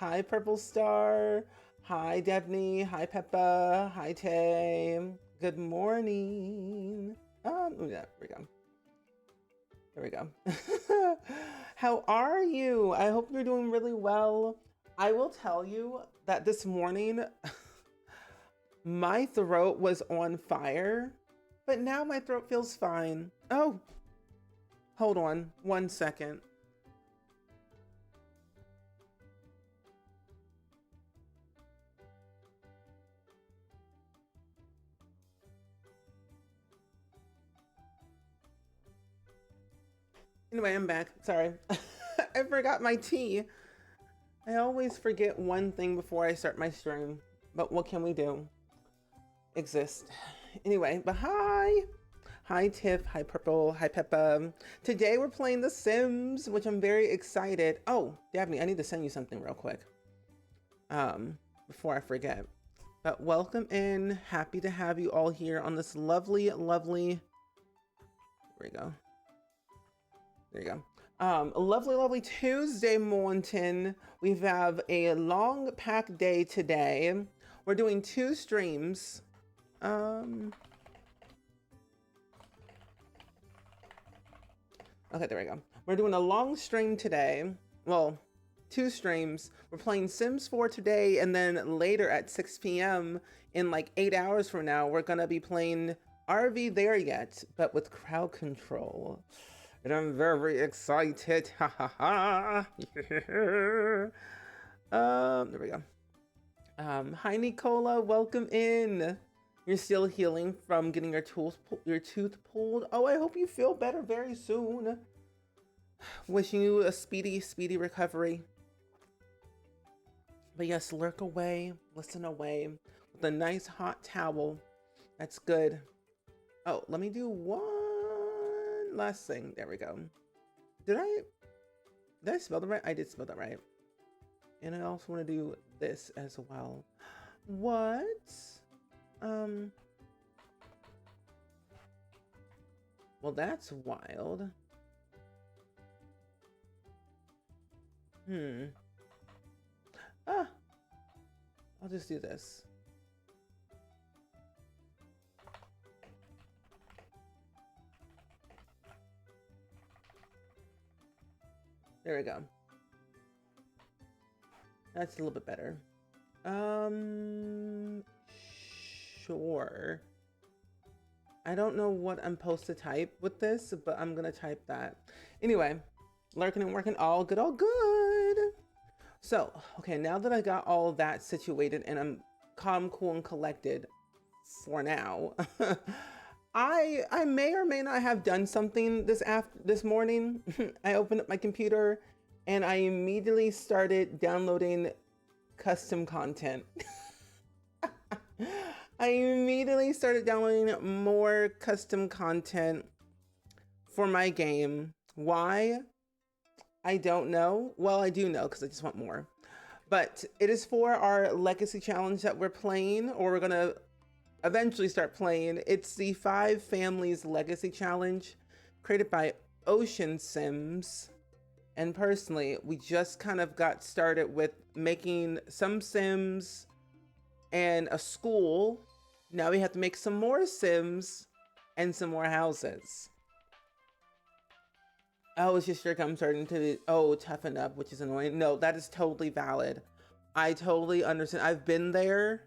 Hi, Purple Star. Hi, Debney. Hi, Peppa. Hi, Tay. Good morning. Oh, yeah, there we go. There we go. How are you? I hope you're doing really well. I will tell you that this morning my throat was on fire, but now my throat feels fine. Oh, hold on 1 second. Anyway, I'm back. Sorry. I forgot my tea. I always forget one thing before I start my stream, but what can we do? Exist. Anyway, but hi. Hi, Tiff. Hi, Purple. Hi, Peppa. Today we're playing The Sims, which I'm very excited. Oh, Dabney, I need to send you something real quick. Before I forget. But welcome in. Happy to have you all here on this lovely, lovely. There we go. There you go. A lovely, lovely Tuesday morning. We have a long packed day today. We're doing 2 streams. Okay, there we go. We're doing a long stream today. Well, 2 streams. We're playing Sims 4 today, and then later at 6 p.m. in like 8 hours from now, we're gonna be playing RV There Yet, but with crowd control. And I'm very excited. Ha ha ha. There we go. Hi Nicola, welcome in. You're still healing from getting your tooth pulled. Oh, I hope you feel better very soon. Wishing you a speedy recovery. But yes, lurk away, listen away with a nice hot towel. That's good. Oh, let me do one last thing. There we go. Did I spell that right? I did spell that right. And I also want to do this as well. What? Well, that's wild. I'll just do this. There we go. That's a little bit better. Sure. I don't know what I'm supposed to type with this, but I'm gonna type that. Anyway, lurking and working, all good, all good. So, okay, now that I got all that situated and I'm calm, cool, and collected for now, I may or may not have done something this morning. I opened up my computer and I immediately started downloading custom content. I immediately started downloading more custom content for my game. Why? I don't know. Well, I do know because I just want more. But it is for our legacy challenge that we're playing, or we're gonna eventually start playing. It's the 5 Families Legacy Challenge created by Ocean Sims. And personally, we just kind of got started with making some Sims and a school. Now we have to make some more Sims and some more houses. Oh, it's just your gum starting to, toughen up, which is annoying. No, that is totally valid. I totally understand. I've been there.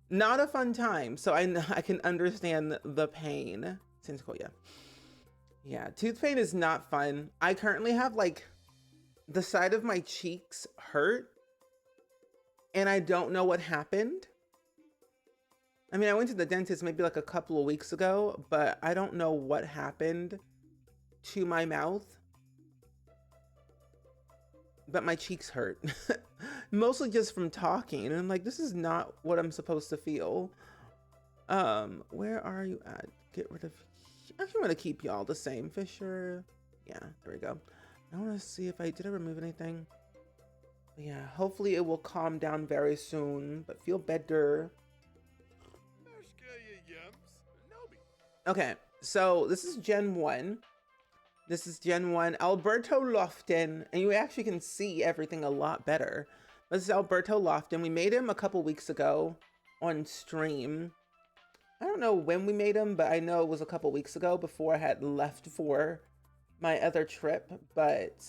Not a fun time. So I can understand the pain. Seems cool, yeah. Yeah, tooth pain is not fun. I currently have like the side of my cheeks hurt and I don't know what happened. I mean, I went to the dentist maybe like a couple of weeks ago, but I don't know what happened to my mouth. But my cheeks hurt. Mostly just from talking. And I'm like, this is not what I'm supposed to feel. Where are you at? Get rid of, actually I'm gonna keep y'all the same. Fisher. Yeah, there we go. I want to see if did I remove anything? But yeah, hopefully it will calm down very soon, but feel better. Okay, so this is Gen 1. This is Gen 1, Alberto Lofton, and you actually can see everything a lot better. This is Alberto Lofton. We made him a couple weeks ago on stream. I don't know when we made him, but I know it was a couple weeks ago before I had left for my other trip. But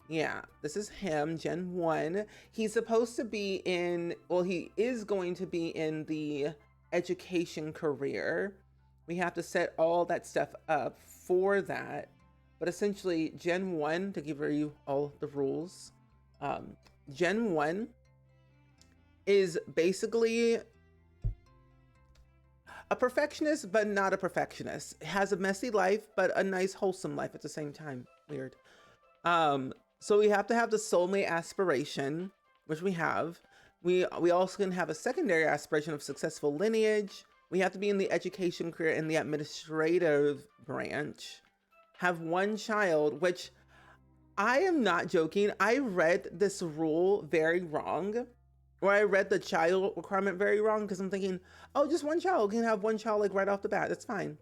yeah, this is him, Gen 1. He's supposed to be in, well, he is going to be in the education career. We have to set all that stuff up for that. But essentially, Gen 1, to give you all the rules, Gen 1 is basically a perfectionist, but not a perfectionist. Has a messy life, but a nice, wholesome life at the same time. Weird. So we have to have the soulmate aspiration, which we have. We also can have a secondary aspiration of successful lineage. We have to be in the education career in the administrative branch. Have one child, which I am not joking. I read this rule very wrong. Or I read the child requirement very wrong because I'm thinking, oh, just one child. You can have one child like right off the bat. That's fine.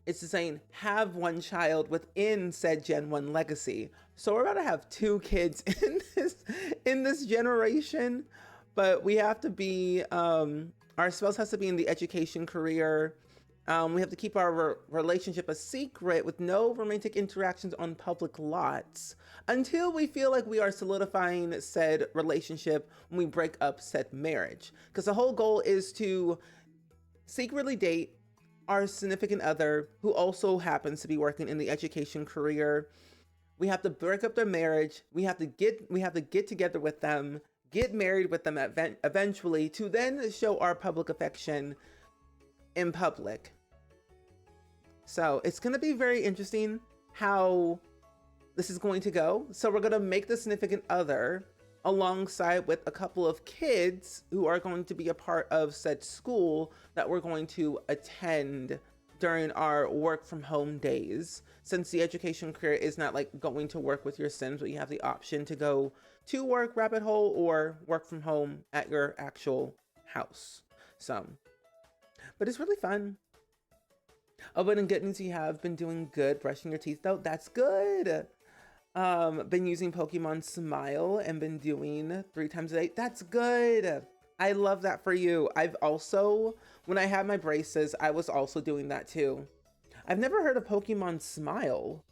It's saying have one child within said Gen 1 legacy. So we're about to have 2 kids in this generation, but we have to be, our spouse has to be in the education career. We have to keep our relationship a secret with no romantic interactions on public lots until we feel like we are solidifying said relationship when we break up said marriage. Because the whole goal is to secretly date our significant other who also happens to be working in the education career. We have to break up their marriage. We have to get together with them, get married with them eventually, to then show our public affection in public. So it's going to be very interesting how this is going to go. So we're going to make the significant other alongside with a couple of kids who are going to be a part of said school that we're going to attend during our work from home days. Since the education career is not like going to work with your Sims, but you have the option to go to work rabbit hole or work from home at your actual house. So, but it's really fun. Oh, but in good news, you have been doing good brushing your teeth though. That's good. Been using Pokemon Smile and been doing 3 times a day. That's good. I love that for you. I've also, when I had my braces, I was also doing that too. I've never heard of Pokemon Smile.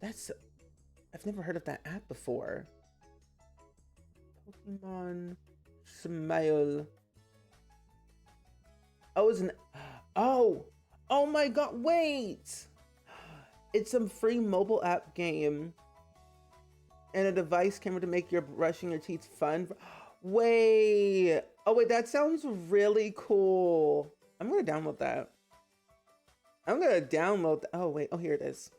I've never heard of that app before. Pokemon Smile. Oh my God, wait. It's a free mobile app game and a device camera to make your brushing your teeth fun. Wait. Oh wait, that sounds really cool. I'm gonna download that. Oh wait, oh here it is.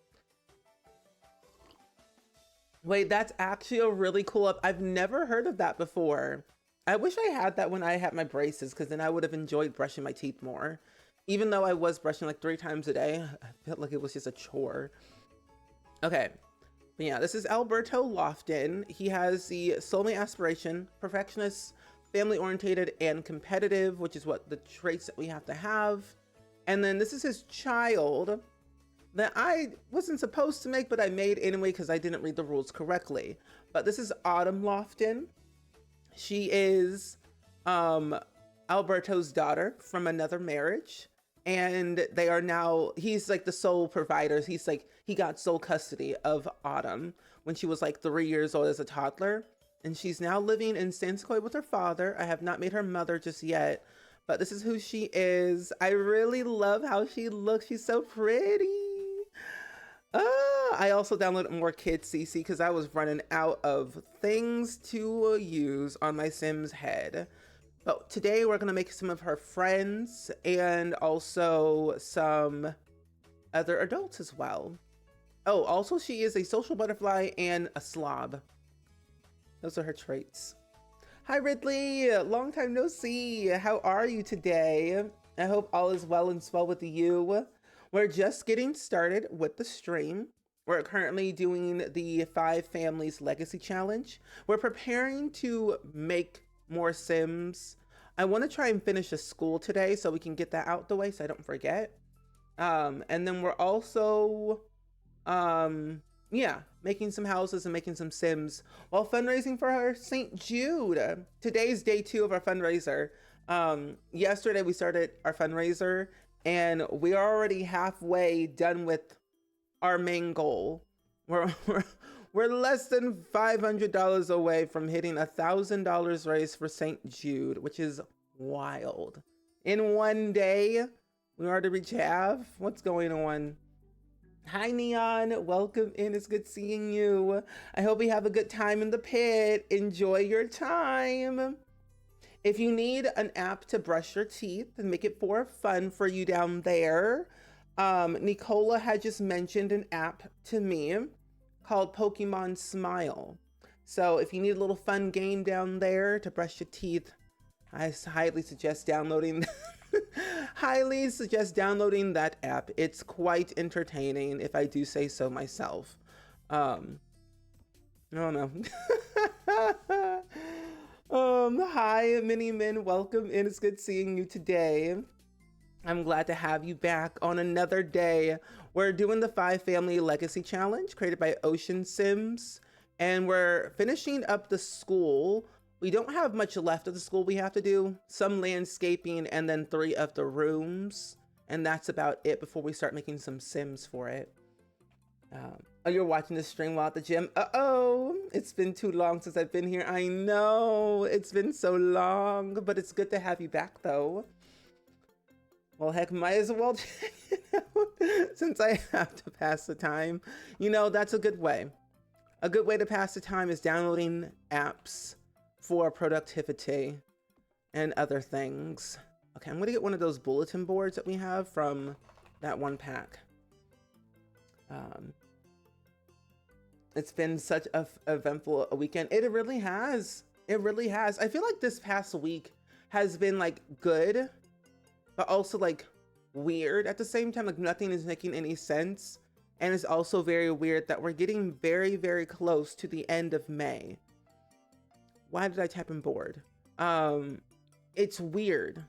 Wait, that's actually a really cool app. I've never heard of that before. I wish I had that when I had my braces, because then I would have enjoyed brushing my teeth more. Even though I was brushing like 3 times a day, I felt like it was just a chore. Okay. But yeah, this is Alberto Lofton. He has the soulmate aspiration, perfectionist, family-oriented, and competitive, which is what the traits that we have to have. And then this is his child that I wasn't supposed to make, but I made anyway because I didn't read the rules correctly. But this is Autumn Lofton. She is Alberto's daughter from another marriage. And they are now, he's like the sole provider. He's like, he got sole custody of Autumn when she was like 3 years old as a toddler. And she's now living in San Sequoia with her father. I have not made her mother just yet, but this is who she is. I really love how she looks. She's so pretty. I also downloaded more Kids CC because I was running out of things to use on my Sims head. But today we're going to make some of her friends and also some other adults as well. Oh, also she is a social butterfly and a slob. Those are her traits. Hi Ridley, long time no see. How are you today? I hope all is well and swell with you. We're just getting started with the stream. We're currently doing the 5 Families Legacy Challenge. We're preparing to make more Sims. I want to try and finish a school today so we can get that out the way so I don't forget. And then we're also, Yeah, making some houses and making some Sims while fundraising for our St. Jude. Today's day 2 of our fundraiser. Yesterday we started our fundraiser and we are already halfway done with our main goal. We're less than $500 away from hitting $1,000 raised for St. Jude, which is wild. In one day, we already reached half. What's going on? Hi, Neon. Welcome in. It's good seeing you. I hope you have a good time in the pit. Enjoy your time. If you need an app to brush your teeth and make it more fun for you down there, Nicola had just mentioned an app to me called Pokemon Smile. So if you need a little fun game down there to brush your teeth, I highly suggest downloading that app. It's quite entertaining, if I do say so myself. I don't know. Hi, Mini Min. Welcome in. It's good seeing you today. I'm glad to have you back on another day. We're doing the 5 Family Legacy Challenge created by Ocean Sims, and we're finishing up the school. We don't have much left of the school. We have to do some landscaping and then 3 of the rooms, and that's about it before we start making some Sims for it. Oh, you're watching the stream while at the gym? Uh-oh, it's been too long since I've been here. I know, it's been so long, but it's good to have you back though. Well, heck, might as well check it out since I have to pass the time. You know, that's a good way. A good way to pass the time is downloading apps for productivity and other things. Okay, I'm gonna get one of those bulletin boards that we have from that one pack. It's been such a eventful weekend. It really has. It really has. I feel like this past week has been like good, but also like weird at the same time. Like nothing is making any sense. And it's also very weird that we're getting very, very close to the end of May. Why did I type in board? It's weird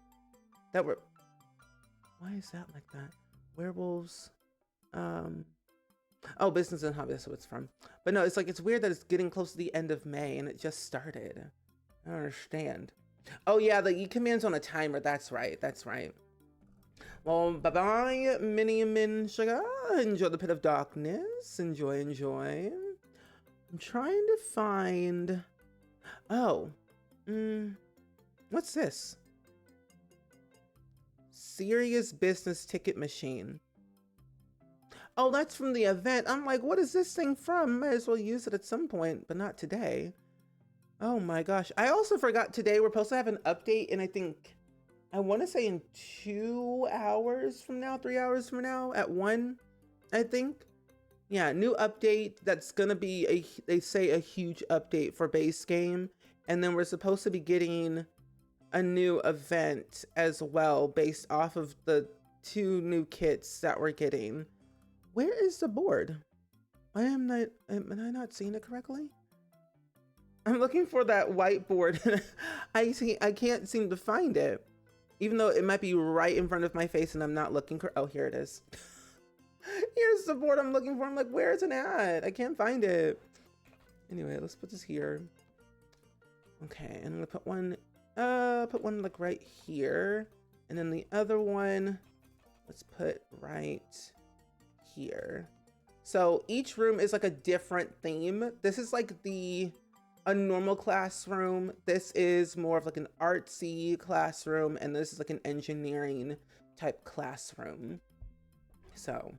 that why is that like that? Werewolves, oh, business and hobby, that's what it's from. But no, it's like, it's weird that it's getting close to the end of May and it just started. I don't understand. Oh yeah, the E command's on a timer. That's right. That's right. Well, bye-bye, Mini Min Sugar. Enjoy the pit of darkness. Enjoy, enjoy. I'm trying to find... Oh. What's this? Serious business ticket machine. Oh, that's from the event. I'm like, what is this thing from? Might as well use it at some point, but not today. Oh my gosh. I also forgot today we're supposed to have an update in, I want to say in 2 hours from now, 3 hours from now at 1, I think. Yeah, new update that's going to be, they say a huge update for base game. And then we're supposed to be getting a new event as well based off of the 2 new kits that we're getting. Where is the board? Am I not seeing it correctly? I'm looking for that whiteboard. I can't seem to find it. Even though it might be right in front of my face and I'm not looking. Oh, here it is. Here's the board I'm looking for. I'm like, where is it at? I can't find it. Anyway, let's put this here. Okay, and I'm gonna put one like right here. And then the other one, let's put right here. So each room is like a different theme. This is like a normal classroom. This is more of like an artsy classroom, and this is like an engineering type classroom. So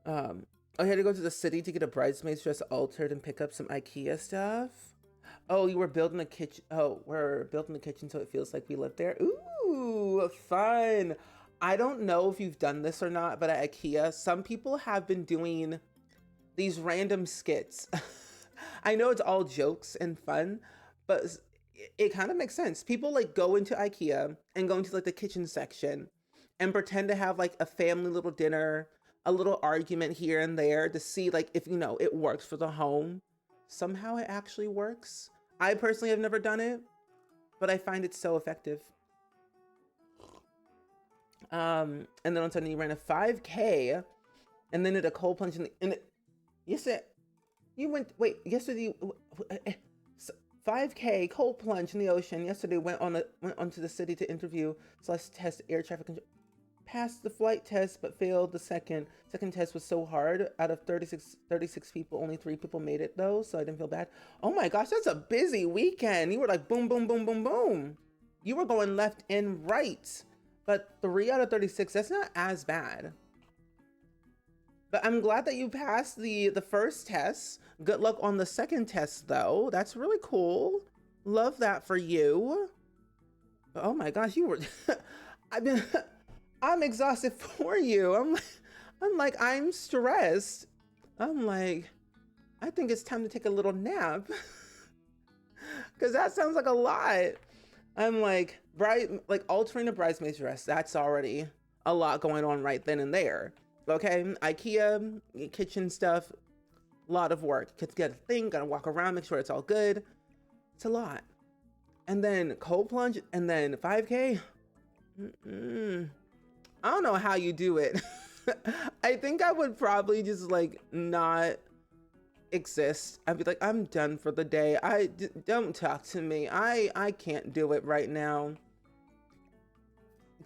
I had to go to the city to get a bridesmaid's dress altered and pick up some IKEA stuff. Oh, you were building a kitchen. Oh, we're building a kitchen so it feels like we live there. Ooh, fun. I don't know if you've done this or not, but at IKEA, some people have been doing these random skits. I know it's all jokes and fun, but it kind of makes sense. People like go into IKEA and go into like the kitchen section and pretend to have like a family little dinner, a little argument here and there to see like if, you know, it works for the home. Somehow it actually works. I personally have never done it, but I find it so effective. And then all of a sudden you ran a 5K and then did a cold plunge and You said you went, wait, yesterday, 5K cold plunge in the ocean. Yesterday went onto the city to interview slash test air traffic control. Passed the flight test, but failed the second test was so hard. Out of 36 people, only 3 people made it though, so I didn't feel bad. Oh my gosh, that's a busy weekend. You were like boom, boom, boom, boom, boom. You were going left and right, but 3 out of 36, that's not as bad. But I'm glad that you passed the first test. Good luck on the second test though. That's really cool. Love that for you. But oh my gosh, you were, I'm exhausted for you. I'm stressed. I'm like, I think it's time to take a little nap. Cause that sounds like a lot. I'm like, altering a bridesmaid's dress. That's already a lot going on right then and there. Okay, IKEA, kitchen stuff, a lot of work. Kids gotta think, gotta walk around, make sure it's all good. It's a lot. And then cold plunge, and then 5K. I don't know how you do it. I think I would probably just like not exist. I'd be like, I'm done for the day. Don't talk to me. I can't do it right now.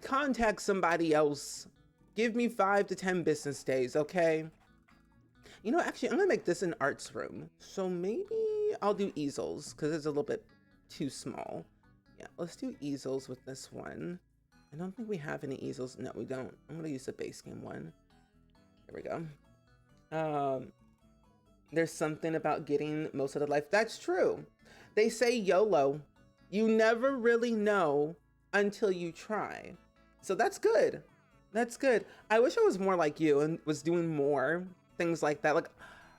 Contact somebody else. Give me 5 to 10 business days, okay? You know, actually, I'm gonna make this an arts room. So maybe I'll do easels because it's a little bit too small. Yeah, let's do easels with this one. I don't think we have any easels. No, we don't. I'm gonna use the base game one. There we go. There's something about getting most of the life. That's true. They say YOLO. You never really know until you try. So that's good. That's good. I wish I was more like you and was doing more things like that. Like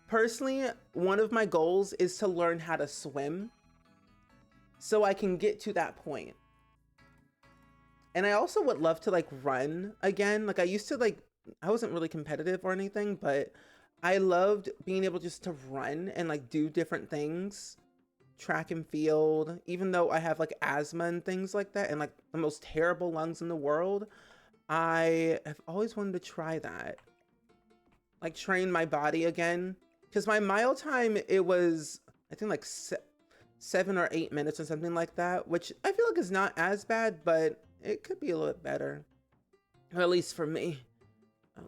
personally, one of my goals is to learn how to swim so I can get to that point. And I also would love to like run again. Like I used to like, I wasn't really competitive or anything, but I loved being able just to run and like do different things, track and field, even though I have like asthma and things like that and like the most terrible lungs in the world. I have always wanted to try that, like train my body again. Because my mile time, it was, I think like 7 or 8 minutes or something like that, which I feel like is not as bad, but it could be a little bit better, or at least for me.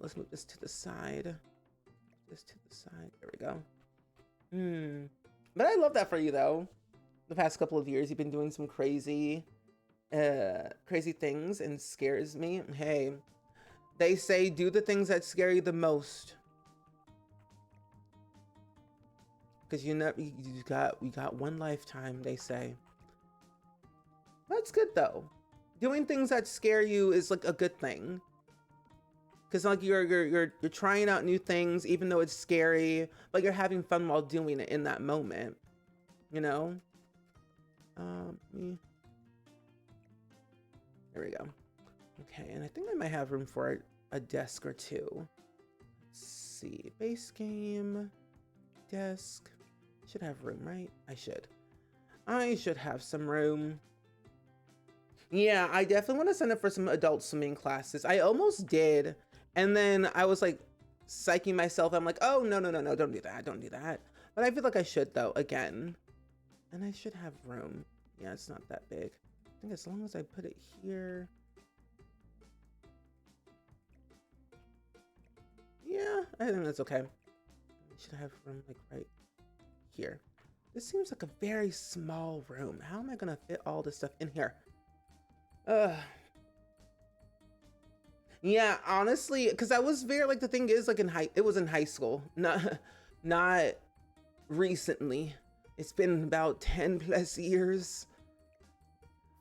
Let's move this to the side. This to the side. There we go. But I love that for you though. The past couple of years, you've been doing some crazy things and scares me. Hey, they say do the things that scare you the most, because we got one lifetime, they say. That's good though. Doing things that scare you is like a good thing, because like you're trying out new things even though it's scary, but you're having fun while doing it in that moment, you know. There we go. Okay, and I think I might have room for a desk or two. Let's see, base game, desk. Should have room, right? I should have some room. Yeah, I definitely want to sign up for some adult swimming classes. I almost did, and then I was like psyching myself. I'm like, oh no, don't do that. But I feel like I should though, again. And I should have room. Yeah, it's not that big. I think as long as I put it here. Yeah, I think that's okay. I should have room like right here. This seems like a very small room. How am I gonna fit all this stuff in here? Yeah, honestly, because I was very like, the thing is like it was in high school, not recently. It's been about 10 plus years.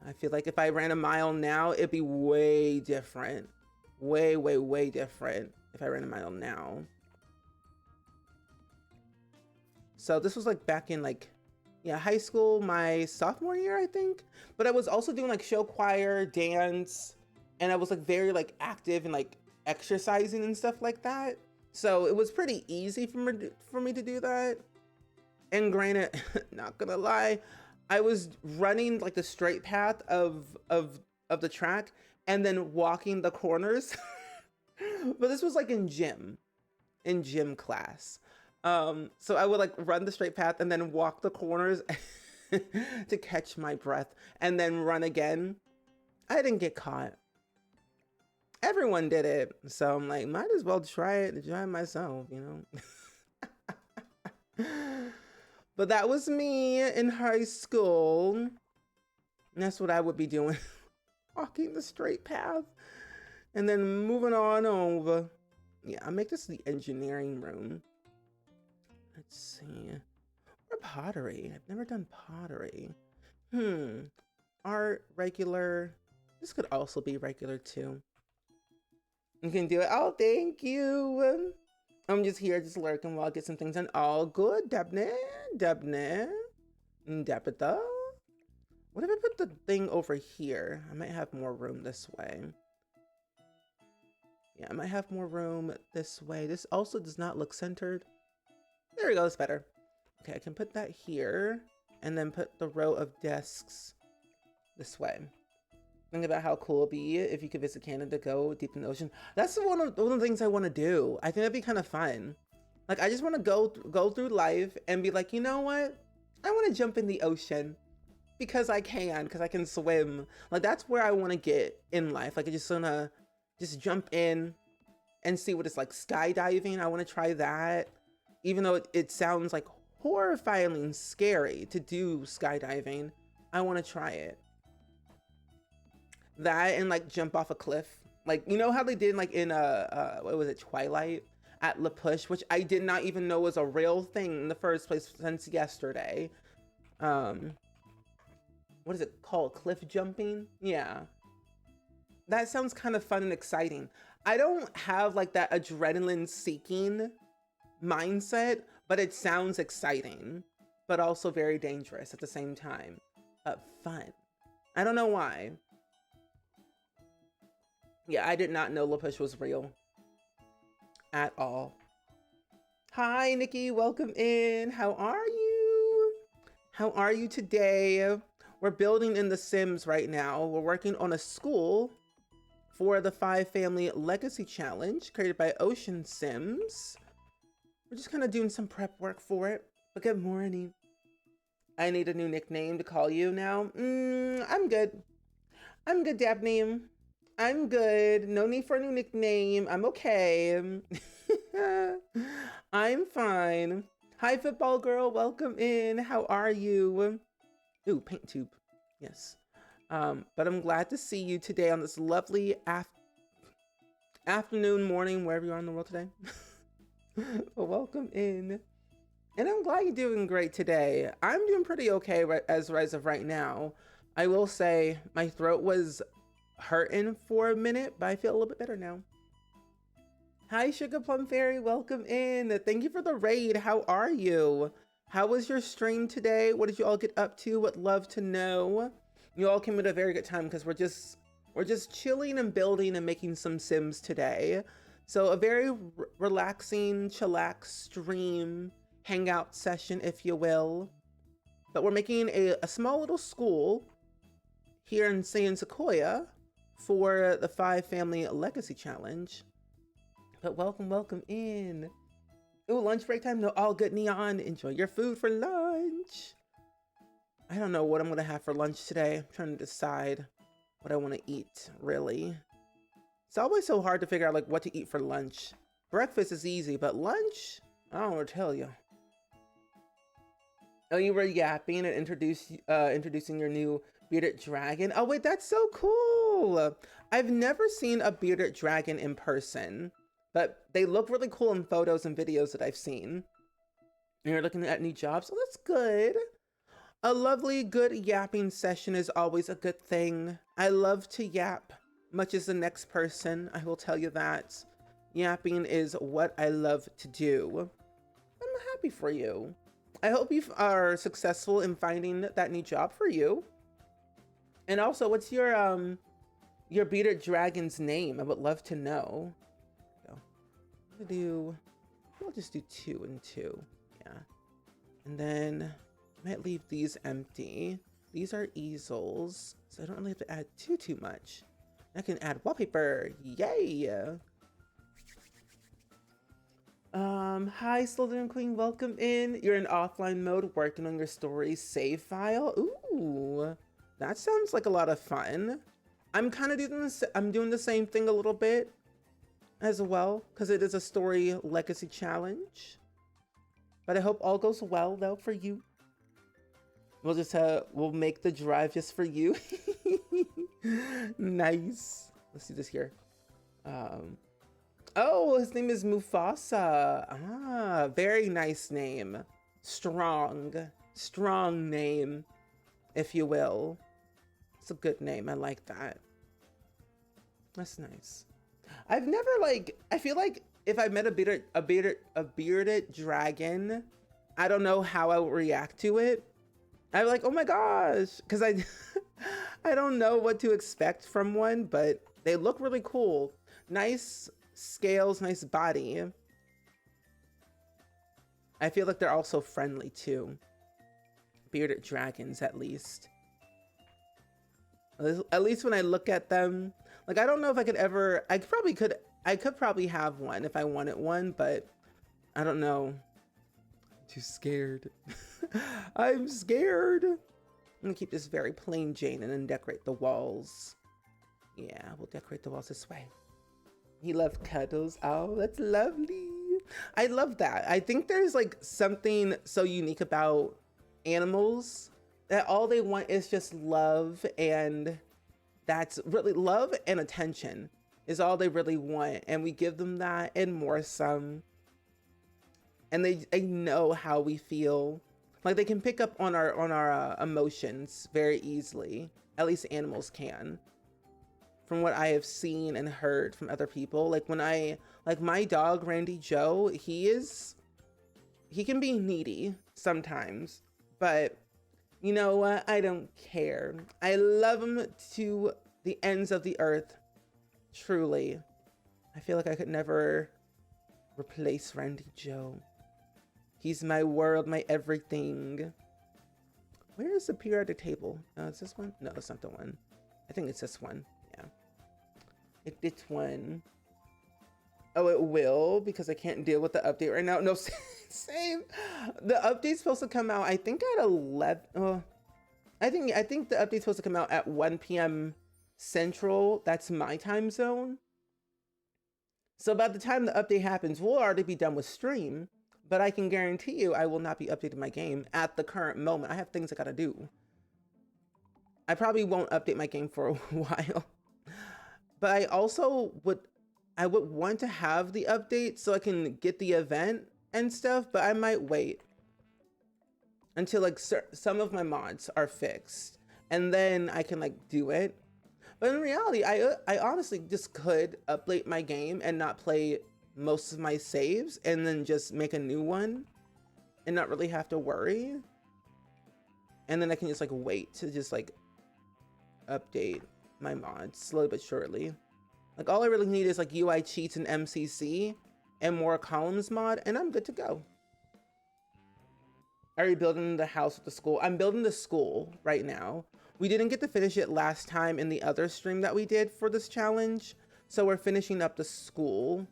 I feel like if I ran a mile now, it'd be way different. Way different if I ran a mile now. So this was like back in like, yeah, high school, my sophomore year, I think. But I was also doing like show choir, dance, and I was like very like active and like exercising and stuff like that. So it was pretty easy for me to do that. And granted, not gonna lie, I was running like the straight path of the track and then walking the corners. But this was like in gym class. So I would like run the straight path and then walk the corners to catch my breath and then run again. I didn't get caught. Everyone did it. So I'm like, might as well try it myself, you know? But that was me in high school. And that's what I would be doing. Walking the straight path and then moving on over. Yeah, I'll make this the engineering room. Let's see. Or pottery. I've never done pottery. Art, regular. This could also be regular too. You can do it. Oh, thank you. I'm just here, just lurking while I get some things done. All good, Debney. Debney. Debita. What if I put the thing over here? I might have more room this way. Yeah, I might have more room this way. This also does not look centered. There we go, that's better. Okay, I can put that here and then put the row of desks this way. Think about how cool it'd be if you could visit Canada, go deep in the ocean. That's one of the things I want to do. I think that'd be kind of fun. Like, I just want to go through life and be like, you know what? I want to jump in the ocean because I can swim. Like, that's where I want to get in life. Like, I just want to just jump in and see what it's like. Skydiving, I want to try that. Even though it sounds like horrifyingly scary to do skydiving, I want to try it. That and like jump off a cliff. Like, you know how they did like in what was it, Twilight at La Push, which I did not even know was a real thing in the first place since yesterday. What is it called? Cliff jumping? Yeah. That sounds kind of fun and exciting. I don't have like that adrenaline seeking mindset, but it sounds exciting, but also very dangerous at the same time. But fun. I don't know why. Yeah, I did not know La Push was real at all. Hi, Nikki. Welcome in. How are you? How are you today? We're building in The Sims right now. We're working on a school for the 5 Family Legacy Challenge created by Ocean Sims. We're just kind of doing some prep work for it. But good morning. I need a new nickname to call you now. I'm good. I'm good, Dabney. I'm good. No need for a new nickname. I'm okay. I'm fine. Hi, football girl. Welcome in. How are you? Ooh, paint tube. Yes. But I'm glad to see you today on this lovely afternoon, morning, wherever you are in the world today. Well, welcome in. And I'm glad you're doing great today. I'm doing pretty okay as of right now. I will say my throat was hurting for a minute, but I feel a little bit better now. Hi, Sugar Plum Fairy. Welcome in. Thank you for the raid. How are you? How was your stream today? What did you all get up to? Would love to know. You all came at a very good time because we're just chilling and building and making some Sims today. So a very relaxing, chillax stream, hangout session, if you will. But we're making a small little school here in San Sequoia for the 5 Family Legacy Challenge. But welcome in. Ooh, lunch break time? No, all good, Neon. Enjoy your food for lunch. I don't know what I'm gonna have for lunch today. I'm trying to decide what I want to eat, really. It's always so hard to figure out like what to eat for lunch. Breakfast is easy, but lunch, I don't want to tell you. Oh, you were yapping and introducing your new bearded dragon. Oh wait, that's so cool. I've never seen a bearded dragon in person, but they look really cool in photos and videos that I've seen. And you're looking at new jobs, so that's good. A lovely, good yapping session is always a good thing. I love to yap, much as the next person, I will tell you that. Yapping is what I love to do. I'm happy for you. I hope you are successful in finding that new job for you. And also, what's your bearded dragon's name? I would love to know. We'll just do 2 and 2. Yeah. And then I might leave these empty. These are easels, so I don't really have to add too much. I can add wallpaper. Yay! Hi, Slytherin Queen, welcome in. You're in offline mode working on your story save file. Ooh, that sounds like a lot of fun. I'm kind of doing this, I'm doing the same thing a little bit as well, because it is a story legacy challenge. But I hope all goes well though for you. We'll just we'll make the drive just for you. Nice. Let's do this here. Oh, his name is Mufasa. Ah, very nice name. Strong name, if you will. It's a good name. I like that. That's nice. I've never I feel like if I met a bearded dragon, I don't know how I would react to it. I'm like, oh my gosh, because I don't know what to expect from one, but they look really cool. Nice scales, nice body. I feel like they're also friendly too. Bearded dragons, at least. At least when I look at them, like I don't know if I could ever. I could probably have one if I wanted one, but I don't know. I'm too scared. I'm scared. I'm gonna keep this very plain Jane and then decorate the walls. Yeah, we'll decorate the walls this way. He loved cuddles. Oh, that's lovely. I love that. I think there's like something so unique about animals that all they want is just love, and that's really love and attention is all they really want, and we give them that and more some. And they know how we feel. Like they can pick up on our emotions very easily. At least animals can. From what I have seen and heard from other people, like my dog Randy Joe, he can be needy sometimes, but you know what? I don't care. I love him to the ends of the earth. Truly. I feel like I could never replace Randy Joe. He's my world, my everything. Where is the periodic table? Is this one? No, it's not the one. I think it's this one. Yeah. It's one. Oh, it will, because I can't deal with the update right now. No, same. The update's supposed to come out, I think at 11. I think the update's supposed to come out at 1 p.m. Central. That's my time zone. So by the time the update happens, we'll already be done with stream. But I can guarantee you I will not be updating my game at the current moment. I have things I gotta do. I probably won't update my game for a while. But I also would want to have the update so I can get the event and stuff, but I might wait until like some of my mods are fixed, and then I can like do it. But in reality, I honestly just could update my game and not play most of my saves and then just make a new one and not really have to worry. And then I can just like wait to just like update my mods slowly but surely. Like all I really need is like UI cheats and MCC and more columns mod, and I'm good to go. Are you building the house with the school? I'm building the school right now. We didn't get to finish it last time in the other stream that we did for this challenge. So we're finishing up the school,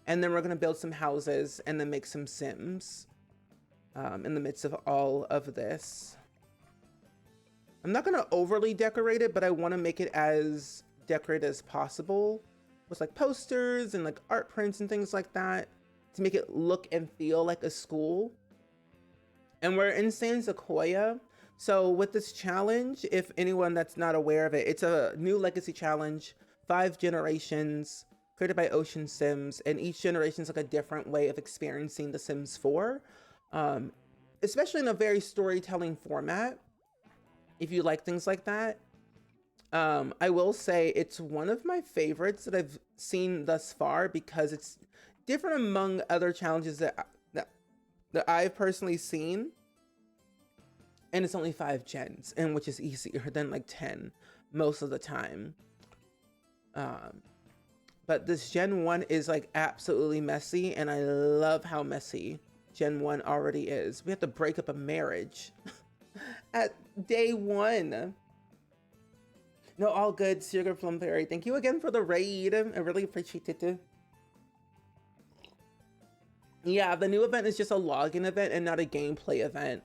and then we're gonna build some houses and then make some Sims in the midst of all of this. I'm not gonna overly decorate it, but I wanna make it as decorated as possible with like posters and like art prints and things like that to make it look and feel like a school. And we're in San Sequoia. So with this challenge, if anyone that's not aware of it, it's a new legacy challenge, 5 generations, created by Ocean Sims, and each generation is like a different way of experiencing The Sims 4, especially in a very storytelling format, if you like things like that. I will say it's one of my favorites that I've seen thus far because it's different among other challenges that I've personally seen. And it's only 5 gens, and which is easier than like 10 most of the time. But this Gen 1 is like absolutely messy, and I love how messy Gen 1 already is. We have to break up a marriage at day 1. No, all good, Sugar Plumberry. Thank you again for the raid. I really appreciate it. Yeah, the new event is just a login event and not a gameplay event.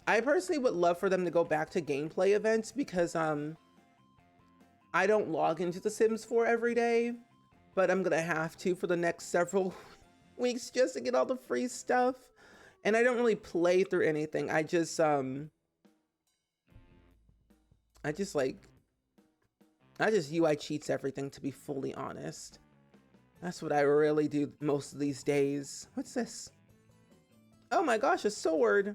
I personally would love for them to go back to gameplay events because I don't log into The Sims 4 every day, but I'm gonna have to for the next several weeks just to get all the free stuff. And I don't really play through anything. I just UI cheats everything, to be fully honest. That's what I really do most of these days. What's this? Oh my gosh, a sword.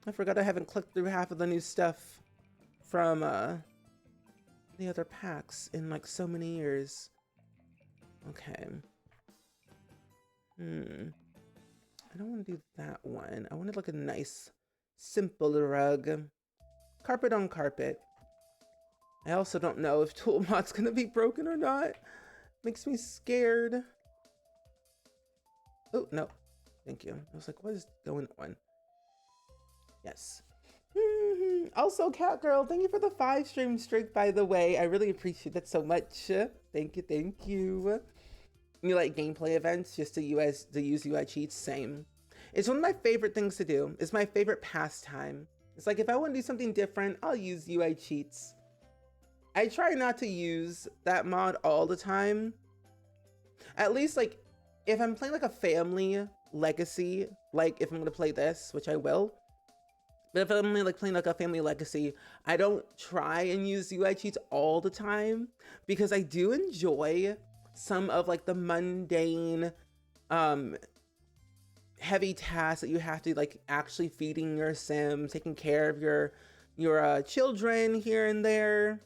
I forgot I haven't clicked through half of the new stuff from the other packs in like so many years. Okay. I don't want to do that one. I wanted like a nice, simple rug. Carpet on carpet. I also don't know if Toolbot's gonna be broken or not. Makes me scared. Oh, no. Thank you. I was like, what is going on? Yes. Also, Cat Girl, thank you for the 5-stream streak, by the way. I really appreciate that so much. Thank you, thank you. You like gameplay events just to use UI cheats? Same. It's one of my favorite things to do. It's my favorite pastime. It's like if I want to do something different, I'll use UI cheats. I try not to use that mod all the time. At least like if I'm playing like a family legacy, like if I'm gonna play this, which I will. But if I'm only like playing like a family legacy, I don't try and use UI cheats all the time because I do enjoy some of like the mundane, heavy tasks that you have to like actually feeding your Sims, taking care of your children here and there,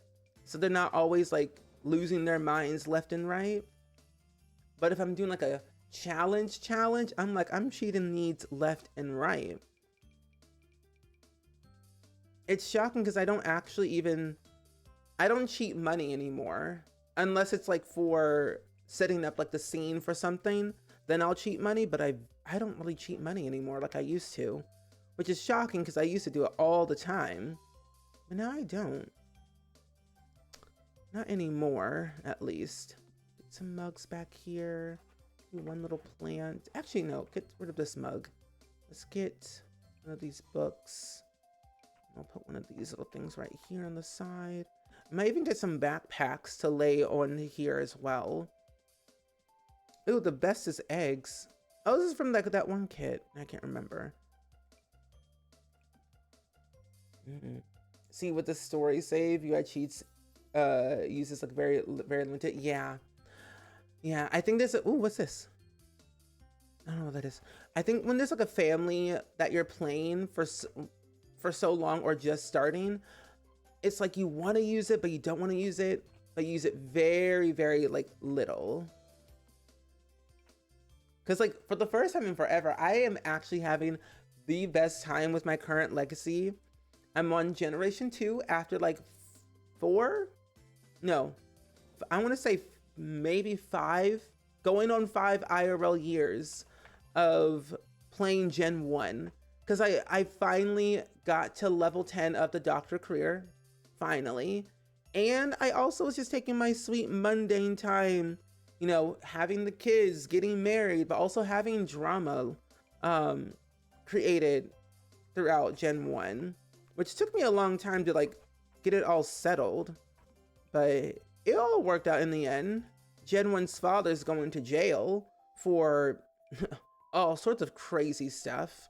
so they're not always like losing their minds left and right. But if I'm doing like a challenge, I'm like, I'm cheating needs left and right. It's shocking because I don't cheat money anymore. Unless it's like for setting up like the scene for something, then I'll cheat money, but I don't really cheat money anymore like I used to, which is shocking because I used to do it all the time. But now I don't. Not anymore, at least. Get some mugs back here. Do one little plant. Actually, no, get rid of this mug. Let's get one of these books. I'll put one of these little things right here on the side. I might even get some backpacks to lay on here as well. Ooh, the best is eggs. Oh, this is from like that one kit. I can't remember. See what the story save? UI cheats uses like very limited. Yeah. I think there's a, ooh, what's this? I don't know what that is. I think when there's like a family that you're playing for so long or just starting, it's like you want to use it, but you don't want to use it, but you use it very, very like little. Because like for the first time in forever, I am actually having the best time with my current legacy. I'm on generation 2 after like 4? No, I want to say maybe 5, going on 5 IRL years of playing Gen 1. Because I finally got to level 10 of the doctor career, finally. And I also was just taking my sweet mundane time, you know, having the kids, getting married, but also having drama created throughout Gen 1, which took me a long time to like get it all settled. But it all worked out in the end. Gen 1's father's going to jail for all sorts of crazy stuff.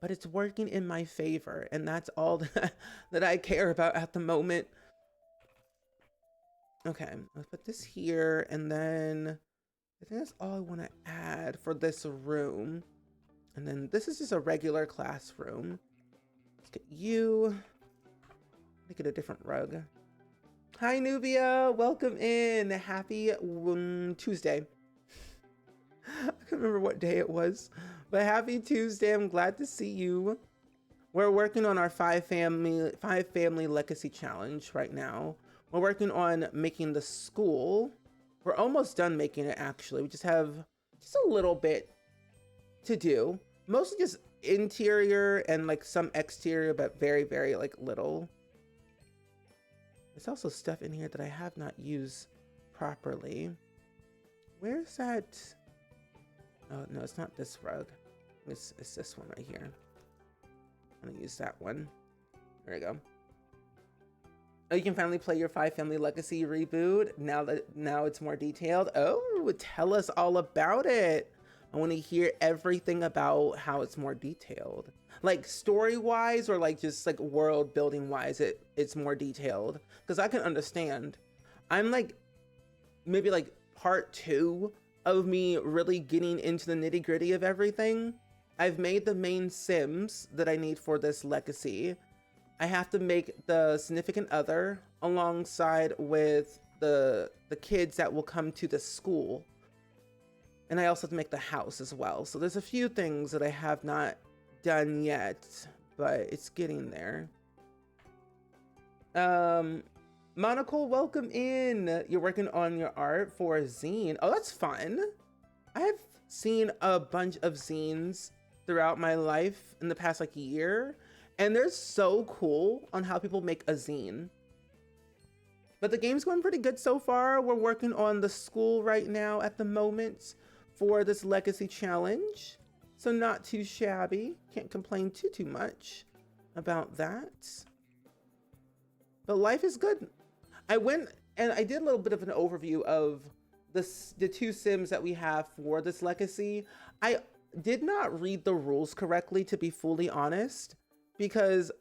But it's working in my favor, and that's all that I care about at the moment. Okay, let's put this here, and then I think that's all I want to add for this room. And then this is just a regular classroom. Let's get you. Make it a different rug. Hi, Nubia. Welcome in. Happy Tuesday. I can't remember what day it was, but happy Tuesday. I'm glad to see you. We're working on our 5 family legacy challenge right now. We're working on making the school. We're almost done making it, actually. We just have just a little bit to do. Mostly just interior and like some exterior, but very, very like little. There's also stuff in here that I have not used properly. Where's that? Oh, no, it's not this rug. It's this one right here. I'm gonna use that one. There we go. Oh, you can finally play your 5 Family Legacy reboot now it's more detailed. Oh, tell us all about it. I want to hear everything about how it's more detailed. Like story-wise or like just like world building wise, it's more detailed. Because I can understand. I'm like maybe like part 2 of me really getting into the nitty-gritty of everything. I've made the main Sims that I need for this legacy. I have to make the significant other alongside with the kids that will come to the school. And I also have to make the house as well. So there's a few things that I have not done yet, but it's getting there. Monocle, welcome in. You're working on your art for a zine. Oh, that's fun. I've seen a bunch of zines throughout my life in the past like year. And they're so cool on how people make a zine. But the game's going pretty good so far. We're working on the school right now at the moment for this legacy challenge. So not too shabby. Can't complain too much about that. But life is good. I went and I did a little bit of an overview of the 2 Sims that we have for this legacy. I did not read the rules correctly, to be fully honest, because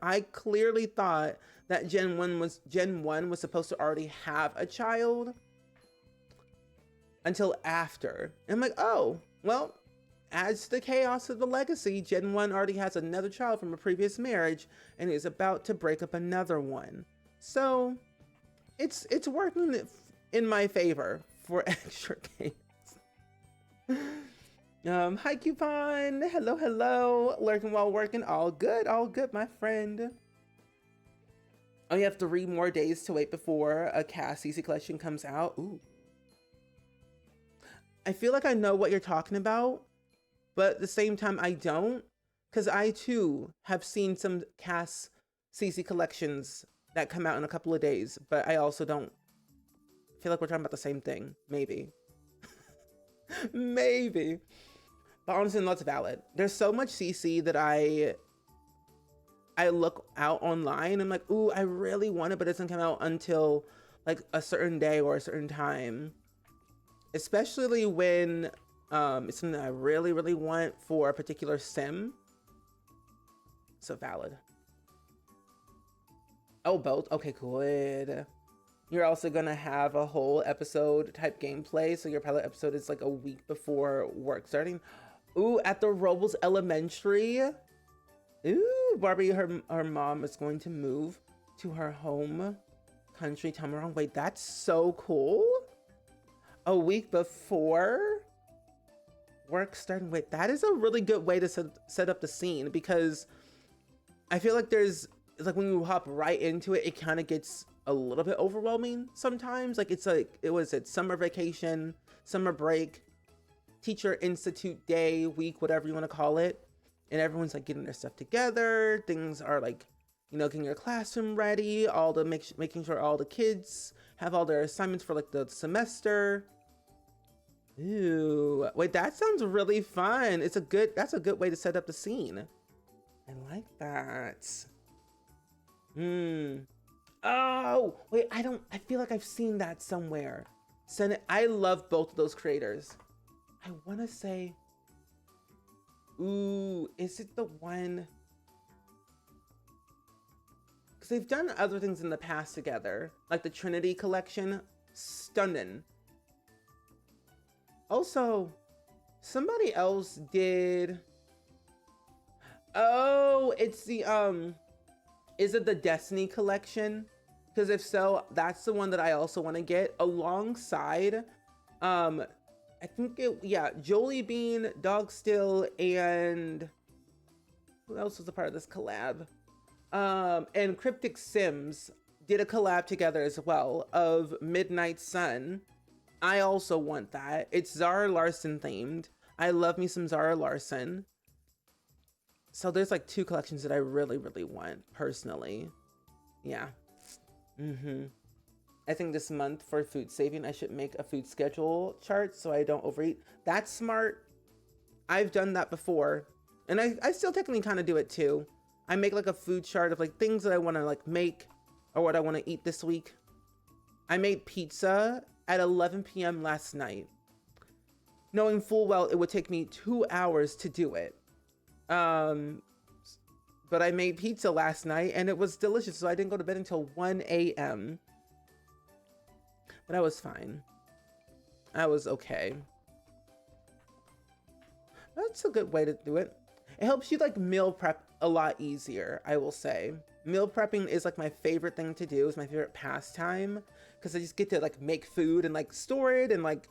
I clearly thought that Gen 1 was supposed to already have a child until after. And I'm like, oh, well, adds to the chaos of the legacy. Gen 1 already has another child from a previous marriage and is about to break up another one. So it's working in my favor for extra games. Hi Coupon, hello. Lurking while working, all good, my friend. Oh, you have 3 more days to wait before a cast CC collection comes out. Ooh. I feel like I know what you're talking about, but at the same time I don't, because I too have seen some cast CC collections that come out in a couple of days, but I also don't feel like we're talking about the same thing. Maybe. Maybe. But honestly, that's valid. There's so much CC that I look out online. I'm like, ooh, I really want it, but it doesn't come out until like a certain day or a certain time. Especially when it's something I really, really want for a particular sim. So valid. Oh, both? Okay, good. You're also gonna have a whole episode type gameplay. So your pilot episode is like a week before work starting. Ooh, at the Robles Elementary. Ooh, Barbie, her mom is going to move to her home country, Tamarong. Wait, that's so cool. A week before work starting. Wait, that is a really good way to set up the scene, because I feel like it's like when you hop right into it, it kind of gets a little bit overwhelming sometimes. Like it's like, it was at summer vacation, summer break, teacher institute day, week, whatever you want to call it. And everyone's like getting their stuff together. Things are like, you know, getting your classroom ready, making sure all the kids have all their assignments for like the semester. Ooh, wait, that sounds really fun. That's a good way to set up the scene. I like that. Oh, wait, I feel like I've seen that somewhere. I love both of those creators. I want to say, ooh, is it the one? Because they've done other things in the past together, like the Trinity collection. Stunning. Also, somebody else did. Oh, it's the is it the Destiny collection? Because if so, that's the one that I also want to get alongside I think Jolie Bean, Dog Still, and who else was a part of this collab? And Cryptic Sims did a collab together as well of Midnight Sun. I also want that. It's Zara Larson themed. I love me some Zara Larson. So there's like 2 collections that I really, really want personally. Yeah. I think this month for food saving, I should make a food schedule chart so I don't overeat. That's smart. I've done that before, and I still technically kind of do it too. I make like a food chart of like things that I want to like make or what I want to eat this week. I made pizza at 11 p.m. last night, knowing full well it would take me 2 hours to do it. But I made pizza last night and it was delicious, so I didn't go to bed until 1 a.m. But I was fine. I was okay. That's a good way to do it. It helps you like meal prep a lot easier, I will say. Meal prepping is like my favorite thing to do. It's my favorite pastime because I just get to like make food and like store it and like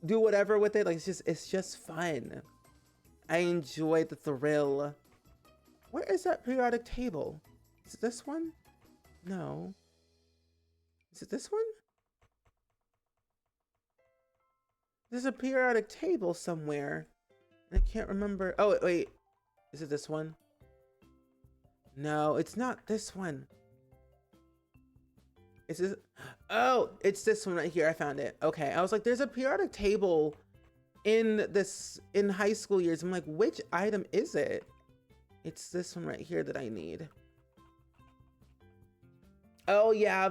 do whatever with it. Like it's just fun. I enjoy the thrill. Where is that periodic table? Is it this one? No. Is it this one? There's a periodic table somewhere. I can't remember. Oh, wait. Is it this one? No, it's not this one. Is this? Oh, it's this one right here. I found it. Okay. I was like, there's a periodic table in high school years. I'm like, which item is it? It's this one right here that I need. Oh yeah,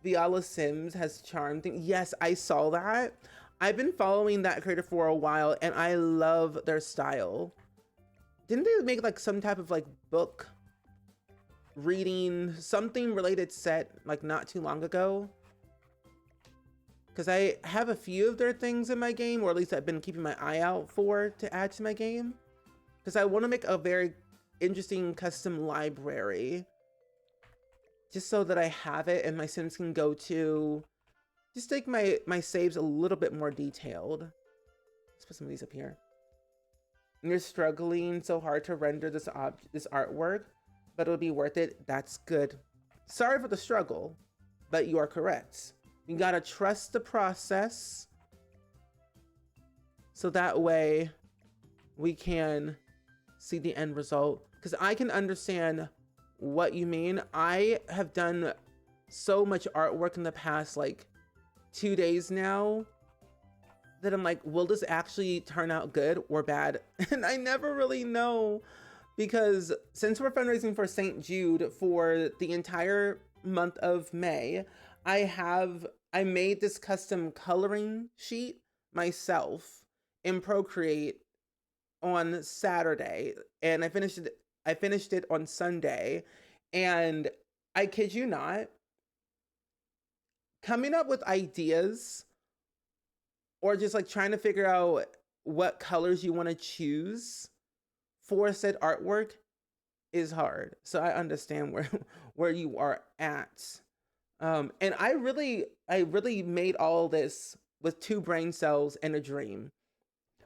Viola Sims has charm thing. Yes, I saw that. I've been following that creator for a while and I love their style. Didn't they make like some type of like book reading something related set like not too long ago? Because I have a few of their things in my game, or at least I've been keeping my eye out for to add to my game. Because I want to make a very interesting custom library. Just so that I have it and my Sims can go to just make my saves a little bit more detailed. Let's put some of these up here. You're struggling so hard to render this artwork, but it'll be worth it. That's good. Sorry for the struggle, but you are correct. You gotta trust the process, so that way we can see the end result. Because I can understand what you mean. I have done so much artwork in the past like 2 days now that I'm like, will this actually turn out good or bad? And I never really know, because since we're fundraising for St. Jude for the entire month of May, I made this custom coloring sheet myself in Procreate on Saturday, and I finished it on Sunday, and I kid you not, coming up with ideas or just like trying to figure out what colors you want to choose for said artwork is hard. So I understand where you are at. And I really made all this with 2 brain cells and a dream.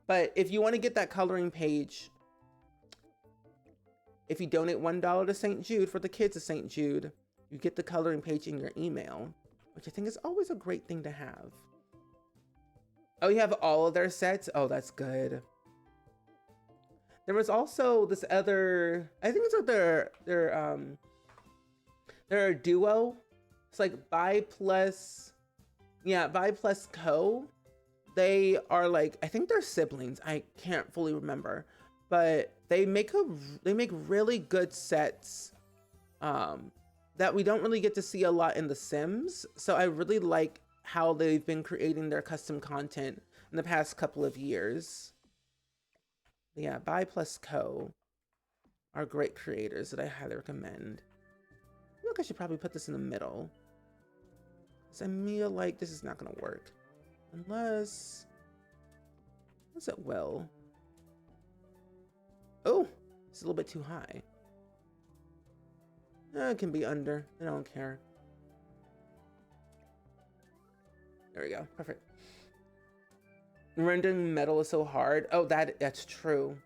But if you want to get that coloring page, if you donate $1 to St. Jude for the kids of St. Jude, you get the coloring page in your email, which I think is always a great thing to have. Oh, you have all of their sets? Oh, that's good. There was also this other, I think it's like their duo. It's like Buy Plus Co. They are like, I think they're siblings. I can't fully remember, but they make really good sets that we don't really get to see a lot in The Sims. So I really like how they've been creating their custom content in the past couple of years. Yeah, Buy Plus Co. are great creators that I highly recommend. I feel like I should probably put this in the middle, because I feel like this is not gonna work. Unless it will. Oh, it's a little bit too high. It can be under. I don't care. There we go. Perfect. Rendering metal is so hard. Oh, that's true.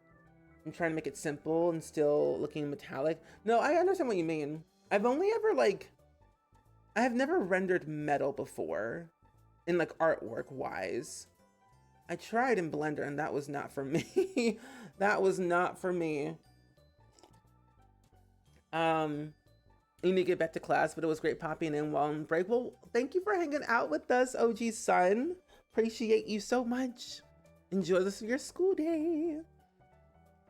I'm trying to make it simple and still looking metallic. No, I understand what you mean. I've only ever I have never rendered metal before in like artwork wise. I tried in Blender and that was not for me. That was not for me. You need to get back to class, but it was great popping in while on break. Well, thank you for hanging out with us, OG Sun. Appreciate you so much. Enjoy the rest of your school day.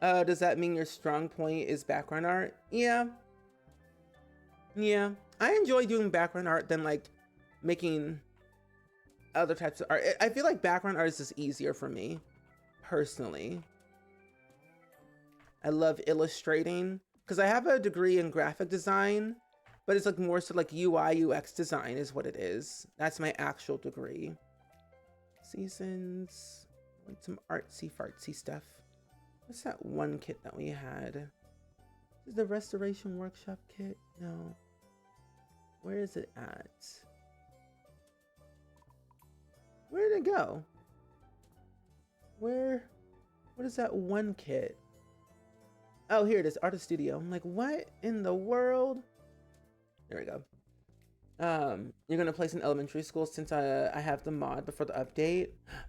Does that mean your strong point is background art? Yeah. Yeah. I enjoy doing background art than like making other types of art. I feel like background art is just easier for me, personally. I love illustrating because I have a degree in graphic design, but it's like more so like UI UX design is what it is. That's my actual degree. Seasons, want some artsy fartsy stuff. What's that one kit that we had? Is the restoration workshop kit? No. Where is it at? Where did it go? What is that one kit? Oh, here it is, Artist Studio. I'm like, what in the world? There we go. You're gonna place in elementary school since I have the mod before the update.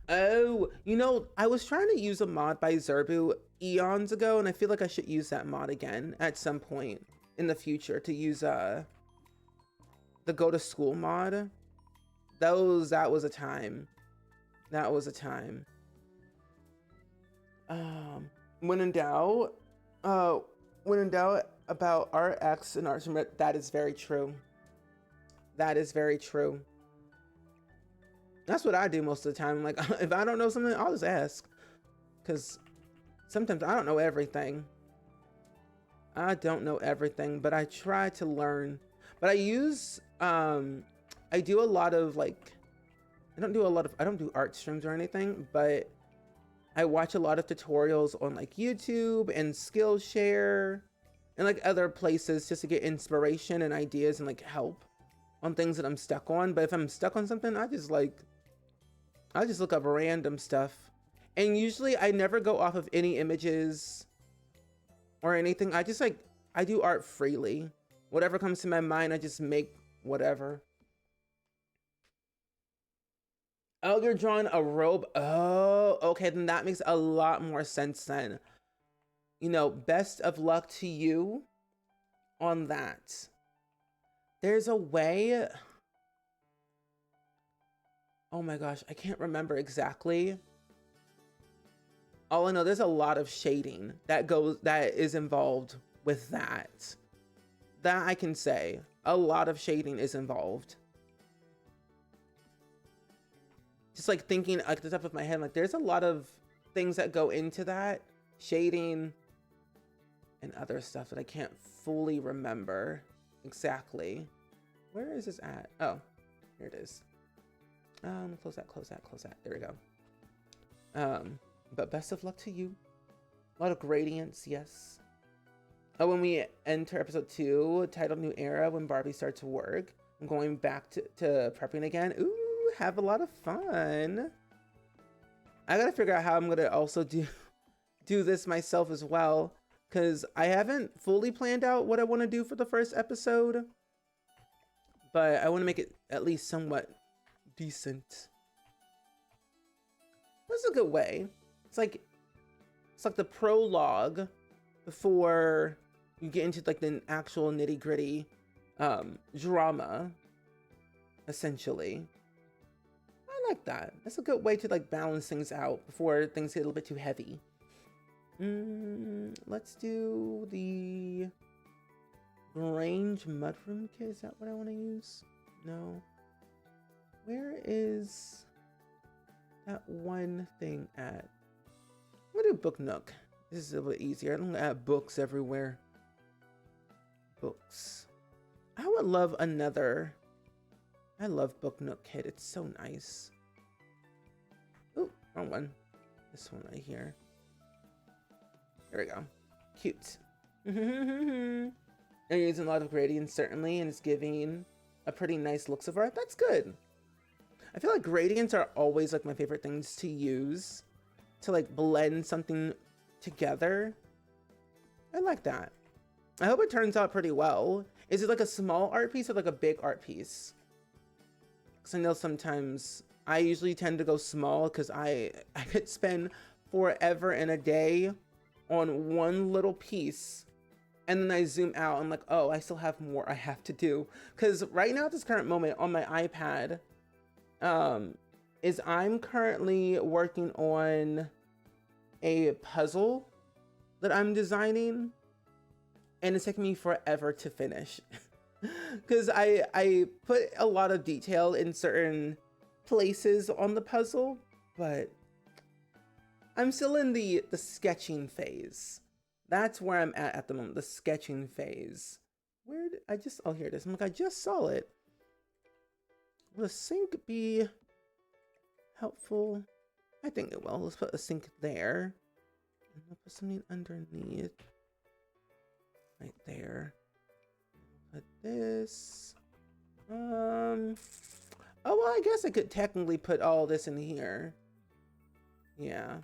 Oh, you know, I was trying to use a mod by Zerbu eons ago, and I feel like I should use that mod again at some point in the future to use the go to school mod. That was a time. That was a time. When in doubt, about RX and Arts, that is very true. That is very true. That's what I do most of the time. Like, if I don't know something, I'll just ask. Because sometimes I don't know everything. I don't know everything, but I try to learn. But I use, I do a lot of like, I don't do art streams or anything, but I watch a lot of tutorials on like YouTube and Skillshare and like other places just to get inspiration and ideas and like help on things that I'm stuck on. But if I'm stuck on something, I just look up random stuff. And usually I never go off of any images or anything. I do art freely. Whatever comes to my mind, I just make whatever. Oh, you're drawing a robe. Oh, okay, then that makes a lot more sense then. You know, best of luck to you on that. There's a way. Oh my gosh, I can't remember exactly. All I know, there's a lot of shading that is involved with that. That I can say. A lot of shading is involved. Just like thinking at the top of my head, like there's a lot of things that go into that. Shading and other stuff that I can't fully remember exactly. Where is this at? Oh, here it is. Close that. There we go. But best of luck to you. A lot of gradients, yes. Oh, when we enter episode 2, titled New Era, when Barbie starts work, I'm going back to prepping again. Ooh, have a lot of fun. I gotta figure out how I'm gonna also do this myself as well, because I haven't fully planned out what I want to do for the first episode, but I want to make it at least somewhat decent. That's a good way. It's like the prologue before you get into like the actual nitty-gritty drama, essentially. I like that. That's a good way to like balance things out before things get a little bit too heavy. Let's do the Grange Mudroom kit. Is that what I want to use? No. Where is that one thing at? I'm gonna do Book Nook. This is a little bit easier. I don't have books everywhere. Books. I would love another. I love Book Nook kit. It's so nice. Ooh, wrong one. This one right here. There we go. Cute. I'm using a lot of gradients, certainly, and it's giving a pretty nice looks of art. That's good. I feel like gradients are always like my favorite things to use to like blend something together. I like that. I hope it turns out pretty well. Is it like a small art piece or like a big art piece? Because I know sometimes I usually tend to go small because I could spend forever and a day on one little piece, and then I zoom out. I'm like, oh, I still have more I have to do. Because right now at this current moment on my iPad, is I'm currently working on a puzzle that I'm designing, and it's taking me forever to finish. Because I put a lot of detail in certain places on the puzzle, but I'm still in the sketching phase. That's where I'm at the moment, the sketching phase. Where did I just, oh, here it is. I'm like, I just saw it. Will a sink be helpful? I think it will. Let's put a sink there. And we'll put something underneath. Right there. Put this. Oh, well, I guess I could technically put all this in here. Yeah.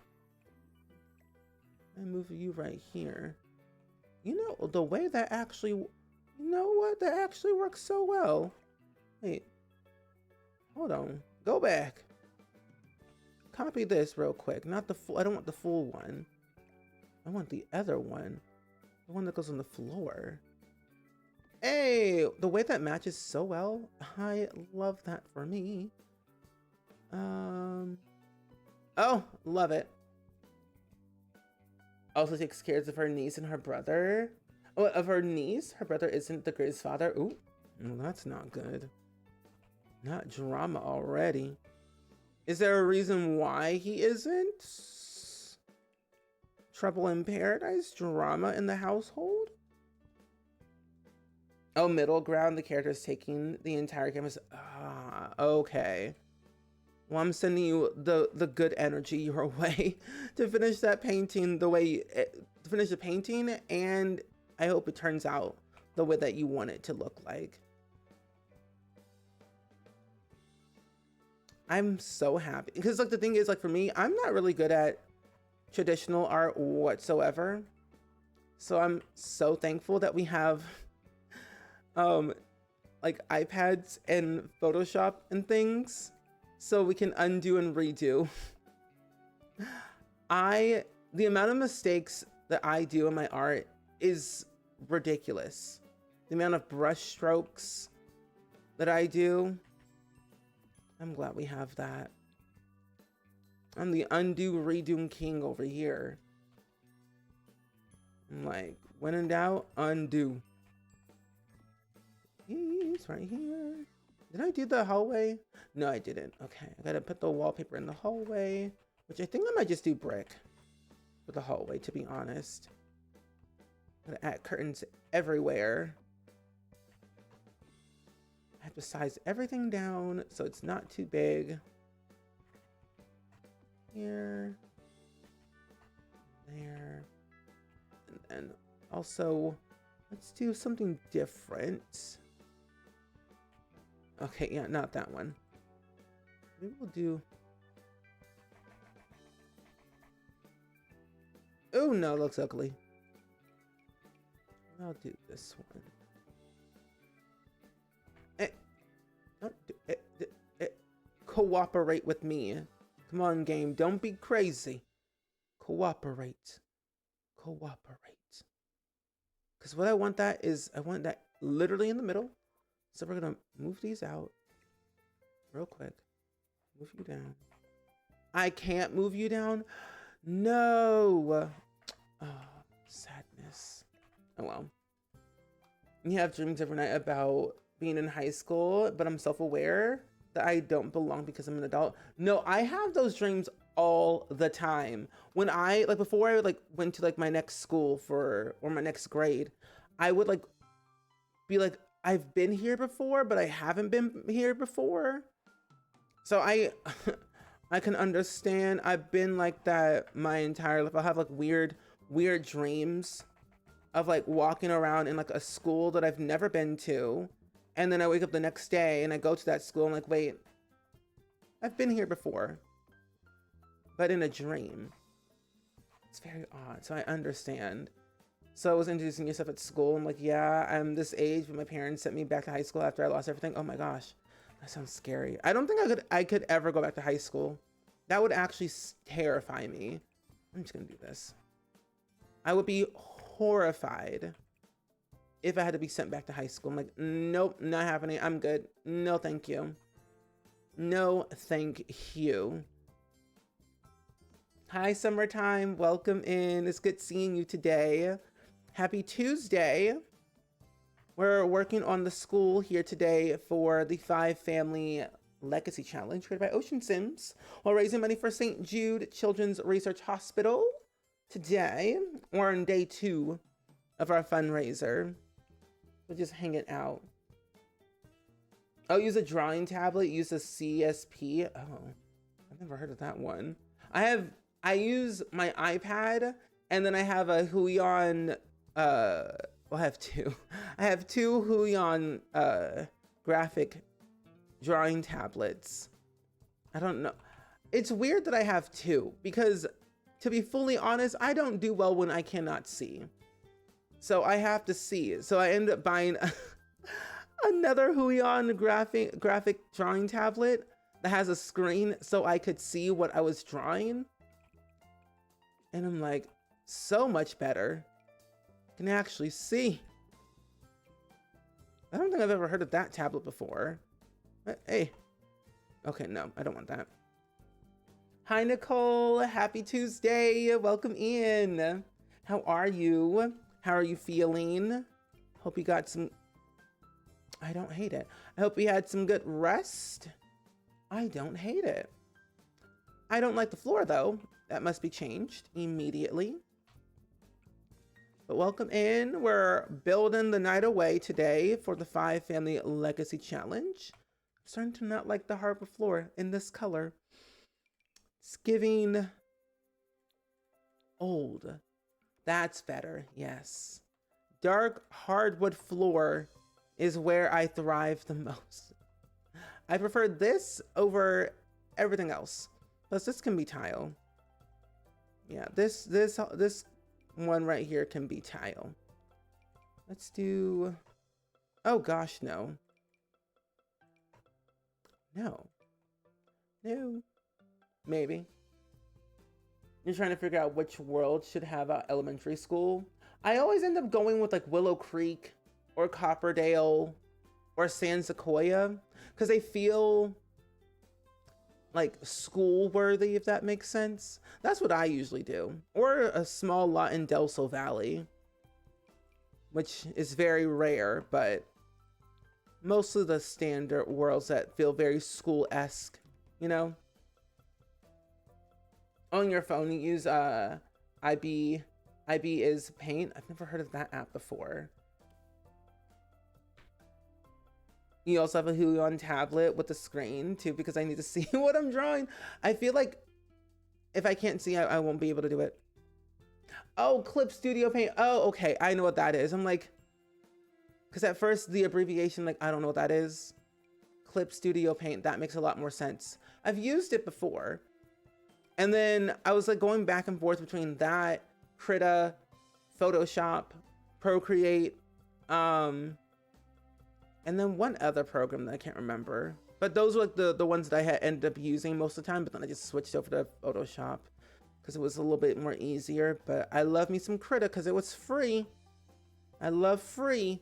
I move you right here. You know, the way that actually, you know what? That actually works so well. Wait. Hold on. Go back. Copy this real quick. Not the full, I don't want the full one. I want the other one. The one that goes on the floor. Hey, the way that matches so well. I love that for me. Oh, love it. Also takes care of her niece and her brother. Oh, of her niece? Her brother isn't the greatest father. Ooh, well, that's not good. Not drama already. Is there a reason why he isn't? Trouble in paradise? Drama in the household? Oh, middle ground. The character is taking the entire canvas. Ah, okay. Well, I'm sending you the good energy your way to finish that painting the way, to finish the painting, and I hope it turns out the way that you want it to look like. I'm so happy because like the thing is, like for me, I'm not really good at traditional art whatsoever. So I'm so thankful that we have like iPads and Photoshop and things so we can undo and redo. The amount of mistakes that I do in my art is ridiculous. The amount of brush strokes that I do. I'm glad we have that. I'm the undo redo king over here. I'm like, when in doubt, undo. He's right here. Did I do the hallway? No, I didn't. Okay, I gotta put the wallpaper in the hallway, which I think I might just do brick for the hallway, to be honest. I'm gonna add curtains everywhere. I have to size everything down so it's not too big. Here. There. And then also, let's do something different. Okay, yeah, not that one. Maybe we'll do... Oh, no, it looks ugly. I'll do this one. Don't do it. Cooperate with me. Come on, game. Don't be crazy. Cooperate. Cooperate. Because what I want that is, I want that literally in the middle. So we're going to move these out real quick. Move you down. I can't move you down? No. Oh, sadness. Oh, well. You have dreams every night about being in high school, but I'm self-aware that I don't belong because I'm an adult. No, I have those dreams all the time. When I, like, before I, like, went to, like, my next school or my next grade, I would, like, be like, I've been here before, but I haven't been here before. So I can understand. I've been like that my entire life. I'll have like weird dreams of like walking around in like a school that I've never been to. And then I wake up the next day and I go to that school. I'm like, wait, I've been here before, but in a dream. It's very odd. So I understand. So I was introducing yourself at school. I'm like, yeah, I'm this age, but my parents sent me back to high school after I lost everything. Oh my gosh, that sounds scary. I don't think I could ever go back to high school. That would actually terrify me. I'm just gonna do this. I would be horrified if I had to be sent back to high school. I'm like, nope, not happening. I'm good. No, thank you. No, thank you. Hi, Summertime. Welcome in. It's good seeing you today. Happy Tuesday. We're working on the school here today for the 5 Family Legacy Challenge created by SpringSims while raising money for St. Jude Children's Research Hospital today. We're on day 2 of our fundraiser. We're just hanging out. Oh, use a drawing tablet, use a CSP. Oh, I've never heard of that one. I use my iPad, and then I have a Huion, well, I have 2. I have 2 Huion graphic drawing tablets. I don't know. It's weird that I have 2 because, to be fully honest, I don't do well when I cannot see. So I have to see. So I end up buying another Huion graphic drawing tablet that has a screen so I could see what I was drawing. And I'm like, so much better. I can actually see. I don't think I've ever heard of that tablet before. But hey. Okay, no, I don't want that. Hi, Nicole. Happy Tuesday. Welcome in. How are you? How are you feeling? Hope you got some... I don't hate it. I hope you had some good rest. I don't hate it. I don't like the floor, though. That must be changed immediately. But welcome in. We're building the night away today for the 5 Family Legacy Challenge. I'm starting to not like the hardwood floor in this color. It's giving old. That's better, yes. Dark hardwood floor is where I thrive the most. I prefer this over everything else. Plus, this can be tile. Yeah, this one right here can be tile. Let's do... Oh gosh, no. No. No. Maybe. You're trying to figure out which world should have an elementary school. I always end up going with like Willow Creek or Copperdale or San Sequoia because they feel like school worthy, if that makes sense. That's what I usually do. Or a small lot in Del Sol Valley, which is very rare, but most of the standard worlds that feel very school-esque, you know? On your phone, you use IB is Paint. I've never heard of that app before. You also have a Huion tablet with a screen too, because I need to see what I'm drawing. I feel like if I can't see, I won't be able to do it. Oh, Clip Studio Paint. Oh, okay. I know what that is. I'm like, because at first the abbreviation, like, I don't know what that is. Clip Studio Paint. That makes a lot more sense. I've used it before. And then I was like going back and forth between that, Krita, Photoshop, Procreate, and then one other program that I can't remember. But those were like the ones that I had ended up using most of the time, but then I just switched over to Photoshop because it was a little bit more easier. But I love me some Krita because it was free. I love free.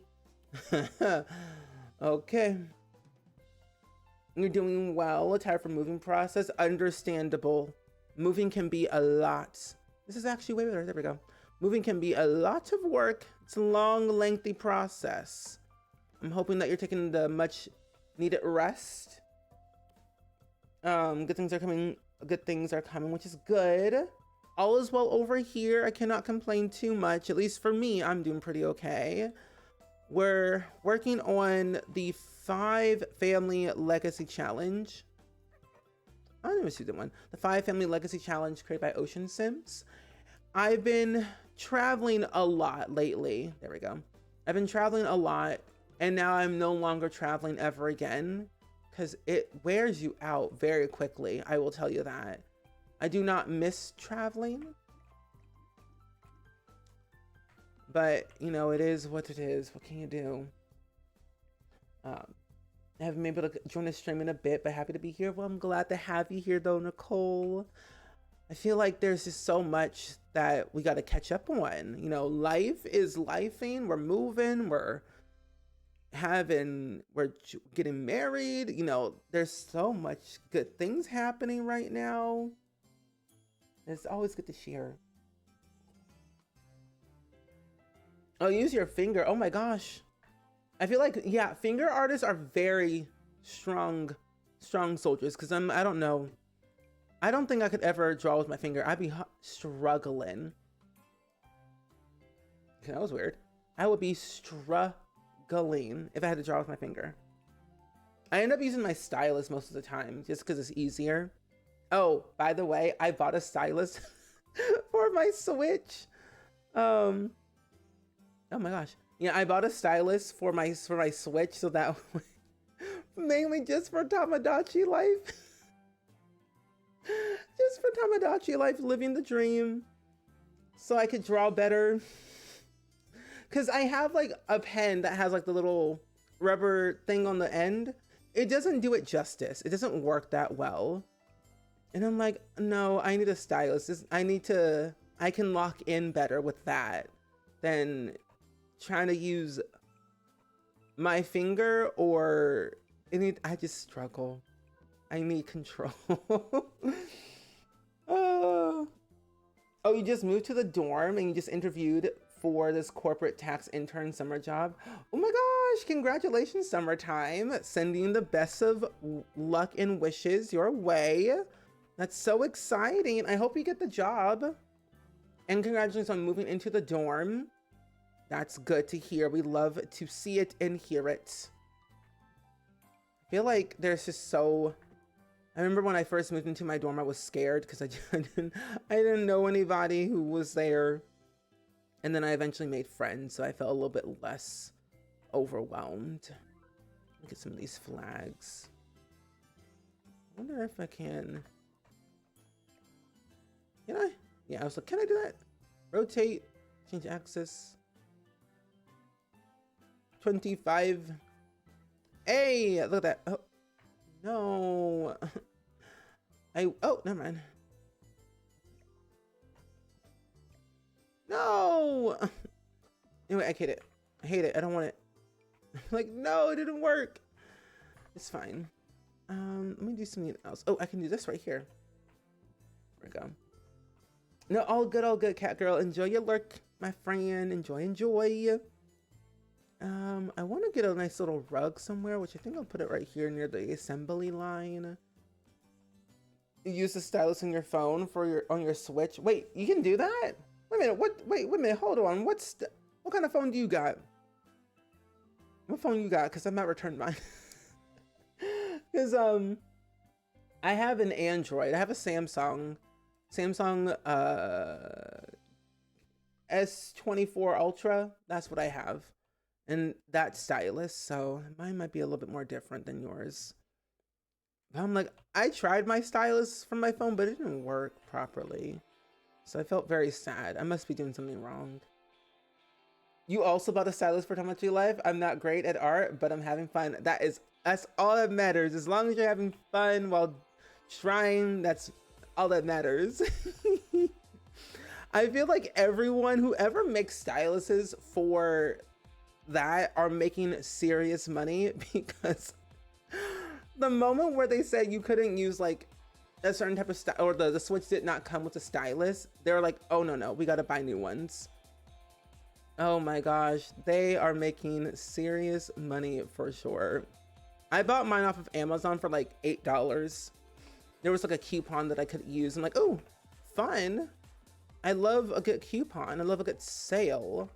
Okay. You're doing well. Tired from moving process. Understandable. Moving can be a lot. This is actually way better. There we go. Moving can be a lot of work. It's a long, lengthy process. I'm hoping that you're taking the much needed rest. Good things are coming. Good things are coming, which is good. All is well over here. I cannot complain too much. At least for me, I'm doing pretty okay. We're working on the 5 Family Legacy Challenge. I never see that one. The 5 Family Legacy Challenge created by SpringSims. I've been traveling a lot lately. There we go. I've been traveling a lot, and now I'm no longer traveling ever again because it wears you out very quickly. I will tell you that. I do not miss traveling, but you know, it is what it is. What can you do? I haven't been able to join the stream in a bit, but happy to be here. Well, I'm glad to have you here though, Nicole. I feel like there's just so much that we got to catch up on. You know, life is lifing. We're moving. We're we're getting married. You know, there's so much good things happening right now. It's always good to share. Oh, use your finger. Oh my gosh. I feel like, yeah, finger artists are very strong soldiers, because I don't know. I don't think I could ever draw with my finger. I'd be struggling. Okay, that was weird. I would be struggling if I had to draw with my finger. I end up using my stylus most of the time just because it's easier. Oh, by the way, I bought a stylus for my Switch. Oh my gosh. Yeah, I bought a stylus for my Switch, so that mainly just for Tamagotchi life. Just for Tamagotchi life, living the dream. So I could draw better. Cause I have like a pen that has like the little rubber thing on the end. It doesn't do it justice. It doesn't work that well. And I'm like, no, I need a stylus. I can lock in better with that than trying to use my finger or I just struggle. I need control. Oh, you just moved to the dorm and you just interviewed for this corporate tax intern summer job. Oh my gosh, congratulations, summertime. Sending the best of luck and wishes your way. That's so exciting. I hope you get the job. And congratulations on moving into the dorm. That's good to hear. We love to see it and hear it. I feel like there's just I remember when I first moved into my dorm, I was scared because I didn't know anybody who was there. And then I eventually made friends, so I felt a little bit less overwhelmed. Look at some of these flags. I wonder if I can I? Yeah, I was like, can I do that? Rotate, change axis. 25. Hey, look at that. Oh, no. Oh, never mind. No. Anyway, I hate it. I hate it. I don't want it. Like, no, it didn't work. It's fine. Let me do something else. Oh, I can do this right here. There we go. No, all good, cat girl. Enjoy your lurk, my friend. Enjoy. I want to get a nice little rug somewhere, which I think I'll put it right here near the assembly line. You use the stylus on your phone on your Switch. Wait, you can do that? Wait a minute. Wait a minute. Hold on. What kind of phone do you got? What phone you got? Because I might return mine. Because I have an Android. I have a Samsung S24 Ultra. That's what I have. And that stylus, so mine might be a little bit more different than yours. But I'm like, I tried my stylus from my phone, but it didn't work properly. So I felt very sad. I must be doing something wrong. You also bought a stylus for Tamagotchi Life. I'm not great at art, but I'm having fun. That's all that matters. As long as you're having fun while trying, that's all that matters. I feel like whoever makes styluses for that are making serious money, because the moment where they said you couldn't use like a certain type of style, or the Switch did not come with a stylus, they're like, oh no, we got to buy new ones. Oh my gosh, they are making serious money for sure. I bought mine off of Amazon for like $8. There was like a coupon that I could use. I'm like, oh, fun. I love a good coupon. I love a good sale.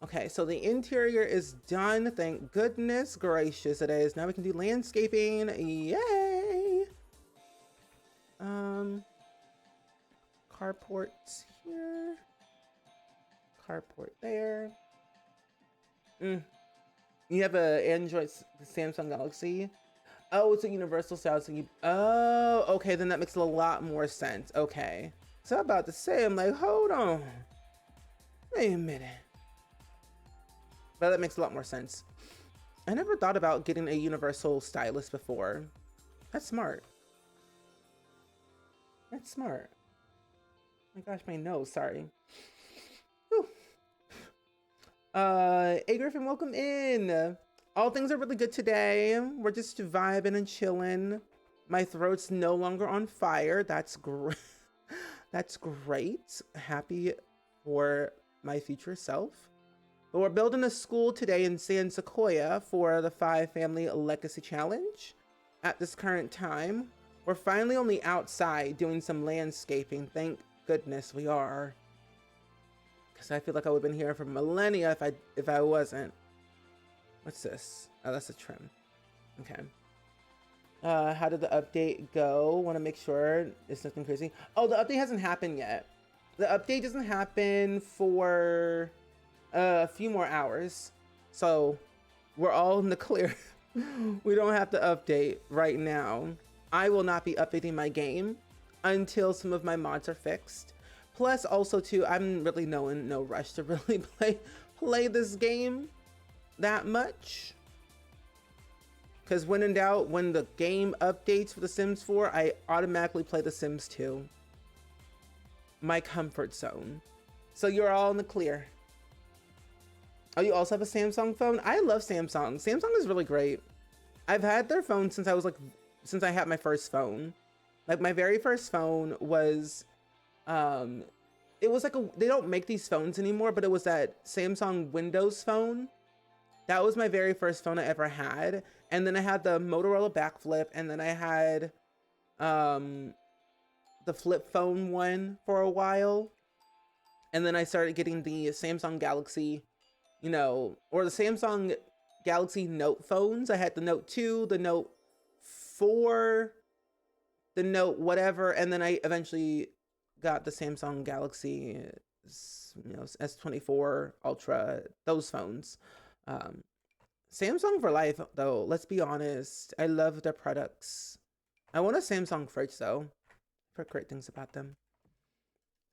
Okay, so the interior is done. Thank goodness gracious it is. Now we can do landscaping. Yay! Carports here. Carport there. You have a Android Samsung Galaxy. Oh, it's a universal style. So oh, okay, then that makes a lot more sense. Okay. So I'm about to say, I'm like, hold on. Wait a minute. But that makes a lot more sense. I never thought about getting a universal stylus before. That's smart. That's smart. Oh my gosh, my nose, sorry. Whew. A Griffin, welcome in. All things are really good today. We're just vibing and chilling. My throat's no longer on fire. That's great. That's great. Happy for my future self. But we're building a school today in San Sequoia for the 5 Family Legacy Challenge. At this current time, we're finally only outside doing some landscaping. Thank goodness we are. Because I feel like I would have been here for millennia if I wasn't. What's this? Oh, that's a trim. Okay. How did the update go? Want to make sure it's nothing crazy. Oh, the update hasn't happened yet. The update doesn't happen for a few more hours. So we're all in the clear. We don't have to update right now. I will not be updating my game until some of my mods are fixed. Plus also too, I'm really in no rush to really play this game that much. Because when in doubt, when the game updates for The Sims 4, I automatically play The Sims 2. My comfort zone. So you're all in the clear. Oh, you also have a Samsung phone? I love Samsung. Samsung is really great. I've had their phone since I had my first phone. Like my very first phone was, it was like they don't make these phones anymore, but it was that Samsung Windows phone. That was my very first phone I ever had. And then I had the Motorola backflip, and then I had the flip phone one for a while. And then I started getting the Samsung Galaxy, you know, or the Samsung Galaxy Note phones. I had the Note 2, the Note 4, the Note whatever, and then I eventually got the Samsung Galaxy, you know, S24 Ultra, those phones. Samsung for life, though. Let's be honest. I love their products. I want a Samsung fridge, though. I've heard great things about them.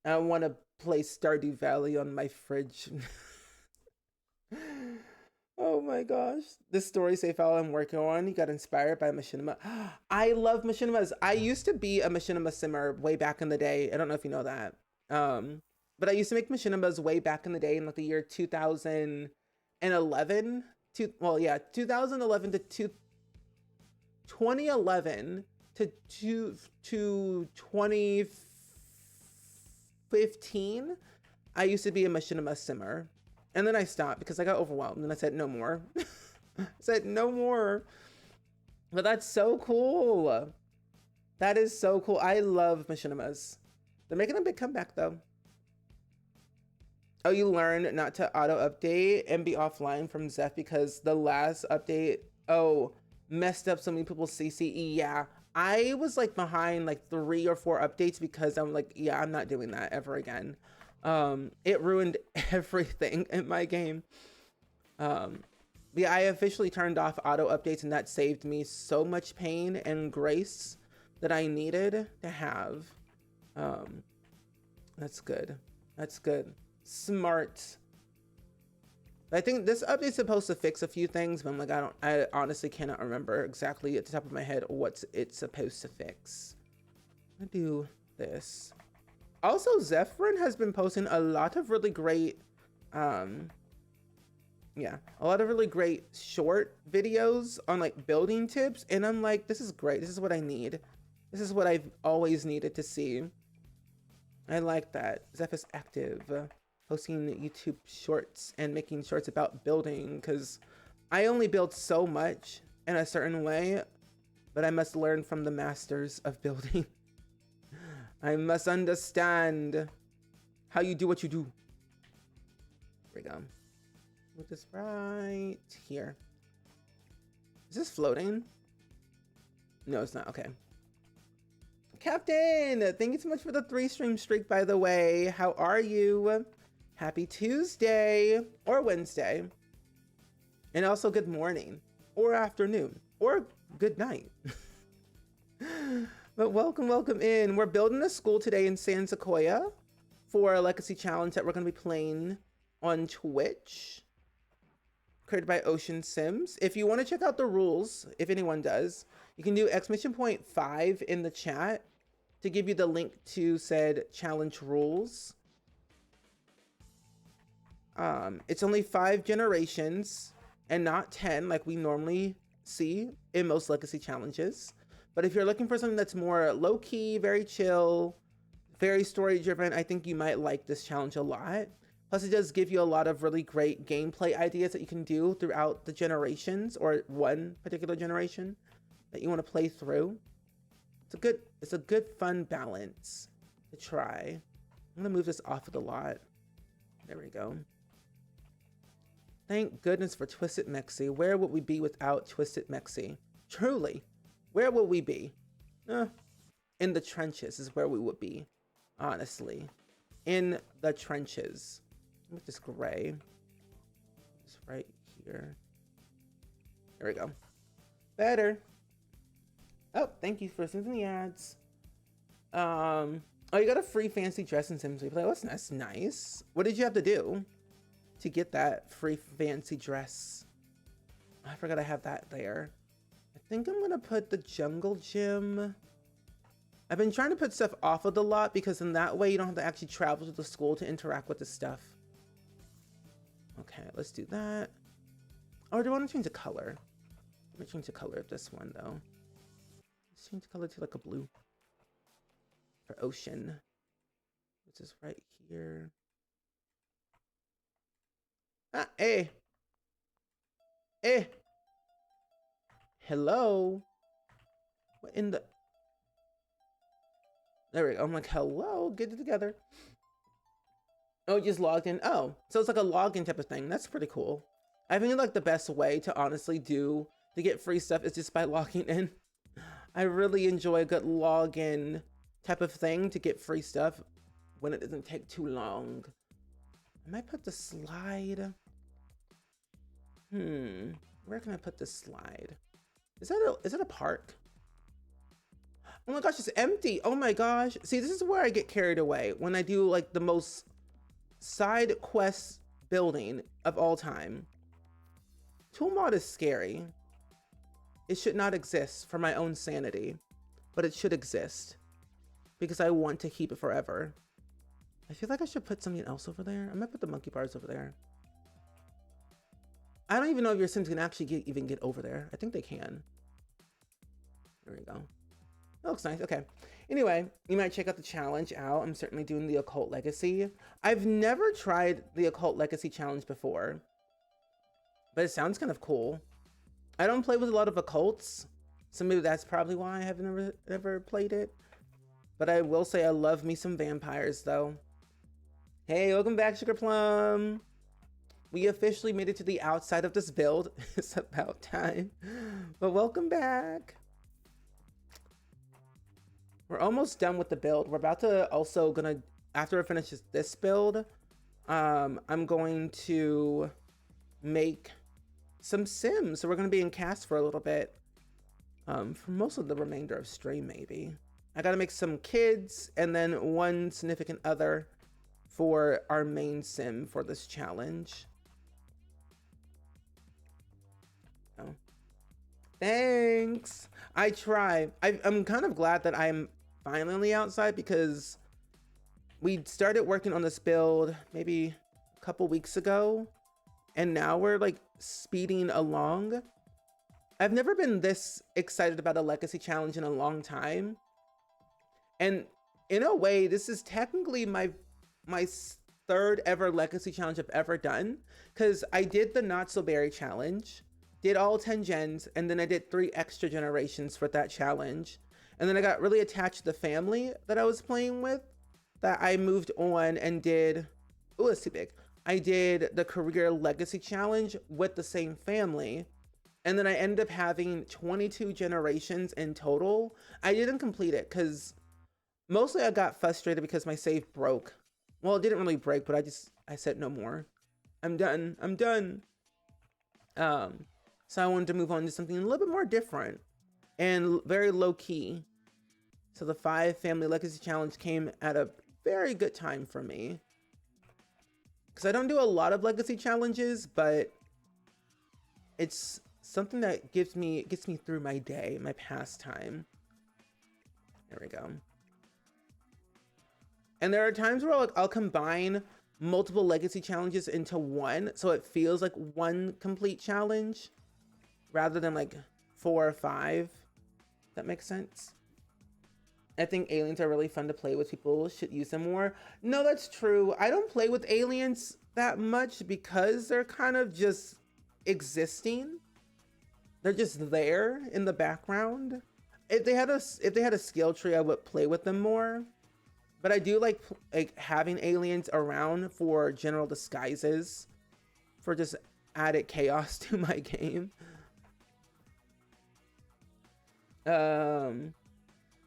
I want to play Stardew Valley on my fridge. Oh my gosh. This story safe file I'm working on, you got inspired by Machinima. I love Machinimas. I used to be a Machinima simmer way back in the day. I don't know if you know that. But I used to make Machinimas way back in the day in like the year 2011. 2011 to 2011 to 2015. I used to be a Machinima simmer. And then I stopped because I got overwhelmed and I said, no more. I said, no more. But that's so cool. That is so cool. I love Machinimas. They're making a big comeback though. Oh, you learned not to auto update and be offline from Zeph because the last update, messed up so many people's CCE. Yeah. I was like behind like 3 or 4 updates because I'm like, yeah, I'm not doing that ever again. It ruined everything in my game. Yeah, I officially turned off auto updates and that saved me so much pain and grace that I needed to have. That's good. That's good. Smart. I think this update's supposed to fix a few things, but I'm like, I honestly cannot remember exactly at the top of my head what it's supposed to fix. I'm gonna do this. Also, Zephyrin has been posting a lot of really great, a lot of really great short videos on like building tips. And I'm like, this is great. This is what I need. This is what I've always needed to see. I like that. Zeph is active, posting YouTube shorts and making shorts about building because I only build so much in a certain way, but I must learn from the masters of building. I must understand how you do what you do. There we go. Put this right here. Is this floating? No, it's not. Okay. Captain, thank you so much for the 3-stream streak, by the way. How are you? Happy Tuesday or Wednesday. And also good morning or afternoon or good night. But welcome in. We're building a school today in San Sequoia for a legacy challenge that we're going to be playing on Twitch, created by Ocean Sims. If you want to check out the rules, if anyone does, you can do !5 in the chat to give you the link to said challenge rules. It's only 5 generations and not 10 like we normally see in most legacy challenges. But if you're looking for something that's more low-key, very chill, very story-driven, I think you might like this challenge a lot. Plus, it does give you a lot of really great gameplay ideas that you can do throughout the generations, or one particular generation that you want to play through. It's a good fun balance to try. I'm gonna move this off of the lot. There we go. Thank goodness for Twisted Mexi. Where would we be without Twisted Mexi? Truly, where would we be? In the trenches is where we would be, honestly. In the trenches. With this gray. It's right here. There we go. Better. Oh, thank you for sending the ads. Oh, you got a free fancy dress in Sims Replay. Oh, that's nice. What did you have to do to get that free fancy dress? I forgot I have that there. I think I'm gonna put the jungle gym. I've been trying to put stuff off of the lot because in that way you don't have to actually travel to the school to interact with the stuff. Okay, let's do that. Or do I want to change the color? Let me change the color of this one though. Let's change the color to like a blue. For ocean. Which is right here. Ah, hey. Hey. Hello. What in the... There we go. I'm like, hello, get it together. Oh, you just logged in. Oh, so it's like a login type of thing. That's pretty cool. I think like the best way to honestly to get free stuff is just by logging in. I really enjoy a good login type of thing to get free stuff when it doesn't take too long. I might put the slide. Where can I put this slide? Is it a park? Oh my gosh, it's empty. Oh my gosh. See, this is where I get carried away when I do like the most side quest building of all time. Tool mod is scary. It should not exist for my own sanity, but it should exist because I want to keep it forever. I feel like I should put something else over there. I might put the monkey bars over there. I don't even know if your Sims can actually even get over there. I think they can. There we go. That looks nice. Okay. Anyway, you might check out the challenge out. I'm certainly doing the Occult Legacy. I've never tried the Occult Legacy challenge before, but it sounds kind of cool. I don't play with a lot of occults, so maybe that's probably why I haven't ever played it. But I will say I love me some vampires, though. Hey, welcome back, Sugar Plum. We officially made it to the outside of this build. It's about time. But welcome back. We're almost done with the build. We're about to also after I finish this build, I'm going to make some Sims. So we're going to be in cast for a little bit. For most of the remainder of stream, maybe. I got to make some kids and then one significant other for our main Sim for this challenge. Oh. Thanks. I try. I'm kind of glad that I'm finally outside because we started working on this build maybe a couple weeks ago and now we're like speeding along. I've never been this excited about a legacy challenge in a long time. And in a way, this is technically my third ever legacy challenge I've ever done because I did the Not So Berry challenge, did all 10 gens, and then I did 3 extra generations for that challenge. And then I got really attached to the family that I was playing with, that I moved on and did, oh, it's too big. I did the career legacy challenge with the same family. And then I ended up having 22 generations in total. I didn't complete it because mostly I got frustrated because my save broke. Well, it didn't really break, but I said no more. I'm done. I'm done. So I wanted to move on to something a little bit more different and very low key. So the 5 Family Legacy Challenge came at a very good time for me. Because I don't do a lot of legacy challenges, but it's something that gets me through my day, my pastime. There we go. And there are times where I'll combine multiple legacy challenges into one, so it feels like one complete challenge rather than like 4 or 5. That makes sense. I think aliens are really fun to play with. People should use them more. No, that's true. I don't play with aliens that much because they're kind of just existing. They're just there in the background. If they had a skill tree, I would play with them more. But I do like having aliens around for general disguises, for just added chaos to my game.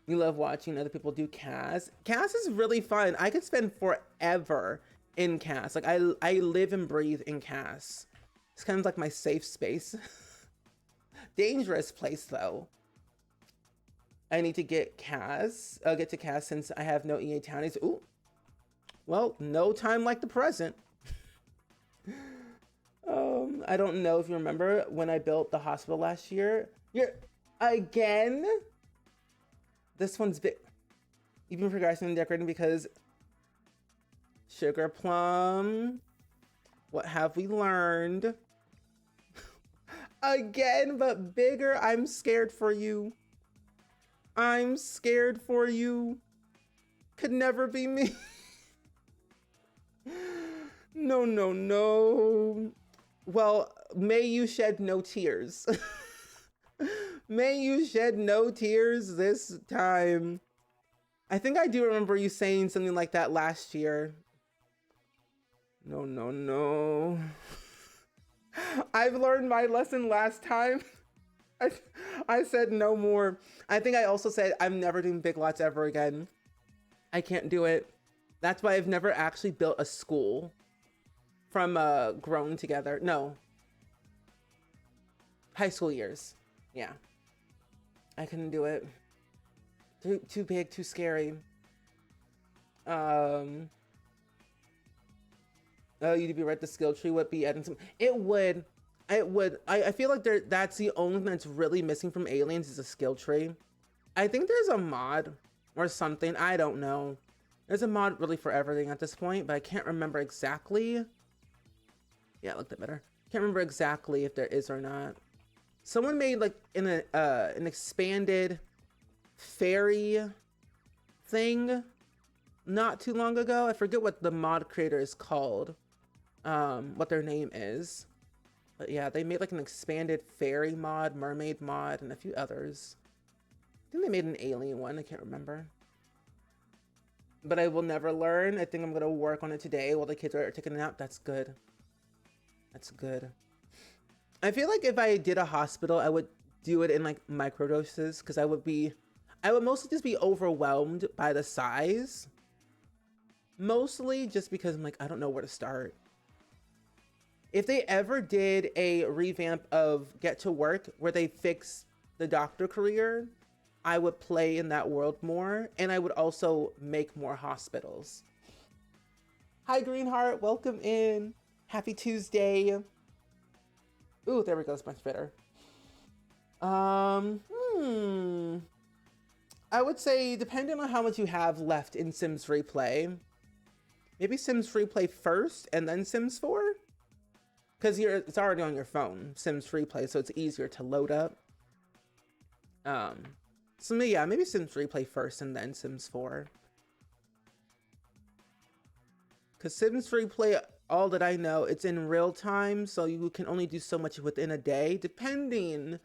You love watching other people do CAS. CAS is really fun. I could spend forever in CAS. Like I live and breathe in CAS. It's kind of like my safe space. Dangerous place though. I need to get CAS. I'll get to CAS since I have no EA townies. Ooh. Well, no time like the present. I don't know if you remember when I built the hospital last year. Again? This one's big. Even progressing and decorating because sugar plum. What have we learned? Again, but bigger. I'm scared for you. I'm scared for you. Could never be me. No, no, no. Well, may you shed no tears. May you shed no tears this time. I think I do remember you saying something like that last year. No, no, no. I've learned my lesson last time. I said no more. I think I also said I'm never doing big lots ever again. I can't do it. That's why I've never actually built a school from grown together. No. High school years. Yeah. I couldn't do it. Too big, too scary. Oh, you'd be right. The skill tree would be adding some. It would. I feel like that's the only thing that's really missing from Aliens is a skill tree. I think there's a mod or something. I don't know. There's a mod really for everything at this point, but I can't remember exactly. Yeah, I looked at better. Can't remember exactly if there is or not. Someone made like an expanded fairy thing not too long ago. I forget what the mod creator is called, what their name is. But yeah, they made like an expanded fairy mod, mermaid mod, and a few others. I think they made an alien one. I can't remember. But I will never learn. I think I'm going to work on it today while the kids are taking a nap. That's good. That's good. I feel like if I did a hospital, I would do it in like microdoses because I would mostly just be overwhelmed by the size. Mostly just because I'm like, I don't know where to start. If they ever did a revamp of Get to Work where they fix the doctor career, I would play in that world more, and I would also make more hospitals. Hi, Greenheart. Welcome in. Happy Tuesday. Ooh, there we go. It's much better. I would say, depending on how much you have left in Sims Replay, maybe Sims Replay first and then Sims 4? Because it's already on your phone, Sims Replay, so it's easier to load up. So yeah, maybe Sims Replay first and then Sims 4. Because Sims Replay, all that I know, it's in real time, so you can only do so much within a day, depending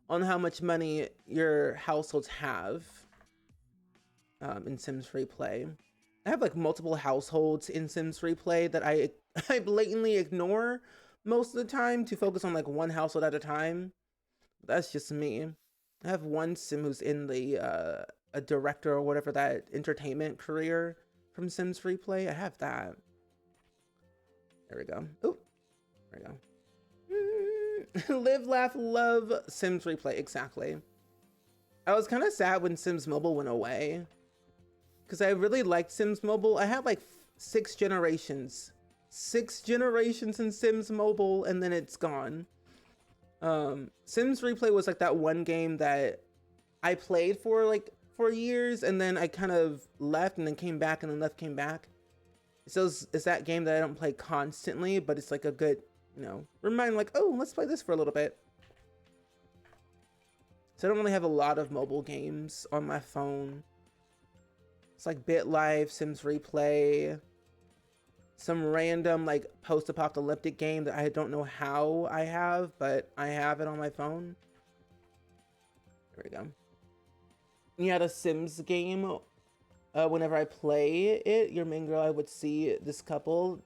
on how much money your households have in Sims Replay. I have like multiple households in Sims Replay that I blatantly ignore most of the time to focus on like one household at a time. That's just me. I have one sim who's in the a director or whatever, that entertainment career from Sims Replay. I have that. There we go. Oh, there we go. Live, laugh, love Sims Replay. Exactly. I was kind of sad when Sims Mobile went away because I really liked Sims Mobile. I had like 6 generations. 6 generations in Sims Mobile, and then it's gone. Sims Replay was like that one game that I played for years, and then I kind of left and then came back and then left, came back. So it's that game that I don't play constantly, but it's like a good, remind like, oh, let's play this for a little bit. So I don't really have a lot of mobile games on my phone. It's like BitLife, Sims Replay, some random like post-apocalyptic game that I don't know how I have, but I have it on my phone. There we go. You had a Sims game. Whenever I play it, your main girl, I would see this couple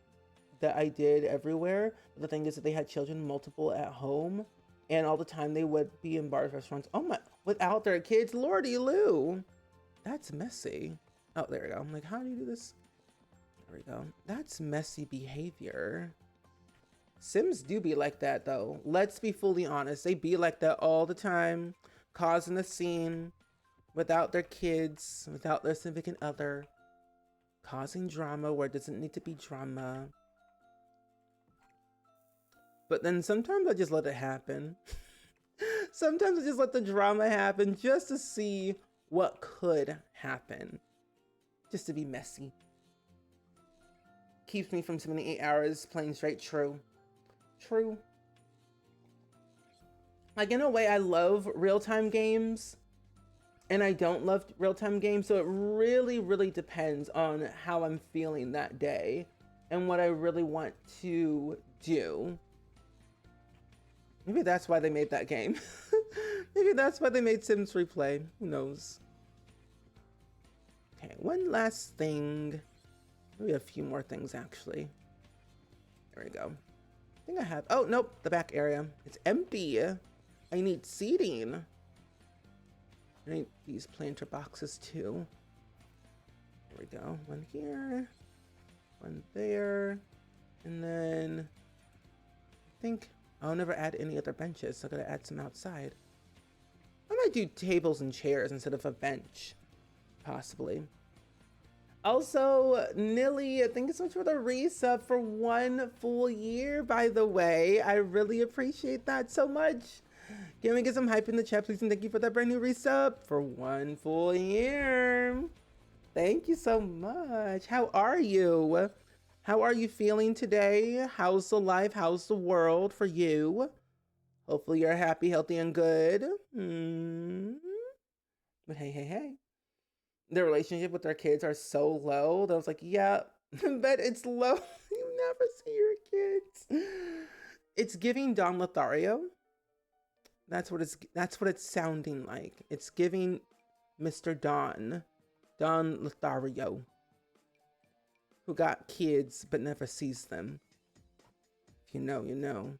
that I did everywhere. But the thing is that they had children, multiple at home, and all the time they would be in bars, restaurants. Oh my, without their kids, Lordy Lou. That's messy. Oh, there we go. I'm like, how do you do this? There we go. That's messy behavior. Sims do be like that though. Let's be fully honest. They be like that all the time, causing a scene without their kids, without their significant other, causing drama where it doesn't need to be drama. But then sometimes I just let it happen. Sometimes I just let the drama happen just to see what could happen. Just to be messy. Keeps me from spending 8 hours playing straight. True. True. Like, in a way, I love real-time games, and I don't love real-time games, so it really, really depends on how I'm feeling that day and what I really want to do. Maybe that's why they made that game. Maybe that's why they made Sims Replay. Who knows? Okay, one last thing. Maybe a few more things, actually. There we go. I think I have... Oh, nope. The back area. It's empty. I need seating. I need these planter boxes, too. There we go. One here. One there. And then... I think I'll never add any other benches, so I gotta add some outside. I might do tables and chairs instead of a bench. Possibly. Also, Nilly, thank you so much for the resub for 1 full year, by the way. I really appreciate that so much. Can we get some hype in the chat, please? And thank you for that brand new resub for 1 full year. Thank you so much. How are you? How are you feeling today? How's the life? How's the world for you? Hopefully you're happy, healthy, and good. But hey. Their relationship with their kids are so low that I was like, yeah, but it's low. You never see your kids. It's giving Don Lothario. That's what it's sounding like. It's giving Mr. Don Lothario, who got kids but never sees them. If you know, you know.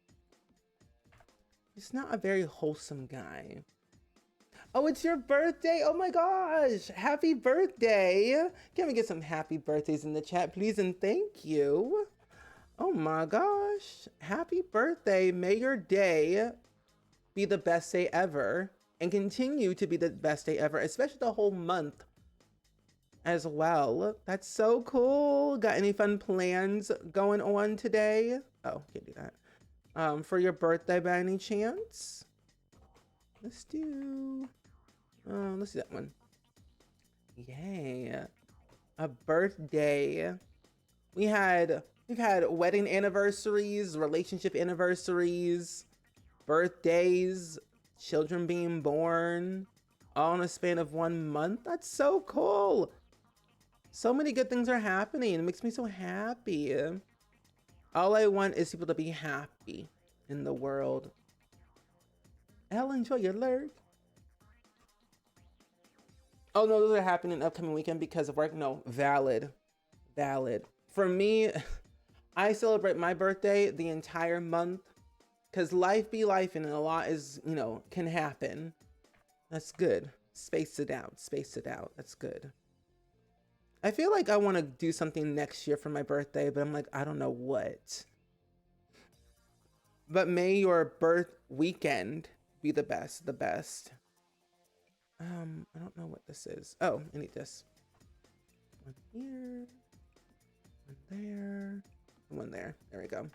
He's not a very wholesome guy. Oh, it's your birthday. Oh my gosh. Happy birthday. Can we get some happy birthdays in the chat, please? And thank you. Oh my gosh. Happy birthday. May your day be the best day ever and continue to be the best day ever, especially the whole month as well. That's so cool. Got any fun plans going on today? Oh, can't do that. For your birthday by any chance? Let's do that one. Yay. A birthday. We've had wedding anniversaries, relationship anniversaries, birthdays, children being born, all in a span of 1 month. That's so cool. So many good things are happening. It makes me so happy. All I want is people to be happy in the world. I'll enjoy your lurk. Oh no, those are happening upcoming weekend because of work. No, valid. For me, I celebrate my birthday the entire month because life be life and a lot is, can happen. That's good. Space it out. That's good. I feel like I want to do something next year for my birthday, but I'm like, I don't know what. But may your birth weekend be the best. I don't know what this is. Oh, I need this. One here, one there, one there. There we go.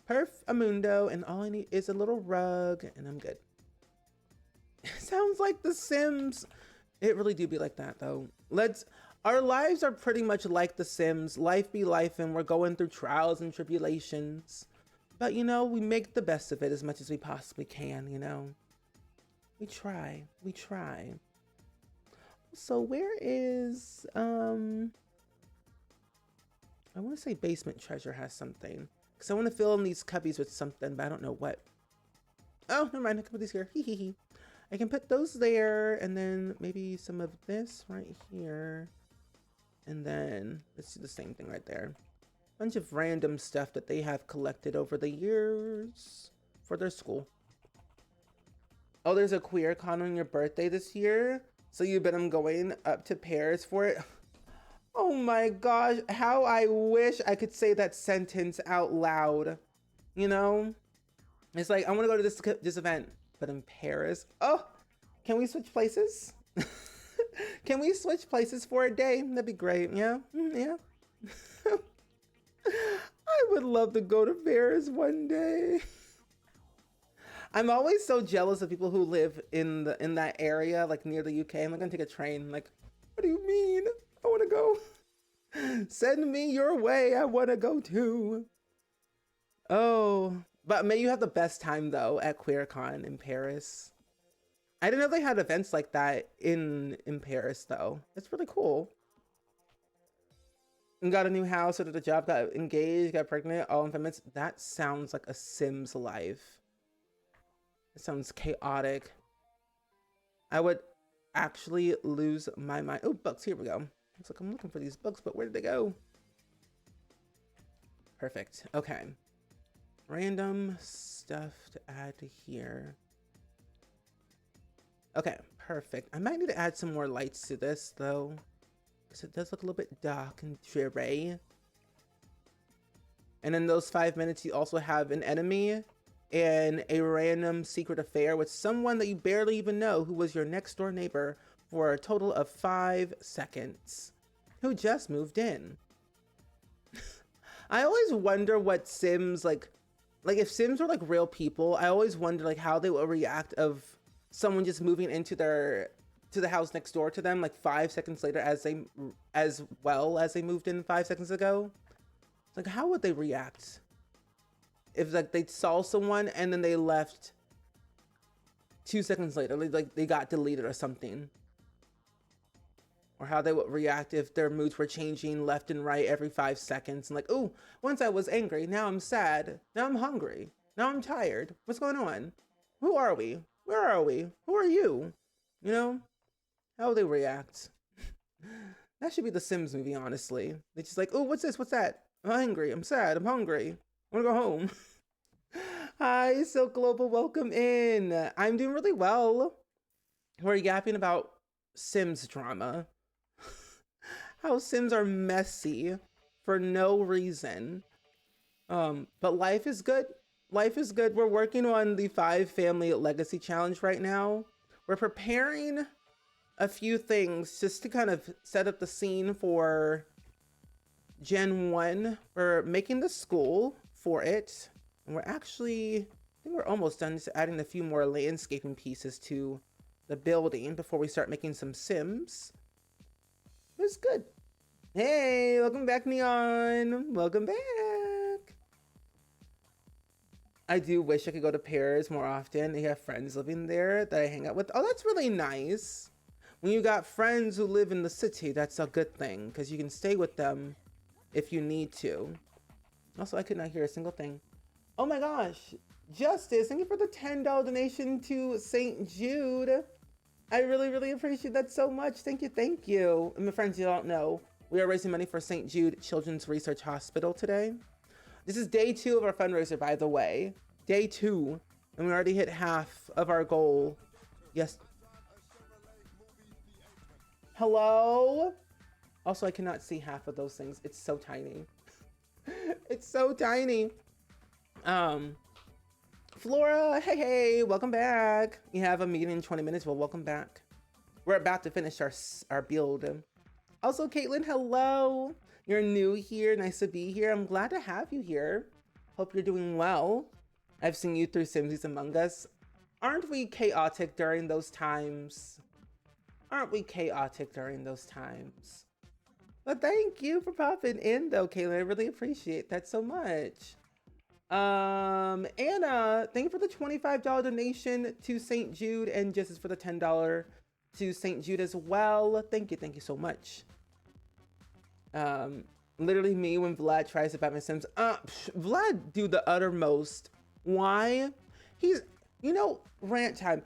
Perf-amundo, and all I need is a little rug, and I'm good. Sounds like The Sims. It really do be like that, though. Our lives are pretty much like The Sims. Life be life, and we're going through trials and tribulations. But, you know, we make the best of it as much as we possibly can, you know? We try. We try. So where is, I want to say Basement Treasure has something. Because I want to fill in these cubbies with something, but I don't know what. Oh, never mind. I can put these here. Hee hee hee. I can put those there, and then maybe some of this right here. And then let's do the same thing right there. Bunch of random stuff that they have collected over the years for their school. Oh, there's a queer con on your birthday this year. So you bet I'm going up to Paris for it. Oh my gosh, how I wish I could say that sentence out loud. You know? It's like, I want to go to this event, but in Paris. Oh, can we switch places? Can we switch places for a day? That'd be great. Yeah, yeah. I would love to go to Paris one day. I'm always so jealous of people who live in that area, like near the UK. I'm not gonna take a train. Like, what do you mean? I want to go. Send me your way. I want to go too. Oh, but may you have the best time though at QueerCon in Paris. I didn't know they had events like that in Paris though. It's really cool. And got a new house, or did the job, got engaged, got pregnant, all in 5 minutes. That sounds like a Sims life. It sounds chaotic. I would actually lose my mind. Oh, books, here we go. Looks like I'm looking for these books, but where did they go? Perfect, okay. Random stuff to add to here. Okay, perfect. I might need to add some more lights to this though, because it does look a little bit dark and dreary. And in those 5 minutes, you also have an enemy and a random secret affair with someone that you barely even know, who was your next door neighbor for a total of 5 seconds, who just moved in. I always wonder what Sims, like if Sims were like real people, I always wonder like how they would react of someone just moving into to the house next door to them like 5 seconds later, as well as they moved in 5 seconds ago. Like, how would they react if like they saw someone and then they left 2 seconds later, like they got deleted or something? Or how they would react if their moods were changing left and right every 5 seconds, and like, oh, once I was angry, now I'm sad, now I'm hungry, now I'm tired, what's going on? Who are we? Where are we? Who are you? You know, how would they react? That should be the Sims movie, honestly. They just like, oh, what's this? What's that? I'm angry, I'm sad, I'm hungry, I wanna go home. Hi, Silk Global, welcome in. I'm doing really well. We're yapping about Sims drama. How Sims are messy for no reason. But life is good. Life is good. We're working on the 5 family legacy challenge right now. We're preparing a few things just to kind of set up the scene for Gen 1. We're making the school for it. And we're actually, I think we're almost done, just adding a few more landscaping pieces to the building before we start making some Sims. It's good. Hey, welcome back, Neon. Welcome back. I do wish I could go to Paris more often. I have friends living there that I hang out with. Oh, that's really nice. When you got friends who live in the city, that's a good thing, because you can stay with them if you need to. Also, I could not hear a single thing. Oh my gosh. Justice, thank you for the $10 donation to St. Jude. I really, really appreciate that so much. Thank you, thank you. And my friends, you don't know, we are raising money for St. Jude Children's Research Hospital today. This is day 2 of our fundraiser, by the way. Day 2. And we already hit half of our goal. Yes. Hello? Also, I cannot see half of those things. It's so tiny. It's so tiny. Flora, hey, welcome back. You have a meeting in 20 minutes. Well, welcome back. We're about to finish our build. Also, Caitlin, hello. You're new here. Nice to be here. I'm glad to have you here. Hope you're doing well. I've seen you through Simsies Among Us. Aren't we chaotic during those times? Aren't we chaotic during those times? But thank you for popping in though, Kaylin. I really appreciate that so much. Anna, thank you for the $25 donation to St. Jude, and Justice for the $10 to St. Jude as well. Thank you so much. Literally me when Vlad tries to buy my Sims. Vlad do the uttermost. Why? He's, you know, rant time.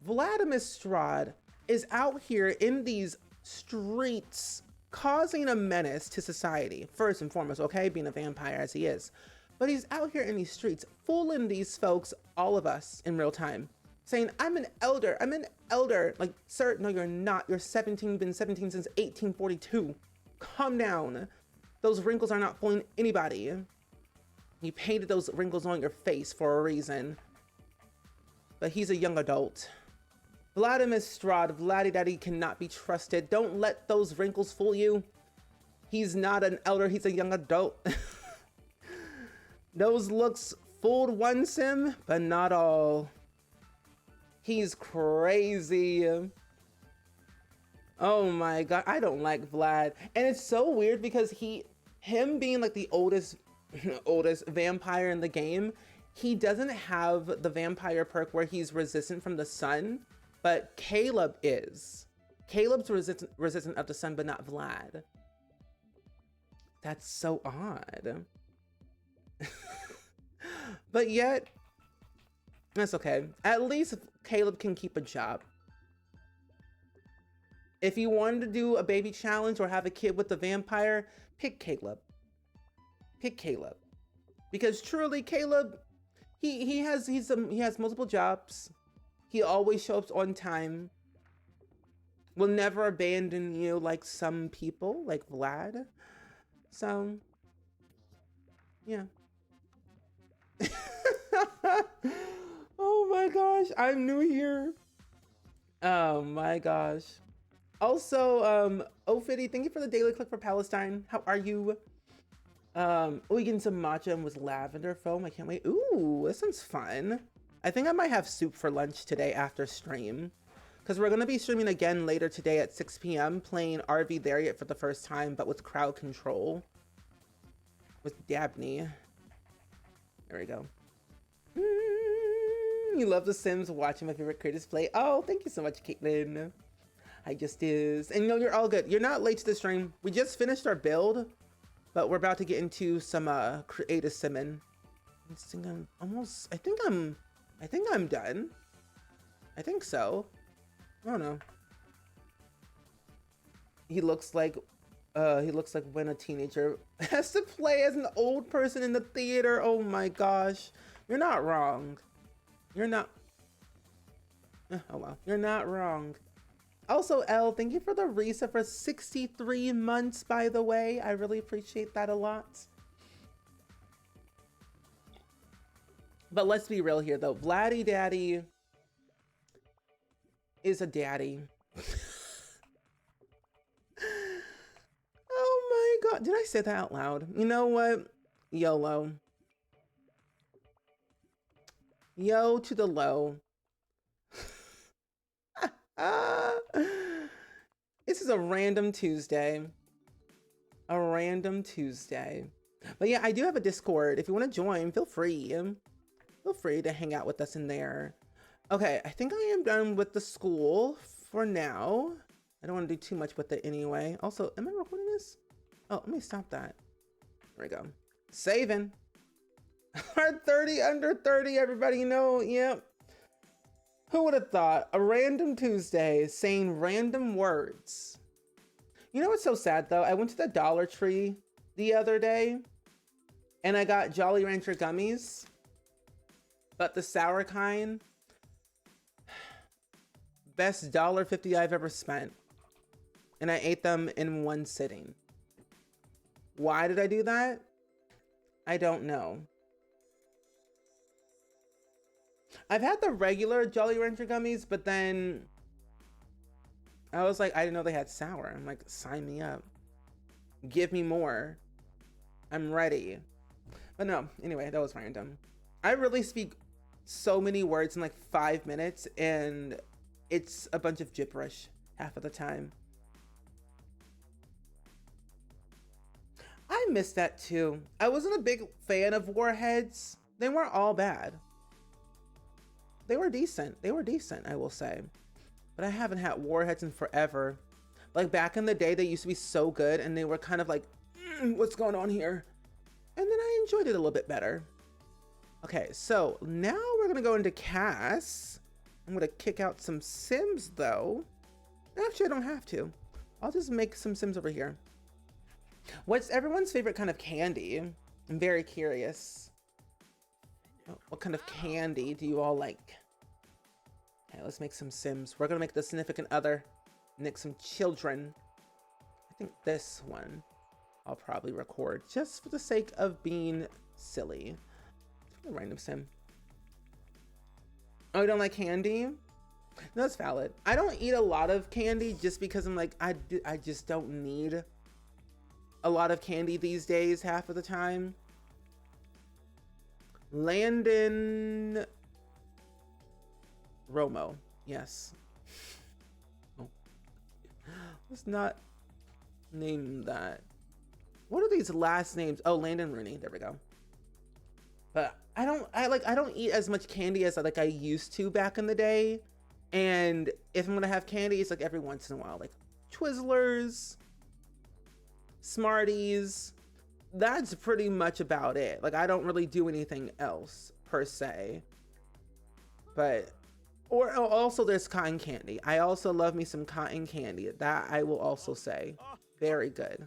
Vladimir Strad is out here in these streets causing a menace to society, first and foremost, okay, being a vampire as he is. But he's out here in these streets, fooling these folks, all of us, in real time, saying, I'm an elder. Like, sir, no, you're not. You're 17, been 17 since 1842. Calm down. Those wrinkles are not fooling anybody. You painted those wrinkles on your face for a reason. But he's a young adult. Vladimir Strad, Vladdy Daddy cannot be trusted. Don't let those wrinkles fool you. He's not an elder, he's a young adult. Those looks fooled one sim, but not all. He's crazy. Oh my god, I don't like Vlad. And it's so weird because him being like the oldest vampire in the game, he doesn't have the vampire perk where he's resistant from the sun, but Caleb is. Caleb's resistant of the sun, but not Vlad. That's so odd. But yet, that's okay. At least Caleb can keep a job. If you wanted to do a baby challenge or have a kid with the vampire, pick Caleb. Pick Caleb. Because truly, Caleb, he has multiple jobs. He always shows up on time. Will never abandon you like some people, like Vlad. So, yeah. Oh my gosh, I'm new here. Oh my gosh. Also, Ofidi, thank you for the daily click for Palestine. How are you? We getting some matcha with lavender foam. I can't wait. Ooh, this one's fun. I think I might have soup for lunch today after stream, because we're gonna be streaming again later today at 6 p.m. playing RV Lariat for the first time, but with crowd control with Dabney. There we go. You love The Sims, watching my favorite creators play. Oh, thank you so much, Caitlin. I just is. And you know, you're all good. You're not late to the stream. We just finished our build, but we're about to get into some creative simming. I think I'm done. I think so. I don't know. He looks like when a teenager has to play as an old person in the theater. Oh my gosh. You're not wrong. You're not. Oh well. You're not wrong. Also, Elle, thank you for the reset for 63 months, by the way. I really appreciate that a lot. But let's be real here, though. Vladdy Daddy is a daddy. Oh my god. Did I say that out loud? You know what? YOLO. Yo to the low. This is a random Tuesday. A random Tuesday. But yeah, I do have a Discord. If you want to join, feel free. Feel free to hang out with us in there. Okay, I think I am done with the school for now. I don't want to do too much with it anyway. Also, am I recording this? Oh, let me stop that. There we go. Saving. Our 30 under 30, everybody, you know, yep. Who would have thought? A random Tuesday saying random words. You know what's so sad though? I went to the Dollar Tree the other day and I got Jolly Rancher gummies, but the sour kind. Best $1.50 I've ever spent. And I ate them in one sitting. Why did I do that? I don't know. I've had the regular Jolly Rancher gummies, but then I was like, I didn't know they had sour. I'm like, sign me up. Give me more. I'm ready. But no, anyway, that was random. I really speak so many words in like 5 minutes, and it's a bunch of gibberish half of the time. miss that too. I wasn't a big fan of warheads. They weren't all bad. They were decent. They were decent, I will say. But I haven't had warheads in forever. Like back in the day, they used to be so good and they were kind of like, what's going on here? And then I enjoyed it a little bit better. Okay, so now we're gonna go into Cass. I'm gonna kick out some Sims though. Actually, I don't have to. I'll just make some Sims over here. What's everyone's favorite kind of candy? I'm very curious. What kind of candy do you all like? Okay, let's make some Sims. We're gonna make the significant other, make some children. I think this one I'll probably record just for the sake of being silly. A random Sim. Oh, you don't like candy? No, that's valid. I don't eat a lot of candy just because I'm like, I just don't need a lot of candy these days half of the time. Landon Romo, yes. Oh. Let's not name that. What are these last names? Oh, Landon Rooney, there we go. But I don't eat as much candy as I used to back in the day. And if I'm gonna have candy, it's like every once in a while, like Twizzlers, Smarties. That's pretty much about it. Like I don't really do anything else per se. But or also there's cotton candy. I also love me some cotton candy. That I will also say. Very good.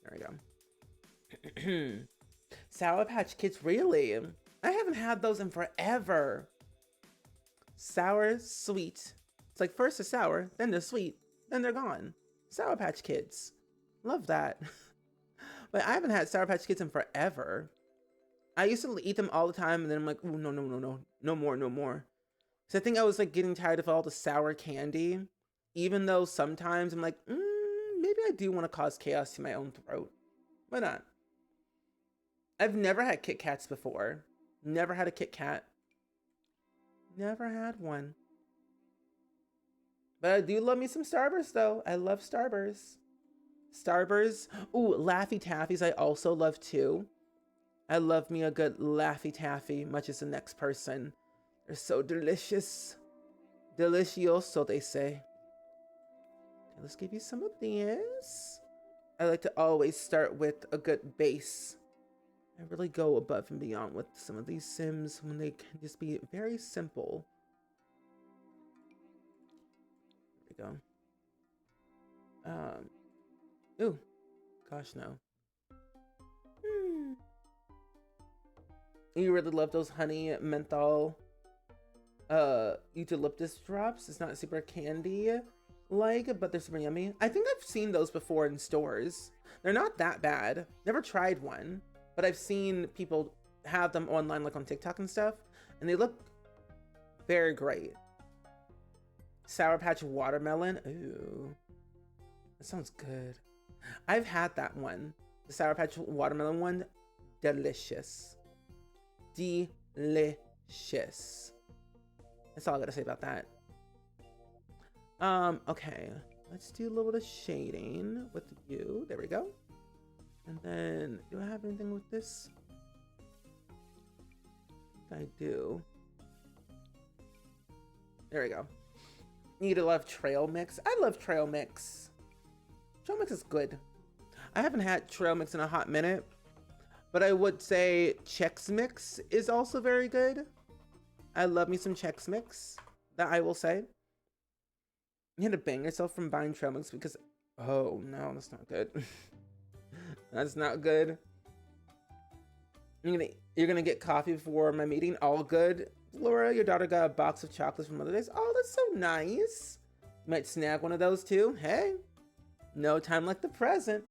There we go. Sour Patch Kids, really? I haven't had those in forever. Sour, sweet. It's like first they're sour, then they're sweet, then they're gone. Sour Patch Kids. Love that. But I haven't had Sour Patch Kids in forever. I used to eat them all the time and then I'm like, oh, no, no, no, no. No more, no more. So I think I was like getting tired of all the sour candy. Even though sometimes I'm like, maybe I do want to cause chaos to my own throat. Why not? I've never had Kit Kats before. Never had a Kit Kat. Never had one. But I do love me some Starburst though. I love Starburst. Starburst. Ooh, Laffy Taffies I also love too. I love me a good Laffy Taffy, much as the next person. They're so delicious. Delicioso, they say. Okay, let's give you some of these. I like to always start with a good base. I really go above and beyond with some of these Sims when they can just be very simple. There we go. Ooh, gosh no. You really love those honey menthol eucalyptus drops. It's not super candy like, but they're super yummy. I think I've seen those before in stores. They're not that bad. Never tried one. But I've seen people have them online, like on TikTok and stuff, and they look very great. Sour Patch Watermelon. Ooh, that sounds good. I've had that one. The Sour Patch Watermelon one. Delicious. Delicious. That's all I gotta say about that. Okay. Let's do a little bit of shading with you. There we go. And then, do I have anything with this? I do. There we go. Need a lot of trail mix. I love trail mix. Trail mix is good. I haven't had trail mix in a hot minute, but I would say Chex Mix is also very good. I love me some Chex Mix, that I will say. You had to bang yourself from buying trail mix because, oh no, that's not good. That's not good. You're gonna get coffee before my meeting. All good. Laura, your daughter got a box of chocolates from Mother's Day. Oh, that's so nice. You might snag one of those too. Hey, no time like the present.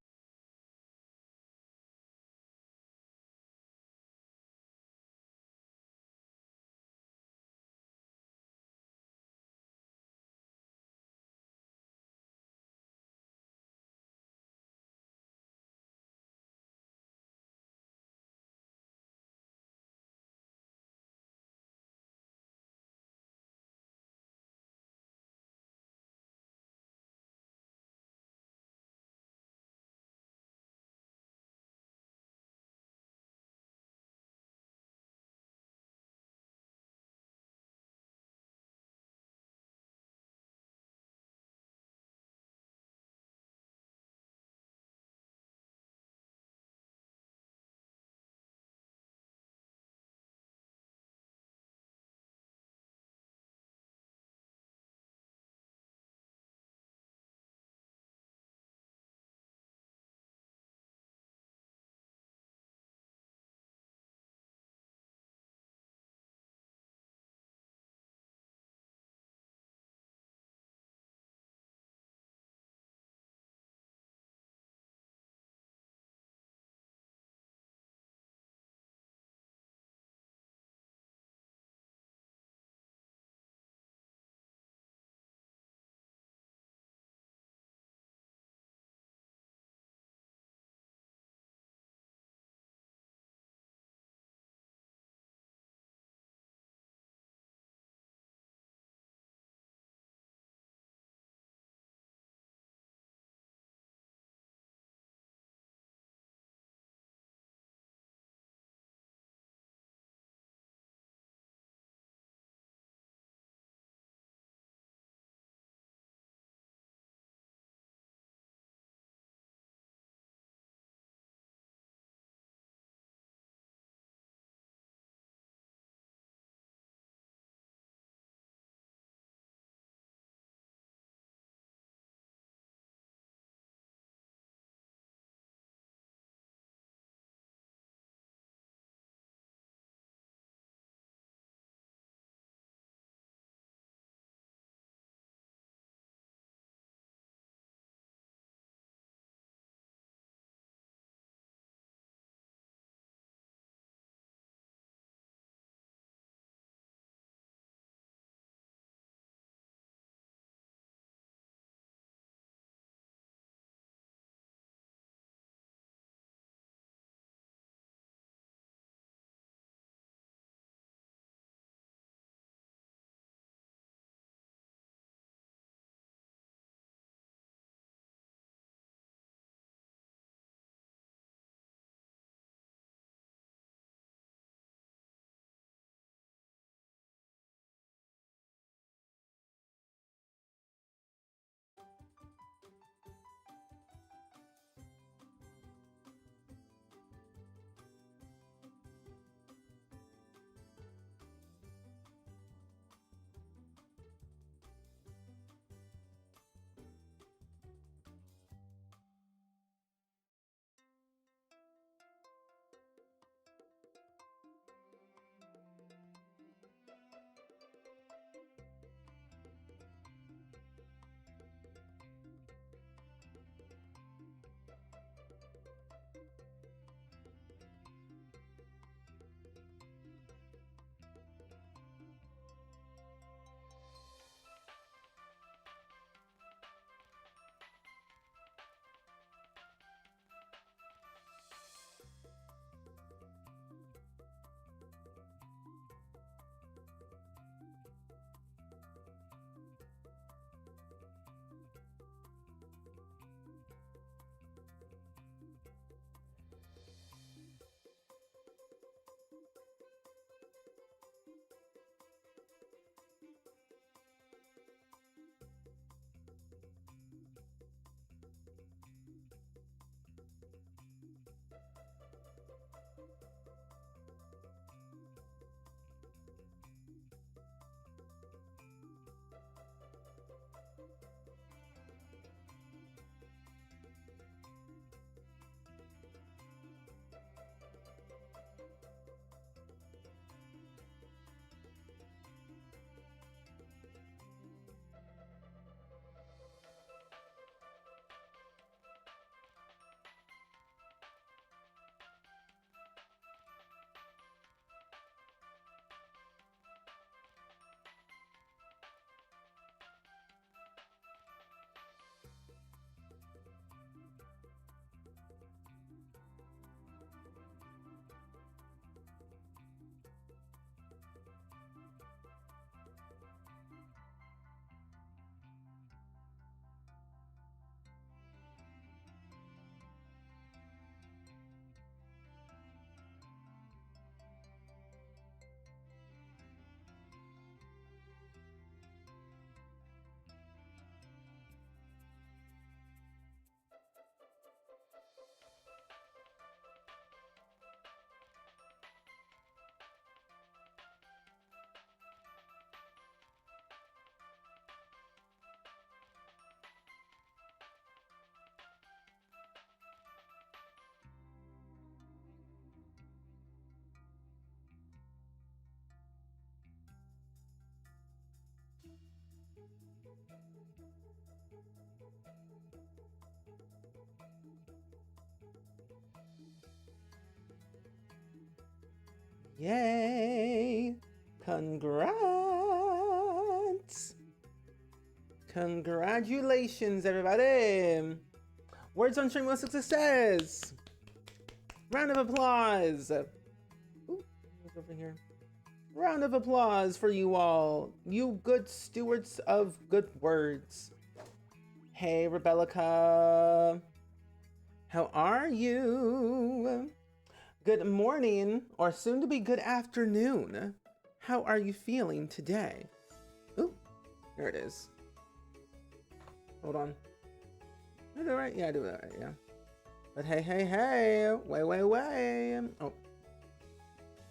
Yay! Congrats! Congratulations, everybody! Words on stream was a success! Round of applause! Ooh, what's over here? Round of applause for you all. You good stewards of good words. Hey, Rebellica. How are you? Good morning, or soon to be good afternoon. How are you feeling today? Ooh, there it is. Hold on. Did I do it right? Yeah, I do that right, yeah. But hey, hey, hey, way. Oh,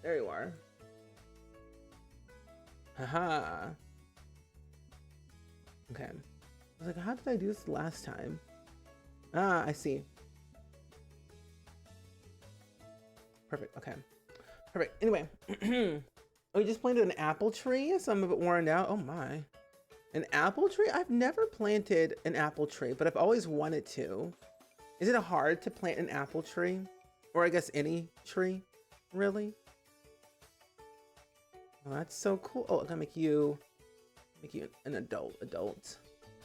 there you are. Haha. Okay. I was like, how did I do this last time? Ah, I see. Perfect, okay. Perfect, anyway. We just planted an apple tree, some of it worn out. Oh my. An apple tree? I've never planted an apple tree, but I've always wanted to. Is it hard to plant an apple tree? Or I guess any tree, really? Oh, that's so cool. Oh, I'm gonna make you an adult. You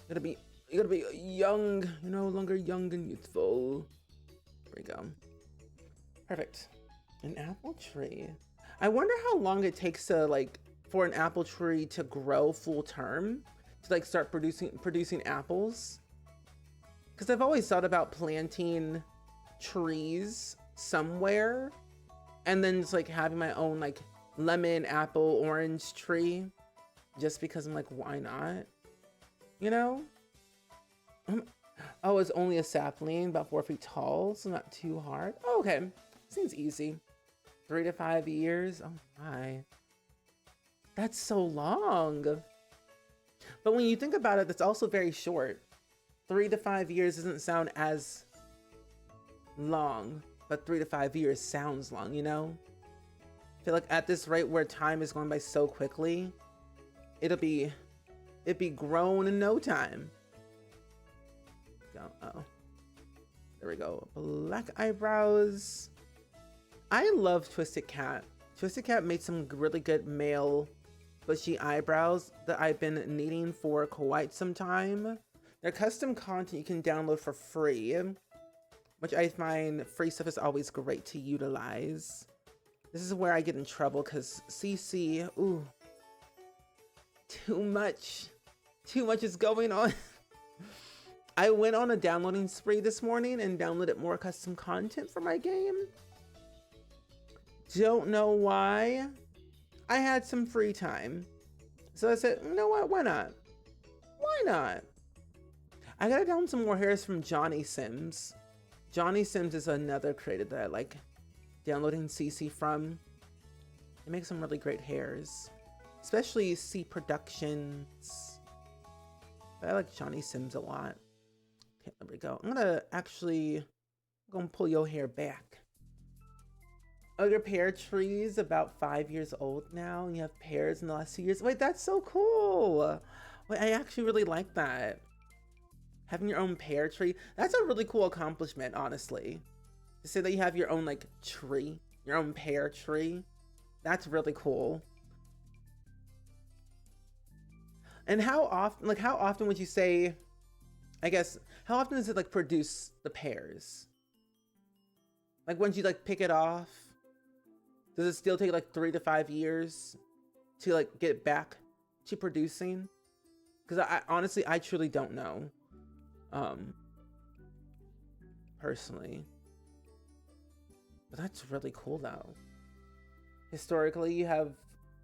gotta be young. You're no longer young and youthful. There we go. Perfect. An apple tree. I wonder how long it takes to for an apple tree to grow full term, to start producing apples. Because I've always thought about planting trees somewhere and then just having my own lemon, apple, orange tree, just because I'm why not? You know? Oh, it's only a sapling, about 4 feet tall, so not too hard. Oh, okay, seems easy. 3 to 5 years. Oh my, that's so long. But when you think about it, that's also very short. 3 to 5 years doesn't sound as long, but 3 to 5 years sounds long, you know? I feel like at this rate where time is going by so quickly, it'd be grown in no time. Oh, there we go. Black eyebrows. I love Twisted Cat. Twisted Cat made some really good male bushy eyebrows that I've been needing for quite some time. Their custom content you can download for free, which I find free stuff is always great to utilize. This is where I get in trouble because CC, ooh, too much is going on. I went on a downloading spree this morning and downloaded more custom content for my game. Don't know why. I had some free time, so I said, you know what, why not? Why not? I gotta download some more hairs from Johnny Sims. Johnny Sims is another creator that I like downloading CC from. They make some really great hairs, especially C Productions. But I like Johnny Sims a lot. Okay, there we go. I'm gonna pull your hair back. Other pear trees about 5 years old now, and you have pears in the last 2 years. Wait, that's so cool. Wait, I actually really like that. Having your own pear tree, that's a really cool accomplishment, honestly. To say that you have your own tree, your own pear tree, that's really cool. And how often would you say, I guess, how often does it produce the pears? Once you pick it off, does it still take 3 to 5 years to get back to producing? Because I honestly, I truly don't know. Personally. But that's really cool though. Historically, you have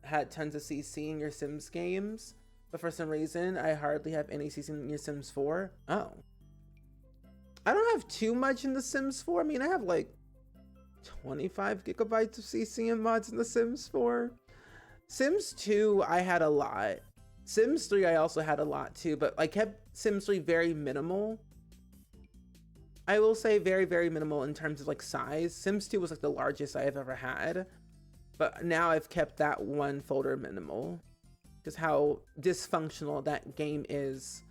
had tons of CC in your Sims games, but for some reason, I hardly have any CC in your Sims 4. Oh. I don't have too much in the Sims 4. I mean, I have 25 gigabytes of CC and mods in the Sims 4. Sims 2, I had a lot. Sims 3, I also had a lot too, but I kept Sims 3 very minimal. I will say very, very minimal in terms of size. Sims 2 was the largest I have ever had, but now I've kept that one folder minimal. just how dysfunctional that game is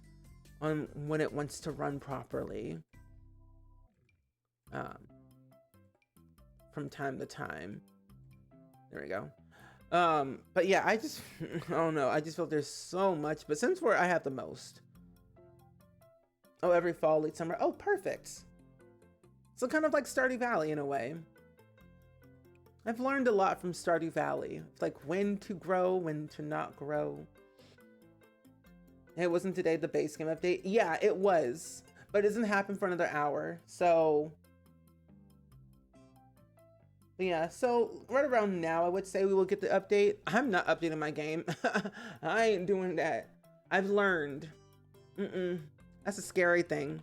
on when it wants to run properly from time to time. There we go. But yeah, I just I don't know, I just feel there's so much, but since I have the most. Oh, every fall, late summer. Oh, perfect. So kind of like Stardew Valley in a way. I've learned a lot from Stardew Valley. It's like when to grow, when to not grow. It wasn't today the base game update. Yeah, it was, but it doesn't happen for another hour. So yeah, so right around now, I would say we will get the update. I'm not updating my game. I ain't doing that. I've learned. That's a scary thing.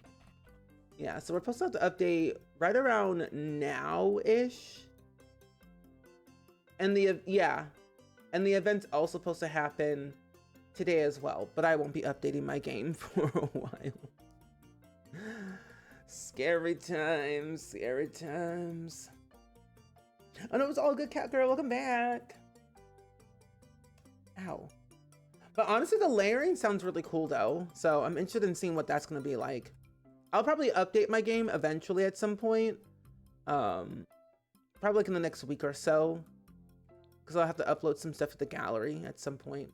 Yeah, so we're supposed to have to update right around now-ish. And the event's also supposed to happen today as well, but I won't be updating my game for a while. Scary times, scary times. Oh no, it was all good, cat girl. Welcome back. Ow. But honestly, the layering sounds really cool though. So I'm interested in seeing what that's going to be like. I'll probably update my game eventually at some point. Probably like in the next week or so. Because I'll have to upload some stuff to the gallery at some point.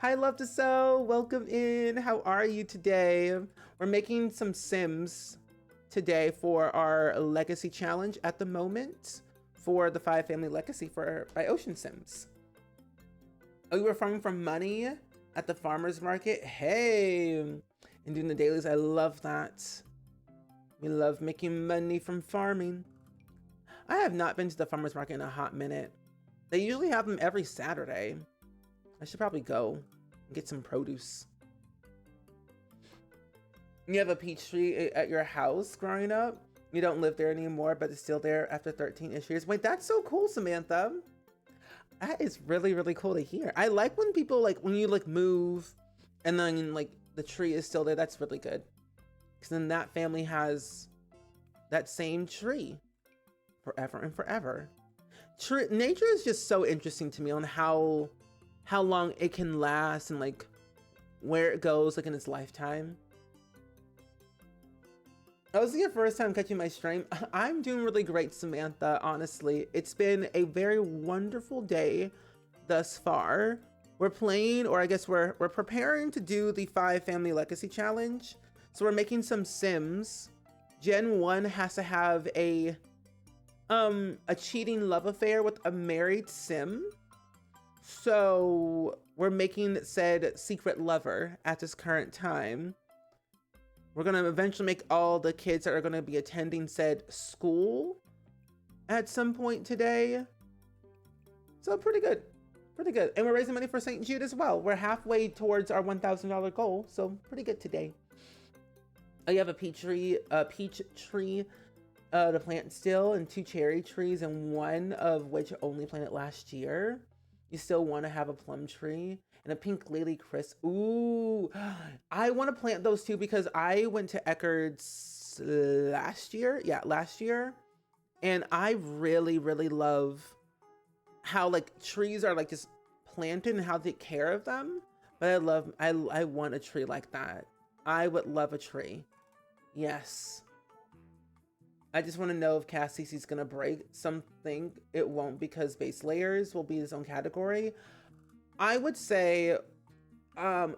Hi, Love to Sew. Welcome in. How are you today? We're making some Sims today for our legacy challenge at the moment. For the 5 family legacy by Ocean Sims. Oh, you were farming for money at the farmer's market? Hey, and doing the dailies. I love that. We love making money from farming. I have not been to the farmer's market in a hot minute. They usually have them every Saturday. I should probably go and get some produce. You have a peach tree at your house growing up? You don't live there anymore, but it's still there after 13-ish years. Wait, that's so cool, Samantha. That is really, really cool to hear. I like when people, like, when you, like, move and then, like, the tree is still there. That's really good. Because then that family has that same tree forever and forever. Nature is just so interesting to me on how long it can last and, like, where it goes, like, in its lifetime. Oh, this is your first time catching my stream. I'm doing really great, Samantha, honestly. It's been a very wonderful day thus far. We're playing, or I guess we're preparing to do the 5 Family Legacy Challenge. So we're making some Sims. Gen 1 has to have a cheating love affair with a married Sim. So we're making said secret lover at this current time. We're going to eventually make all the kids that are going to be attending said school at some point today. So pretty good. Pretty good. And we're raising money for St. Jude as well. We're halfway towards our $1,000 goal. So pretty good today. Oh, you have a peach tree to plant still, and 2 cherry trees, and one of which only planted last year. You still want to have a plum tree and a pink lily crisp. Ooh, I want to plant those too because I went to Eckerd's last year. Yeah, last year. And I really, really love how like trees are like just planted and how they take care of them. But I want a tree like that. I would love a tree. Yes. I just want to know if CastCC's going to break something. It won't, because base layers will be its own category. I would say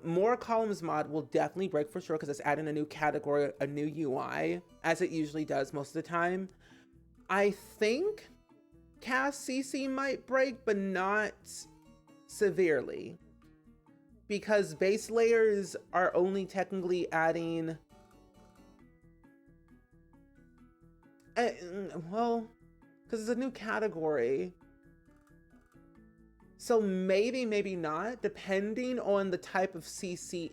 more columns mod will definitely break for sure, because it's adding a new category, a new UI, as it usually does most of the time. I think CastCC might break, but not severely, because base layers are only technically adding... well, because it's a new category. So maybe not, depending on the type of CC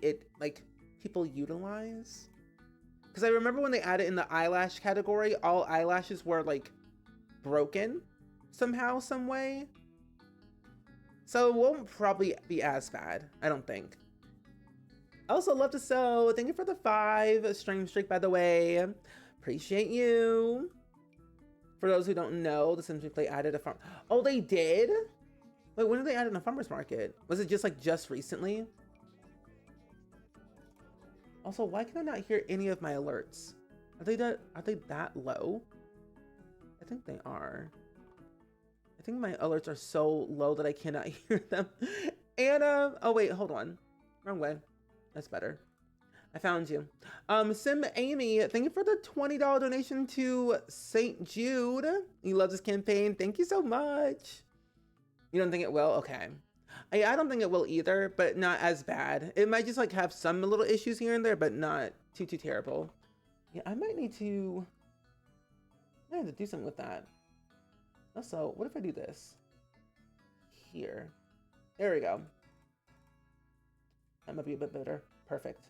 people utilize. Because I remember when they added in the eyelash category, all eyelashes were like broken somehow, some way. So it won't probably be as bad, I don't think. Also, love to sew. Thank you for the 5 stream streak, by the way. Appreciate you. For those who don't know, The Sims Replay added a farm. Oh, they did? Wait, when did they add in a farmer's market? Was it just like just recently? Also, why can I not hear any of my alerts? Are they that low? I think they are. I think my alerts are so low that I cannot hear them. Anna, oh wait, hold on. Wrong way. That's better. I found you. Sim Amy, thank you for the $20 donation to St. Jude. You love this campaign. Thank you so much. You don't think it will? Okay. I don't think it will either, but not as bad. It might just like have some little issues here and there, but not too terrible. Yeah, I might have to do something with that. Also, what if I do this? Here. There we go. That might be a bit better. Perfect.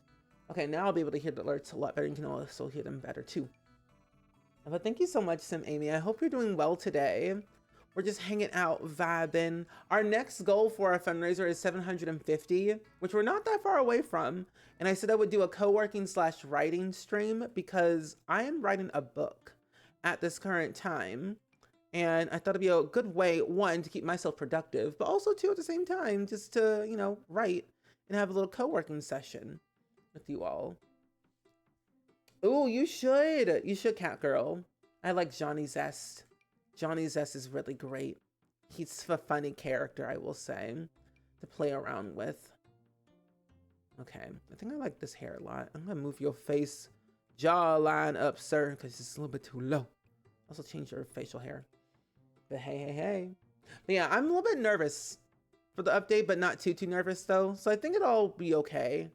Okay, now I'll be able to hear the alerts a lot better. You can also hear them better too. But thank you so much, Sim Amy. I hope you're doing well today. We're just hanging out, vibing. Our next goal for our fundraiser is 750, which we're not that far away from. And I said I would do a co-working/writing stream because I am writing a book at this current time. And I thought it'd be a good way, one, to keep myself productive, but also two, at the same time, just to, you know, write and have a little co-working session with you all. Ooh, you should. You should, Cat Girl. I like Johnny Zest. Johnny Zest is really great. He's a funny character, I will say, to play around with. Okay, I think I like this hair a lot. I'm gonna move your face jawline up, sir, because it's a little bit too low. Also change your facial hair. But hey. But yeah, I'm a little bit nervous for the update, but not too nervous though. So I think it'll be okay.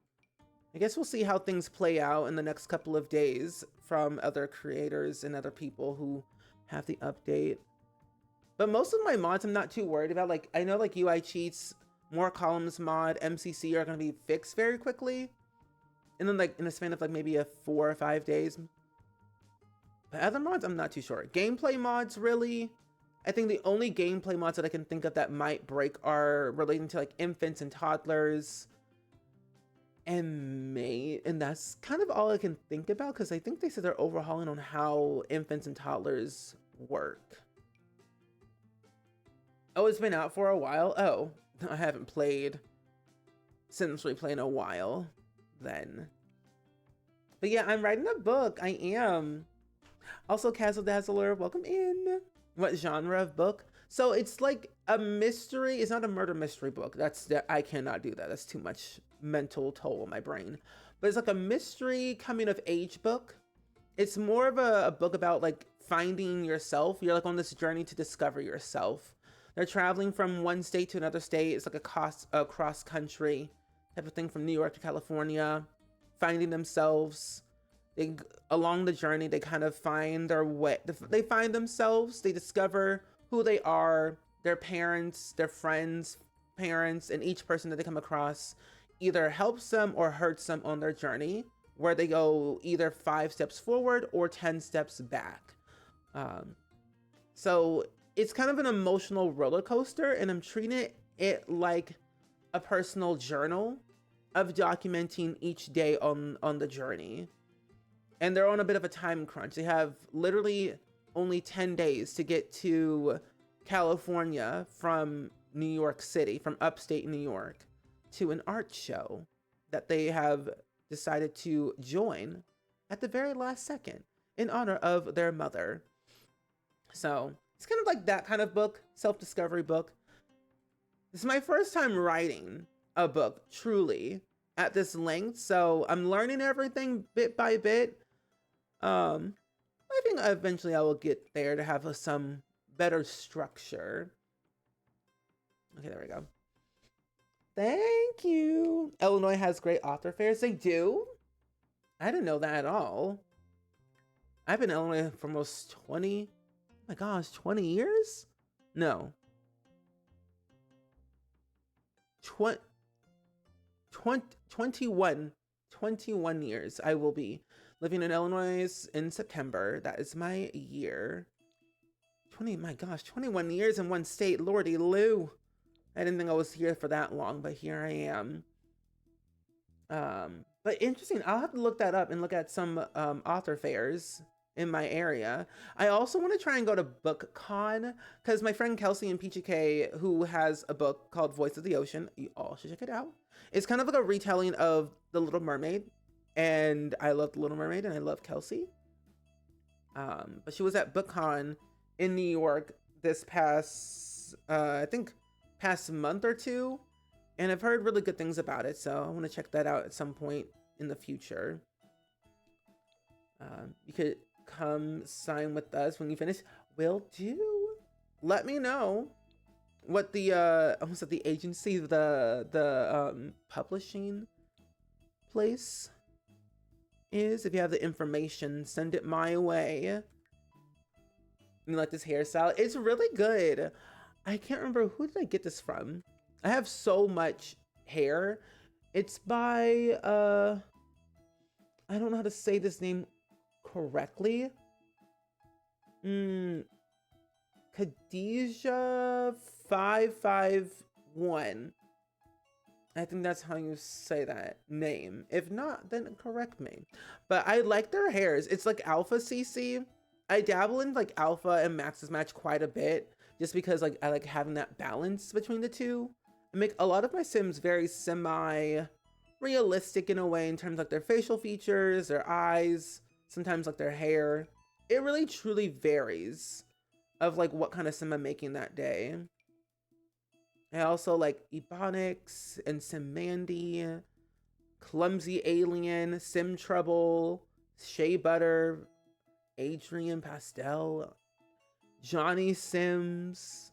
I guess we'll see how things play out in the next couple of days from other creators and other people who have the update. But most of my mods I'm not too worried about. Like, I know like UI cheats, more columns mod, MCC are going to be fixed very quickly. And then like in the span of like maybe 4 or 5 days. But other mods, I'm not too sure. Gameplay mods, really. I think the only gameplay mods that I can think of that might break are relating to like infants and toddlers. And that's kind of all I can think about, because I think they said they're overhauling on how infants and toddlers work. Oh, it's been out for a while. Oh, I haven't played Sims Replay in a while then. But yeah, I'm writing a book. I am. Also, Castle Dazzler, welcome in. What genre of book? So it's like a mystery. It's not a murder mystery book. I cannot do that. That's too much mental toll on my brain. But it's like a mystery coming of age book. It's more of a book about like finding yourself. You're like on this journey to discover yourself. They're traveling from one state to another state. It's like a cross country type of thing, from New York to California, finding themselves. Along the journey, they kind of find their way. They find themselves. They discover who they are, their parents, their friends, parents, and each person that they come across either helps them or hurts them on their journey, where they go either 5 steps forward or 10 steps back. So it's kind of an emotional roller coaster, and I'm treating it like a personal journal of documenting each day on the journey. And they're on a bit of a time crunch. They have literally only 10 days to get to California from New York City, from upstate New York, to an art show that they have decided to join at the very last second in honor of their mother. So it's kind of like that kind of book, self-discovery book. This is my first time writing a book, truly, at this length. So I'm learning everything bit by bit. I think eventually I will get there to have some better structure. Okay, there we go. Thank you. Illinois has great author fairs. They do? I didn't know that at all. I've been in Illinois for almost 20, oh my gosh, 20 years? No. 21 years I will be living in Illinois in September. That is my year. 21 years in one state. Lordy Lou. I didn't think I was here for that long, but here I am. But interesting. I'll have to look that up and look at some author fairs in my area. I also want to try and go to BookCon because my friend Kelsey and Peachy K, who has a book called Voice of the Ocean, you all should check it out. It's kind of like a retelling of The Little Mermaid, and I love The Little Mermaid and I love Kelsey. But she was at BookCon in New York this past, I think, past month or two, and I've heard really good things about it, so I want to check that out at some point in the future. You could come sign with us when you finish. Will do. Let me know what the almost at the agency, the publishing place is. If you have the information, send it my way. You like this hairstyle? It's really good. I can't remember, who did I get this from? I have so much hair. It's by I don't know how to say this name correctly. Khadijah 551. I think that's how you say that name. If not, then correct me. But I like their hairs. It's like Alpha CC. I dabble in like Alpha and Max's Match quite a bit, just because like I like having that balance between the two. I make a lot of my Sims very semi-realistic in a way, in terms of like their facial features, their eyes, sometimes like their hair. It really truly varies of like what kind of Sim I'm making that day. I also like Ebonics and Sim Mandy, Clumsy Alien, Sim Trouble, Shea Butter, Adrian Pastel, Johnny Sims.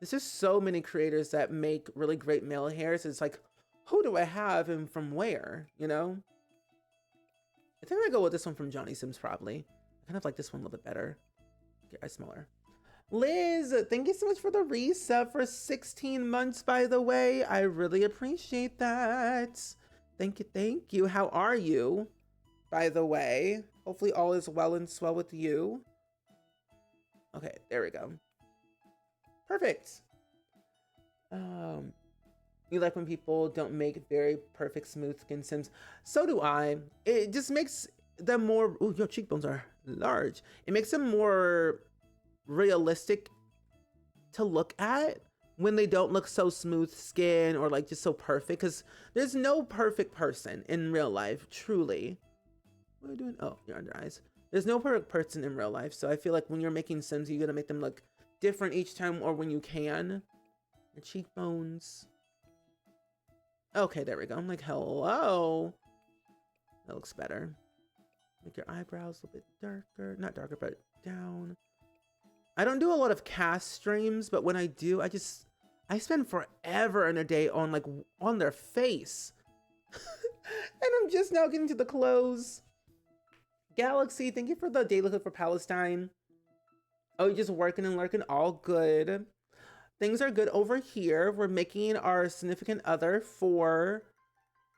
There's just so many creators that make really great male hairs. It's like, who do I have and from where, you know? I think I go with this one from Johnny Sims probably. I kind of like this one a little bit better. Okay, I smell her. Liz, thank you so much for the resub for 16 months, by the way. I really appreciate that. Thank you, thank you. How are you, by the way? Hopefully all is well and swell with you. Okay, there we go. Perfect. You like when people don't make very perfect smooth skin Sims? So do I. It just makes them more, oh, your cheekbones are large. It makes them more realistic to look at when they don't look so smooth skin or like just so perfect, because there's no perfect person in real life, truly. What are you doing? Oh, you're under eyes. There's no perfect person in real life, so I feel like when you're making Sims, you gotta make them look different each time, or when you can. Your cheekbones. Okay, there we go. I'm like, hello. That looks better. Make your eyebrows a little bit darker. Not darker, but down. I don't do a lot of cast streams, but when I do, I spend forever in a day on like on their face. And I'm just now getting to the close. Galaxy, thank you for the daily hook for Palestine. Oh, you're just working and lurking, all good. Things are good over here. We're making our significant other for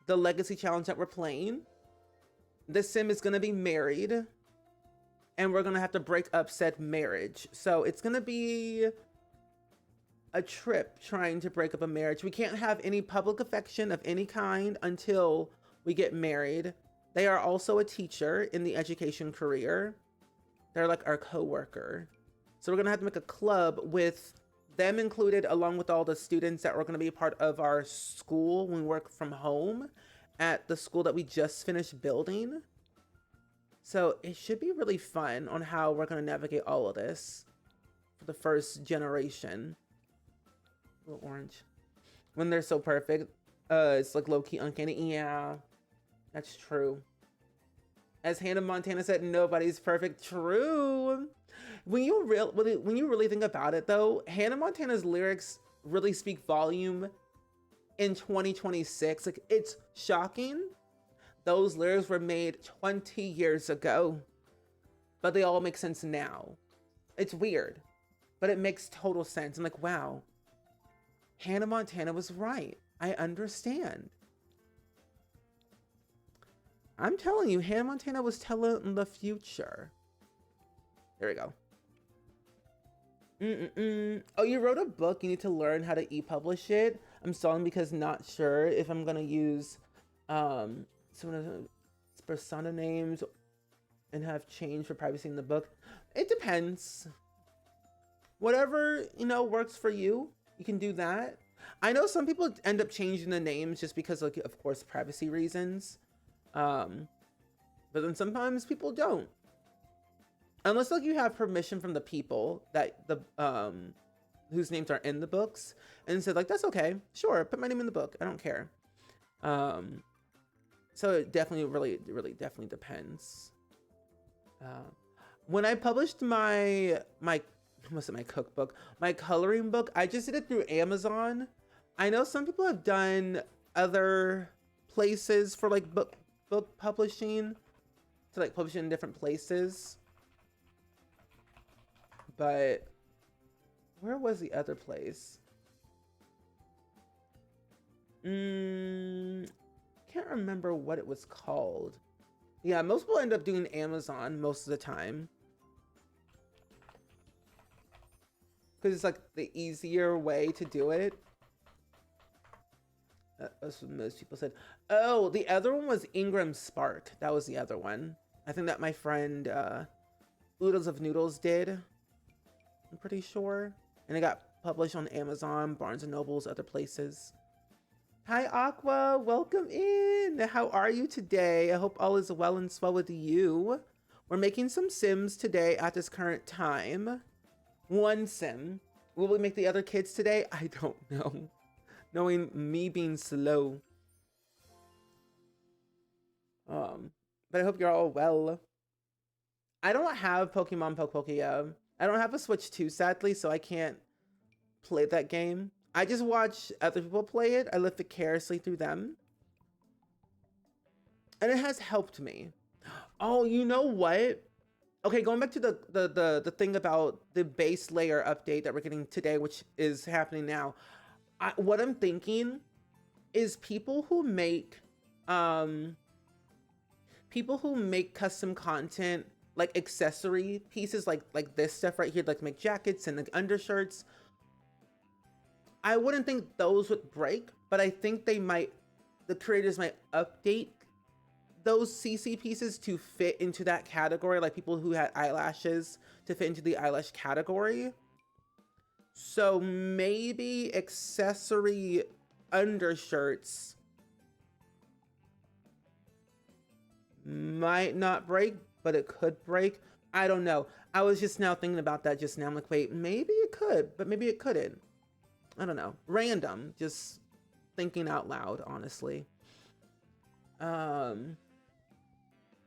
the legacy challenge that we're playing. This Sim is gonna be married, and we're gonna have to break up said marriage. So it's gonna be a trip trying to break up a marriage. We can't have any public affection of any kind until we get married. They are also a teacher in the education career. They're like our co-worker. So we're gonna have to make a club with them included, along with all the students that were gonna be a part of our school when we work from home at the school that we just finished building. So it should be really fun on how we're gonna navigate all of this for the first generation. A little orange. When they're so perfect, it's like low-key uncanny. Yeah, that's true. As Hannah Montana said, nobody's perfect. True. When you really think about it, though, Hannah Montana's lyrics really speak volume in 2026. Like, it's shocking. Those lyrics were made 20 years ago, but they all make sense now. It's weird, but it makes total sense. I'm like, wow, Hannah Montana was right. I understand. I'm telling you, Hannah Montana was telling the future. There we go. Oh, you wrote a book. You need to learn how to e-publish it. I'm stalling because not sure if I'm gonna use some of the persona names and have change for privacy in the book. It depends. Whatever, you know, works for you, you can do that. I know some people end up changing the names just because, like, of course, privacy reasons. But then sometimes people don't. Unless, like, you have permission from the people that whose names are in the books and said, like, that's okay, sure, put my name in the book, I don't care. So it definitely really definitely depends. When I published my cookbook, my coloring book, I just did it through Amazon. I know some people have done other places for like book publishing, to like publish in different places. But where was the other place? Can't remember what it was called. Yeah, most people end up doing Amazon most of the time, because it's like the easier way to do it. That's what most people said. Oh, the other one was Ingram Spark. That was the other one. I think that my friend Oodles of Noodles did. I'm pretty sure. And it got published on Amazon, Barnes and Nobles, other places. Hi, Aqua. Welcome in. How are you today? I hope all is well and swell with you. We're making some Sims today at this current time. One Sim. Will we make the other kids today? I don't know. Knowing me being slow. But I hope you're all well. I don't have Pokemon Pokepokia. I don't have a Switch 2, sadly, so I can't play that game. I just watch other people play it. I live vicariously through them. And it has helped me. Oh, you know what? Okay, going back to the thing about the base layer update that we're getting today, which is happening now. What I'm thinking is people who make custom content, like accessory pieces, like this stuff right here, like make jackets and like undershirts. I wouldn't think those would break, but I think the creators might update those CC pieces to fit into that category, like people who had eyelashes to fit into the eyelash category. So maybe accessory undershirts might not break, but it could break. I don't know. I was just now thinking about that just now. I'm like, wait, maybe it could, but maybe it couldn't. I don't know. Random. Just thinking out loud, honestly. Oh,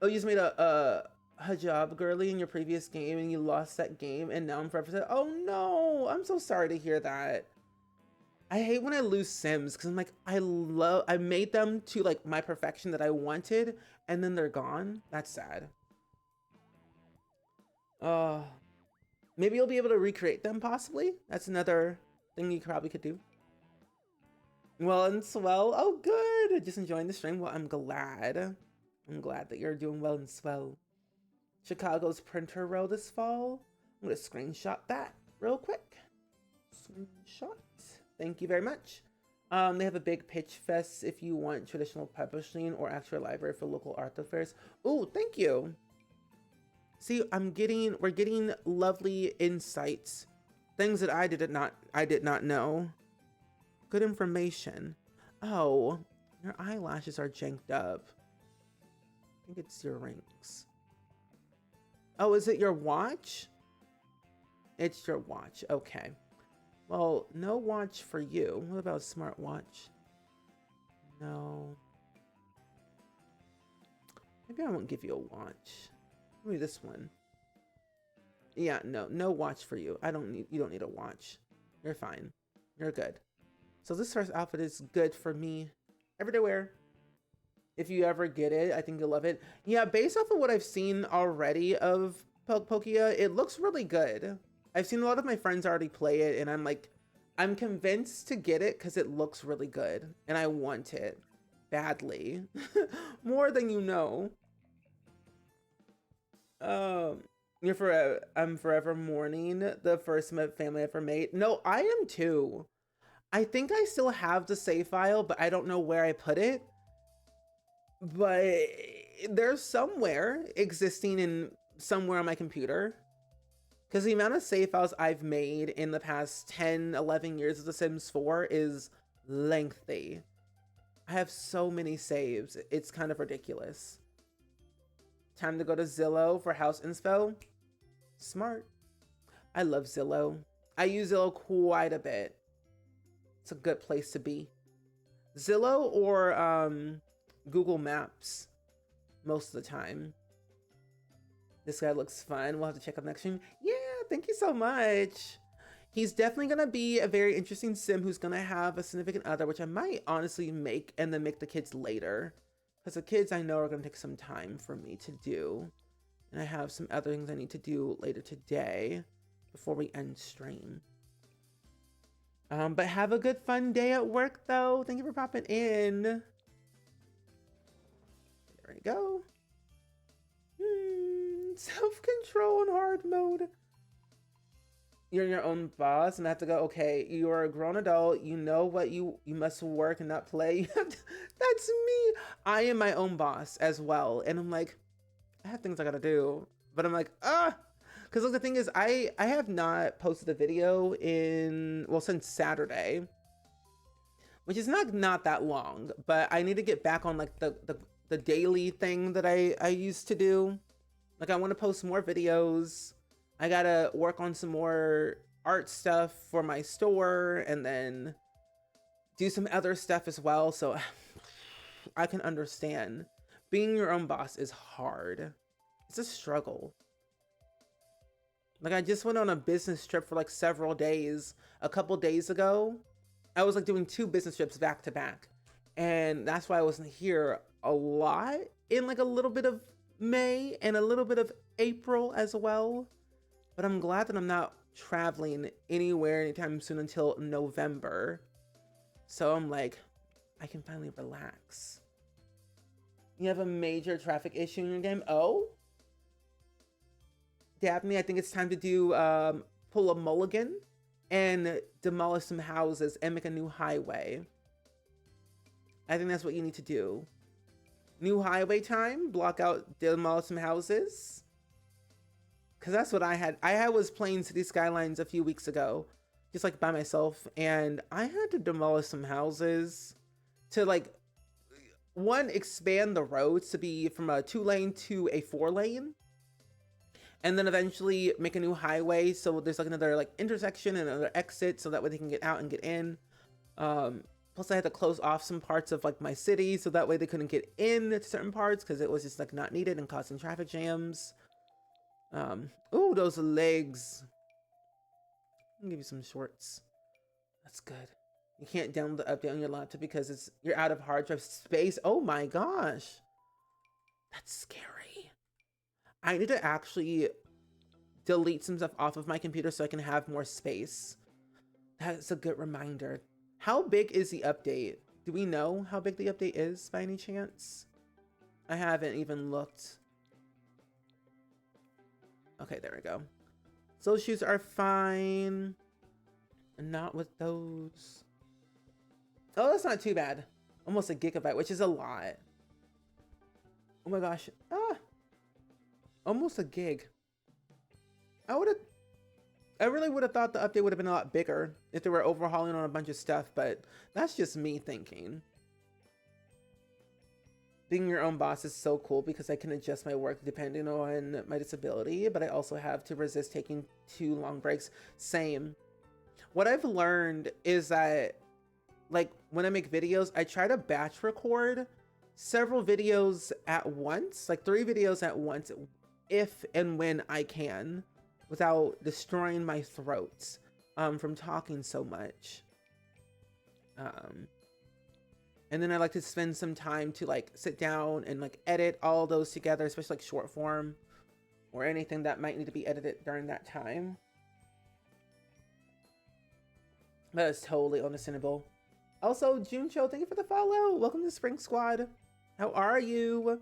you just made a hijab girly in your previous game and you lost that game and now I'm forever sad. Oh no, I'm so sorry to hear that. I hate when I lose Sims because I'm like, I made them to like my perfection that I wanted and then they're gone. That's sad. Maybe you'll be able to recreate them possibly. That's another thing you probably could do. Well and swell. Oh good, just enjoying the stream. Well, I'm glad that you're doing well and swell. Chicago's printer row this fall. I'm gonna screenshot that real quick. Screenshot. Thank you very much. They have a big pitch fest if you want traditional publishing or actual library for local art affairs. Oh, thank you. See, we're getting lovely insights, things that I did not know. Good information. Oh, your eyelashes are janked up. I think it's your rings. Oh, is it your watch? It's your watch. Okay. Well, no watch for you. What about a smartwatch? No. Maybe I won't give you a watch. Maybe this one. Yeah, no watch for you. You don't need a watch. You're fine. You're good. So this first outfit is good for me. Everyday wear. If you ever get it, I think you'll love it. Yeah, based off of what I've seen already of Pokia, it looks really good. I've seen a lot of my friends already play it, and I'm convinced to get it because it looks really good, and I want it badly. More than you know. I'm forever mourning the first family I ever made. No, I am too. I think I still have the save file, but I don't know where I put it. But they're somewhere existing in somewhere on my computer. Because the amount of save files I've made in the past 10, 11 years of The Sims 4 is lengthy. I have so many saves. It's kind of ridiculous. Time to go to Zillow for house inspo. Smart. I love Zillow. I use Zillow quite a bit. It's a good place to be. Zillow or Google Maps most of the time. This guy looks fun. We'll have to check out next stream. Yeah, thank you so much. He's definitely going to be a very interesting sim who's going to have a significant other, which I might honestly make and then make the kids later. Because the kids I know are going to take some time for me to do. And I have some other things I need to do later today before we end stream. But have a good fun day at work though. Thank you for popping in. There we go. Self-control in hard mode. You're your own boss and I have to go, okay, you are a grown adult. You know what you must work and not play. That's me. I am my own boss as well. And I'm like, I have things I gotta do. But I'm like, because look, the thing is, I have not posted a video in, well, since Saturday. Which is not that long. But I need to get back on like the daily thing that I used to do. Like I want to post more videos. I gotta work on some more art stuff for my store and then do some other stuff as well. So I can understand. Being your own boss is hard. It's a struggle. Like I just went on a business trip for like several days. A couple days ago, I was like doing 2 business trips back to back. And that's why I wasn't here a lot in like a little bit of May and a little bit of April as well. But I'm glad that I'm not traveling anywhere anytime soon until November. So I'm like, I can finally relax. You have a major traffic issue in your game? Oh? Dabney, I think it's time to do pull a mulligan and demolish some houses and make a new highway. I think that's what you need to do. New highway time, block out, demolish some houses. Because that's what I had. I was playing City Skylines a few weeks ago, just like by myself. And I had to demolish some houses to like, one, expand the roads to be from a 2-lane to a 4-lane. And then eventually make a new highway. So there's like another like intersection and another exit. So that way they can get out and get in. Plus I had to close off some parts of like my city. So that way they couldn't get in to certain parts because it was just like not needed and causing traffic jams. Oh, those legs. I'll give you some shorts. That's good. You can't download the update on your laptop because you're out of hard drive space. Oh my gosh. That's scary. I need to actually delete some stuff off of my computer so I can have more space. That's a good reminder. How big is the update? Do we know how big the update is by any chance? I haven't even looked. Okay, there we go. So those shoes are fine. And not with those. Oh, that's not too bad. Almost a gigabyte, which is a lot. Oh my gosh. Almost a gig. I really would have thought the update would have been a lot bigger if they were overhauling on a bunch of stuff, but that's just me thinking. Being your own boss is so cool because I can adjust my work depending on my disability, but I also have to resist taking too long breaks. Same. What I've learned is that, like, when I make videos, I try to batch record several videos at once, like 3 videos at once, if and when I can, without destroying my throat from talking so much. And then I like to spend some time to like sit down and like edit all those together, especially like short form or anything that might need to be edited during that time. That is totally understandable. Also, Juncho, thank you for the follow. Welcome to Spring Squad. How are you?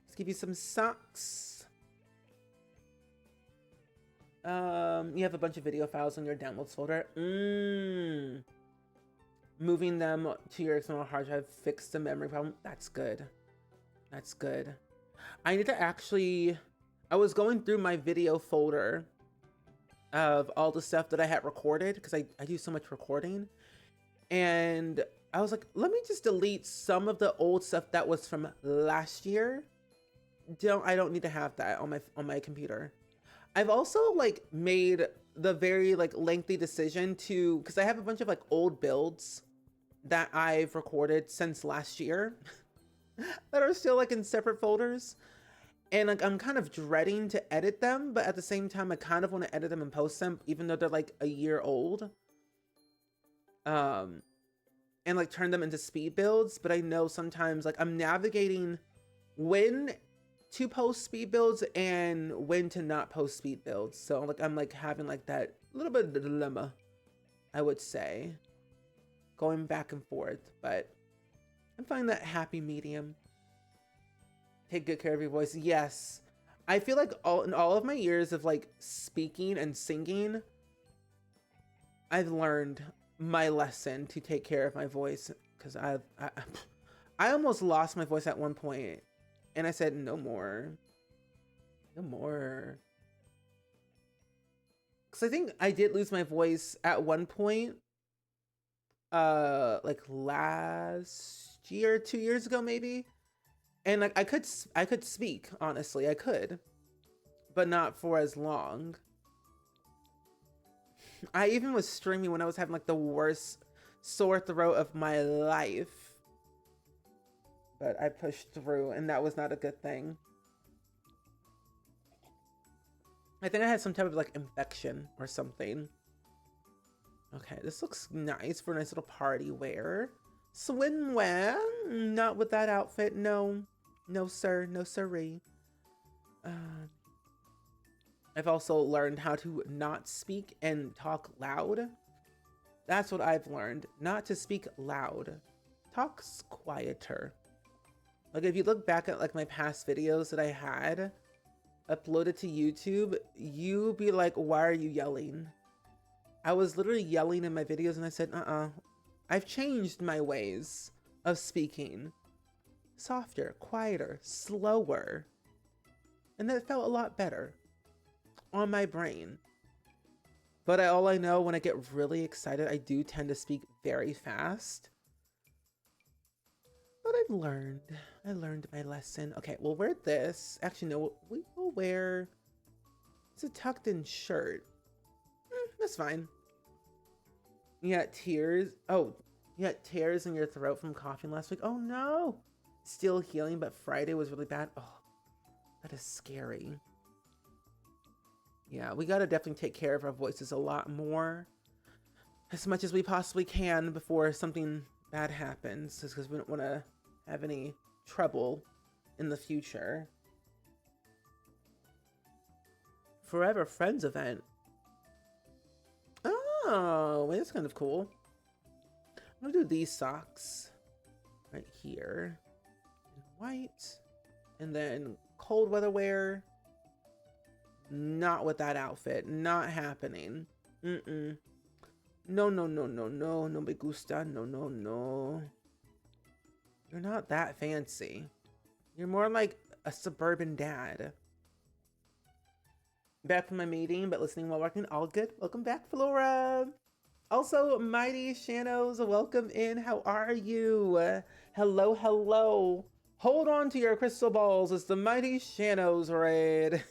Let's give you some socks. You have a bunch of video files on your downloads folder. Moving them to your external hard drive fixed the memory problem. That's good. That's good. I need to actually, I was going through my video folder of all the stuff that I had recorded because I do so much recording. And I was like, let me just delete some of the old stuff that was from last year. I don't need to have that on my computer. I've also like made the very like lengthy decision to, because I have a bunch of like old builds that I've recorded since last year that are still like in separate folders. And like I'm kind of dreading to edit them, but at the same time I kind of want to edit them and post them even though they're like a year old. And like turn them into speed builds, but I know sometimes like I'm navigating when to post speed builds and when to not post speed builds. So like I'm like having like that little bit of a dilemma, I would say, going back and forth, but I'm finding that happy medium. Take good care of your voice. Yes. I feel like in all of my years of like speaking and singing, I've learned my lesson to take care of my voice, because I almost lost my voice at one point and I said no more, because I think I did lose my voice at one point like last year, 2 years ago maybe, and like I could speak, honestly I could, but not for as long. I even was streaming when I was having like the worst sore throat of my life, but I pushed through and that was not a good thing. I think I had some type of like infection or something. Okay, this looks nice for a nice little party wear. Swimwear? Not with that outfit, no. No sir, no siree. I've also learned how to not speak and talk loud. That's what I've learned. Not to speak loud. Talk's quieter. Like if you look back at like my past videos that I had uploaded to YouTube, you'd be like, why are you yelling? I was literally yelling in my videos and I said, I've changed my ways of speaking. Softer, quieter, slower. And that felt a lot better on my brain. But all I know, when I get really excited, I do tend to speak very fast. But I learned my lesson. Okay, we'll wear this. Actually, no, we will wear, it's a tucked in shirt. That's fine. You got tears. Oh, you got tears in your throat from coughing last week. Oh no. Still healing, but Friday was really bad. Oh, that is scary. Yeah, we gotta definitely take care of our voices a lot more, as much as we possibly can before something bad happens, just because we don't want to have any trouble in the future. Forever Friends event. Oh, wait, that's kind of cool. I'm gonna do these socks right here in white, and then cold weather wear. Not with that outfit. Not happening. No, no, no, no, no. No me gusta. No, no, no. You're not that fancy. You're more like a suburban dad. Back from my meeting, but listening while working. All good. Welcome back, Flora. Also, Mighty Shanos, welcome in. How are you? Hello, hello. Hold on to your crystal balls. It's the Mighty Shanos raid.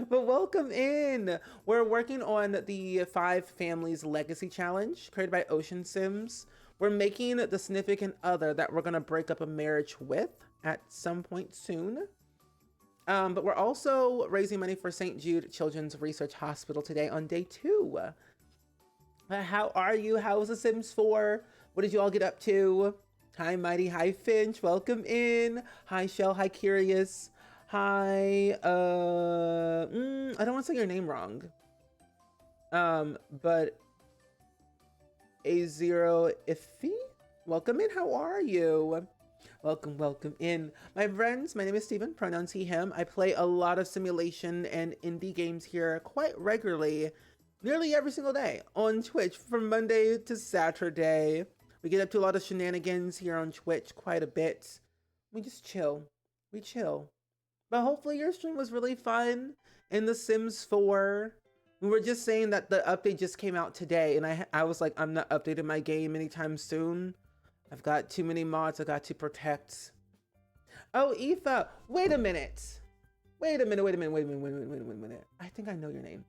But welcome in. We're working on the 5 Families Legacy Challenge created by SpringSims. We're making the significant other that we're going to break up a marriage with at some point soon. But we're also raising money for St. Jude Children's Research Hospital today on day 2. How are you? How was The Sims 4? What did you all get up to? Hi, Mighty. Hi, Finch. Welcome in. Hi, Shell. Hi, Curious. Hi, I don't want to say your name wrong. But A0 Iffy? Welcome in. How are you? Welcome, welcome in. My friends, my name is Steven, pronouns he, him. I play a lot of simulation and indie games here quite regularly, nearly every single day on Twitch from Monday to Saturday. We get up to a lot of shenanigans here on Twitch quite a bit. We just chill. We chill. But hopefully your stream was really fun in The Sims 4. We were just saying that the update just came out today, and I was like, I'm not updating my game anytime soon. I've got too many mods I got to protect. Oh, Aoife, wait a minute. Wait a minute. I think I know your name.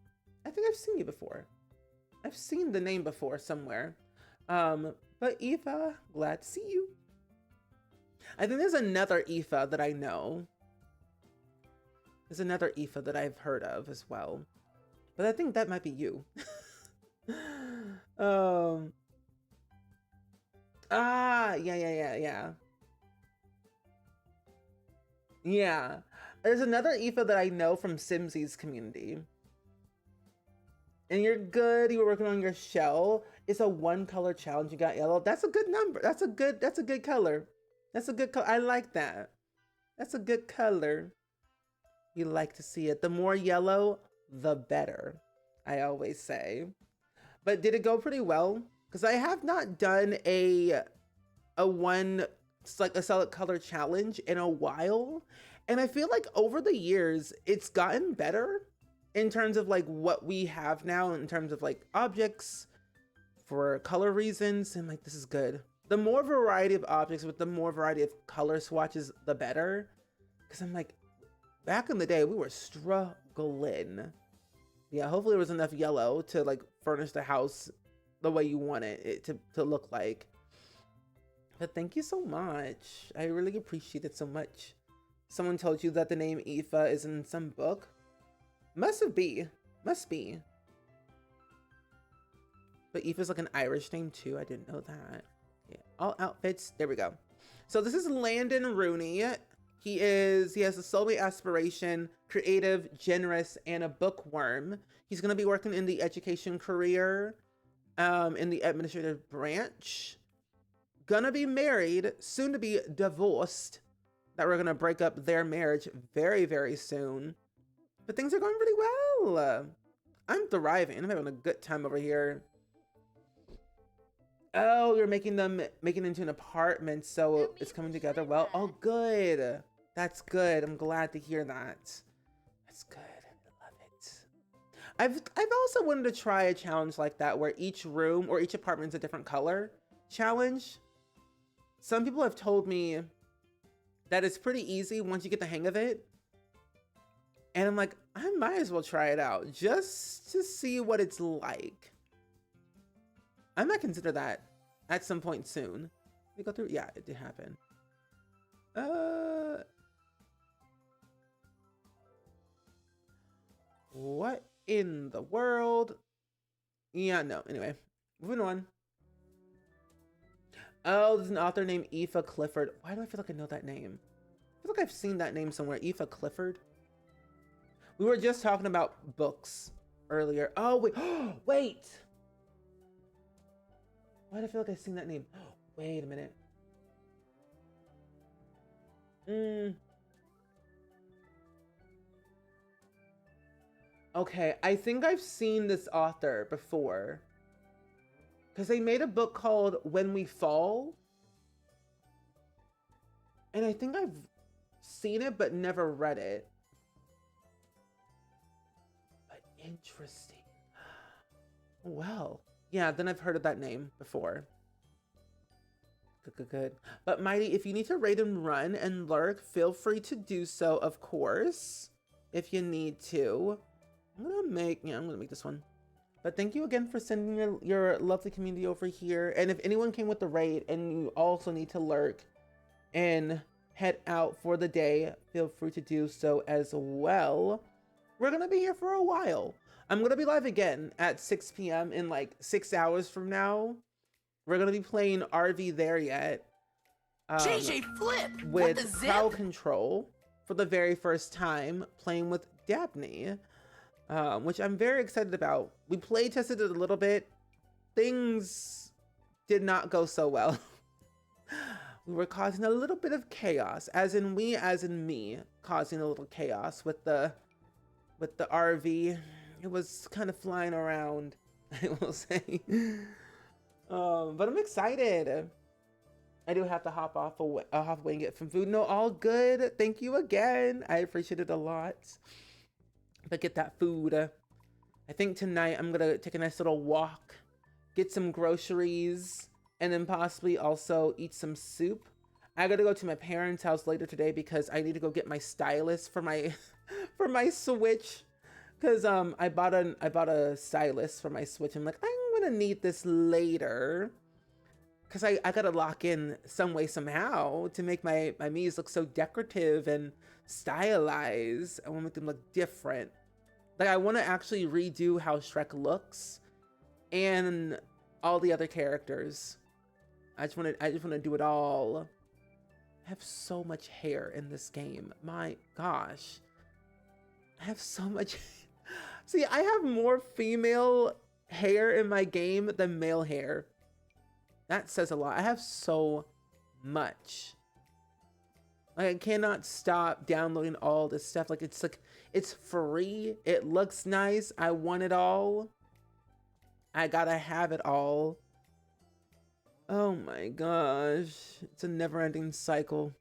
I think I've seen you before. I've seen the name before somewhere. But Aoife, glad to see you. I think there's another Aoife that I know. There's another Aoife that I've heard of as well. But I think that might be you. Yeah. Yeah. There's another Aoife that I know from Simsies community. And you're good. You were working on your shell. It's a 1-color challenge. You got yellow. That's a good number. That's a good color. That's a good color. I like that. That's a good color. You like to see it. The more yellow, the better, I always say. But did it go pretty well? Because I have not done a solid color challenge in a while. And I feel like over the years, it's gotten better in terms of like what we have now, in terms of like objects for color reasons. And like, this is good. The more variety of objects with the more variety of color swatches, the better. Because I'm like, back in the day, we were struggling. Yeah, hopefully there was enough yellow to like furnish the house the way you want it to look like. But thank you so much. I really appreciate it so much. Someone told you that the name Aoife is in some book? Must be. But Aoife's like an Irish name too. I didn't know that. Yeah, all outfits. There we go. So this is Landon Rooney. He has a soulmate aspiration, creative, generous, and a bookworm. He's going to be working in the education career, in the administrative branch. Gonna be married, soon to be divorced. That we're going to break up their marriage very, very soon. But things are going really well. I'm thriving. I'm having a good time over here. Oh, you're making it into an apartment, so it's coming together well. Oh, good. That's good. I'm glad to hear that. That's good. I love it. I've also wanted to try a challenge like that where each room or each apartment's a different color challenge. Some people have told me that it's pretty easy once you get the hang of it. And I'm like, I might as well try it out just to see what it's like. I might consider that at some point soon. Did it go through? Yeah, it did happen. What in the world? Yeah, no. Anyway, moving on. Oh, there's an author named Aoife Clifford. Why do I feel like I know that name? I feel like I've seen that name somewhere. Aoife Clifford. We were just talking about books earlier. Oh, wait. Wait. Why do I feel like I've seen that name? Wait a minute. Okay, I think I've seen this author before. Because they made a book called When We Fall. And I think I've seen it, but never read it. But interesting. Well, yeah, then I've heard of that name before. Good. But Mighty, if you need to raid and run and lurk, feel free to do so, of course. If you need to. I'm gonna make this one. But thank you again for sending your lovely community over here. And if anyone came with the raid and you also need to lurk and head out for the day, feel free to do so as well. We're gonna be here for a while. I'm gonna be live again at 6 p.m. in like 6 hours from now. We're gonna be playing RV There Yet. JJ Flip with Crowd Control for the very first time, playing with Dabney. Which I'm very excited about. We play tested it a little bit. Things did not go so well. We were causing a little bit of chaos, as in me, causing a little chaos with the RV. It was kind of flying around, I will say. But I'm excited. I do have to hop away and get some food. No, all good. Thank you again. I appreciate it a lot. But get that food. I think tonight I'm gonna take a nice little walk, get some groceries, and then possibly also eat some soup. I gotta go to my parents' house later today because I need to go get my stylus for my for my Switch. Cause I bought a stylus for my Switch. I'm like, I'm gonna need this later. Cause I gotta lock in some way somehow to make my Mii's look so decorative and stylized. I wanna make them look different. Like I wanna actually redo how Shrek looks and all the other characters. I just wanna do it all. I have so much hair in this game. My gosh. I have so much. See, I have more female hair in my game than male hair. That says a lot. I have so much. Like, I cannot stop downloading all this stuff. Like, it's free. It looks nice. I want it all. I gotta have it all. Oh my gosh. It's a never-ending cycle.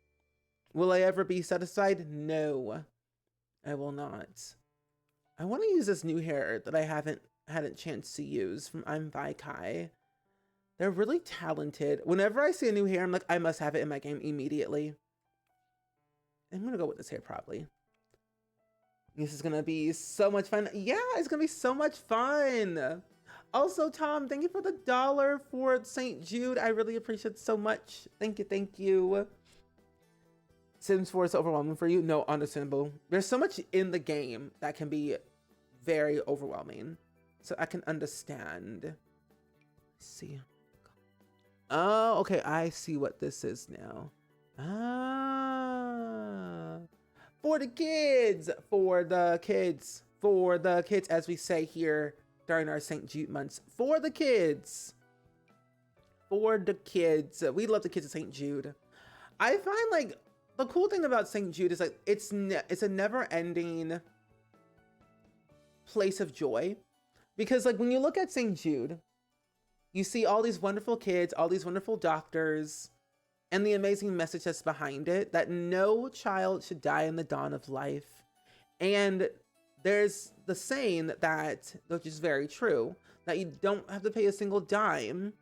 Will I ever be satisfied? No, I will not. I want to use this new hair that I haven't had a chance to use from I'm Kai. They're really talented. Whenever I see a new hair, I'm like, I must have it in my game immediately. I'm gonna go with this hair probably. This is gonna be so much fun. Yeah, it's gonna be so much fun. Also, Tom, thank you for the $1 for St. Jude. I really appreciate it so much. Thank you, thank you. Sims 4 is overwhelming for you? No, understandable. There's so much in the game that can be very overwhelming. So I can understand. Let's see. Oh, okay. I see what this is now. Ah. For the kids. For the kids. For the kids, as we say here during our St. Jude months. For the kids. For the kids. We love the kids of St. Jude. I find like the cool thing about St. Jude is like it's a never-ending place of joy, because like when you look at St. Jude, you see all these wonderful kids, all these wonderful doctors, and the amazing message that's behind it, that no child should die in the dawn of life. And there's the saying that, which is very true, that you don't have to pay a single dime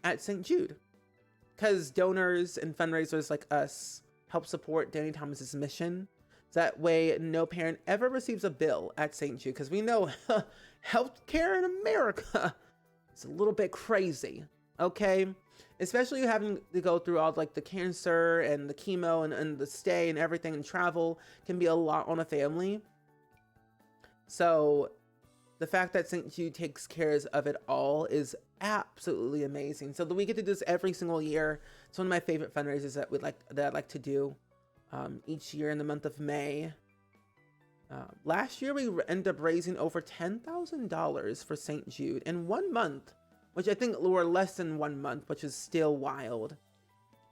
at St. Jude, because donors and fundraisers like us help support Danny Thomas's mission. That way no parent ever receives a bill at St. Jude, because we know healthcare in America is a little bit crazy, okay? Especially having to go through all like the cancer and the chemo and the stay and everything, and travel can be a lot on a family. So the fact that St. Jude takes care of it all is absolutely amazing. So that we get to do this every single year. It's one of my favorite fundraisers that I like to do each year in the month of May. Last year we ended up raising over $10,000 for St. Jude in 1 month, which I think were less than 1 month, which is still wild.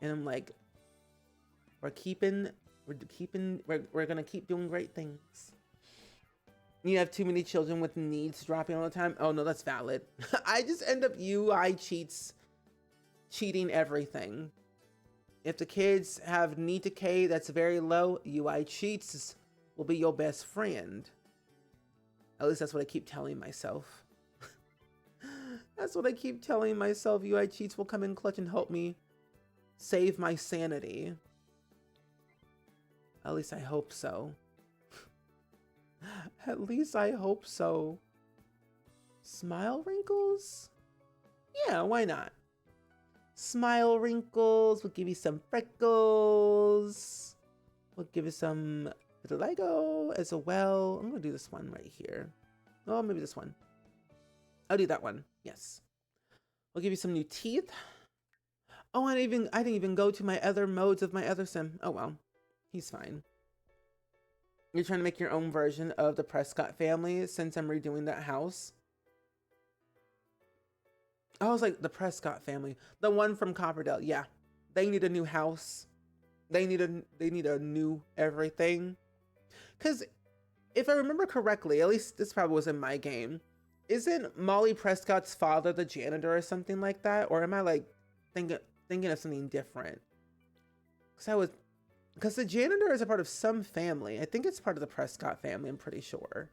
And I'm like, we're gonna keep doing great things. You have too many children with needs dropping all the time. Oh no, that's valid. I just end up cheating everything. If the kids have need decay that's very low, UI cheats will be your best friend. At least that's what I keep telling myself. That's what I keep telling myself. UI cheats will come in clutch and help me save my sanity. At least I hope so. At least I hope so. Smile wrinkles? Yeah, why not? Smile wrinkles. We'll give you some freckles. We'll give you some vitiligo as well. I'm gonna do this one right here. Oh, maybe this one. I'll do that one. Yes. We'll give you some new teeth. Oh, I didn't even go to my other modes of my other sim. Oh well, he's fine. You're trying to make your own version of the Prescott family since I'm redoing that house. I was like, the Prescott family, the one from Copperdale. Yeah, they need a new house. They need a new everything. Because if I remember correctly, at least this probably was in my game, isn't Molly Prescott's father the janitor or something like that? Or am I like thinking, thinking of something different. Because the janitor is a part of some family. I think it's part of the Prescott family, I'm pretty sure.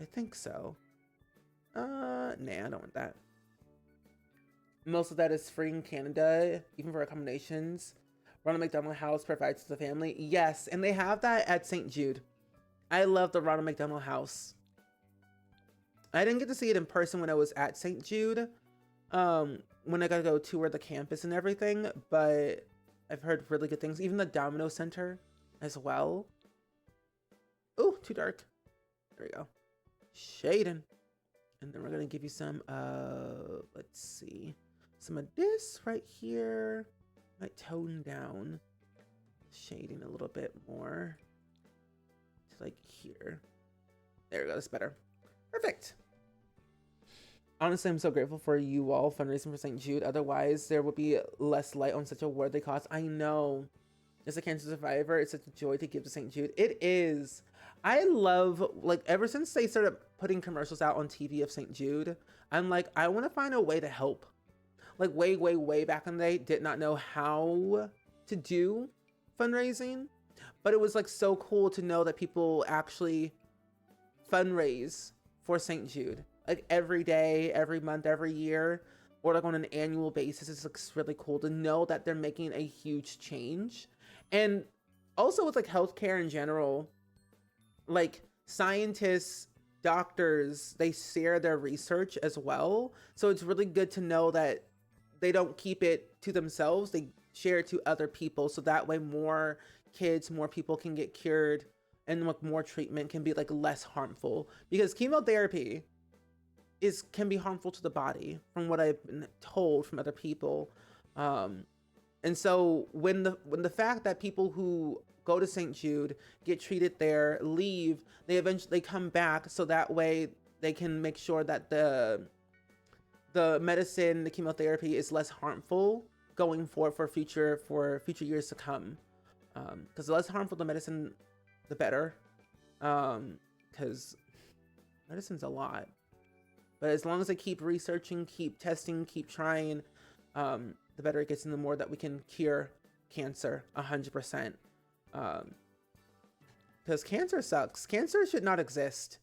I think so. Nah, I don't want that. Most of that is free in Canada, even for accommodations. Ronald McDonald House provides to the family. Yes, and they have that at St. Jude. I love the Ronald McDonald House. I didn't get to see it in person when I was at St. Jude. When I got to go tour the campus and everything, but I've heard really good things. Even the Domino Center as well. Oh, too dark. There we go. Shading. And then we're going to give you some, let's see. Some of this right here. Might tone down shading a little bit more to like here. There we go. That's better. Perfect. Honestly, I'm so grateful for you all fundraising for St. Jude. Otherwise, there would be less light on such a worthy cause. I know. As a cancer survivor, it's such a joy to give to St. Jude. It is. I love, like, ever since they started putting commercials out on TV of St. Jude, I'm like, I want to find a way to help. Like, way back in the day, did not know how to do fundraising. But it was, like, so cool to know that people actually fundraise for St. Jude. Like, every day, every month, every year, or, like, on an annual basis. It's, like, really cool to know that they're making a huge change. And also with, like, healthcare in general, like, scientists, doctors, they share their research as well. So it's really good to know that they don't keep it to themselves. They share it to other people. So that way more kids, more people can get cured, and like more treatment can be like less harmful, because chemotherapy can be harmful to the body from what I've been told from other people. And so when the fact that people who go to St. Jude, get treated there, leave, they eventually come back, so that way they can make sure that the medicine, the chemotherapy is less harmful going forward for future years to come. Because the less harmful the medicine, the better. Because medicine's a lot. But as long as they keep researching, keep testing, keep trying, the better it gets, and the more that we can cure cancer 100%. Because cancer sucks. Cancer should not exist.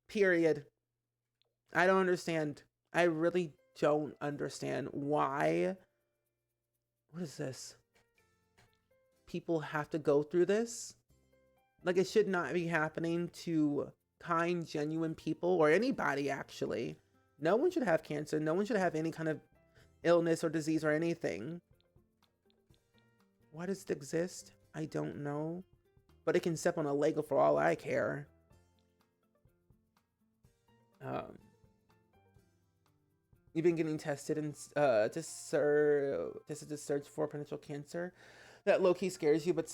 Period. I don't understand. I really don't understand why. What is this? People have to go through this. Like, it should not be happening to kind, genuine people, or anybody, actually. No one should have cancer. No one should have any kind of illness or disease or anything. Why does it exist? I don't know. But it can step on a Lego for all I care. You've been getting tested and to search for potential cancer. That low-key scares you, but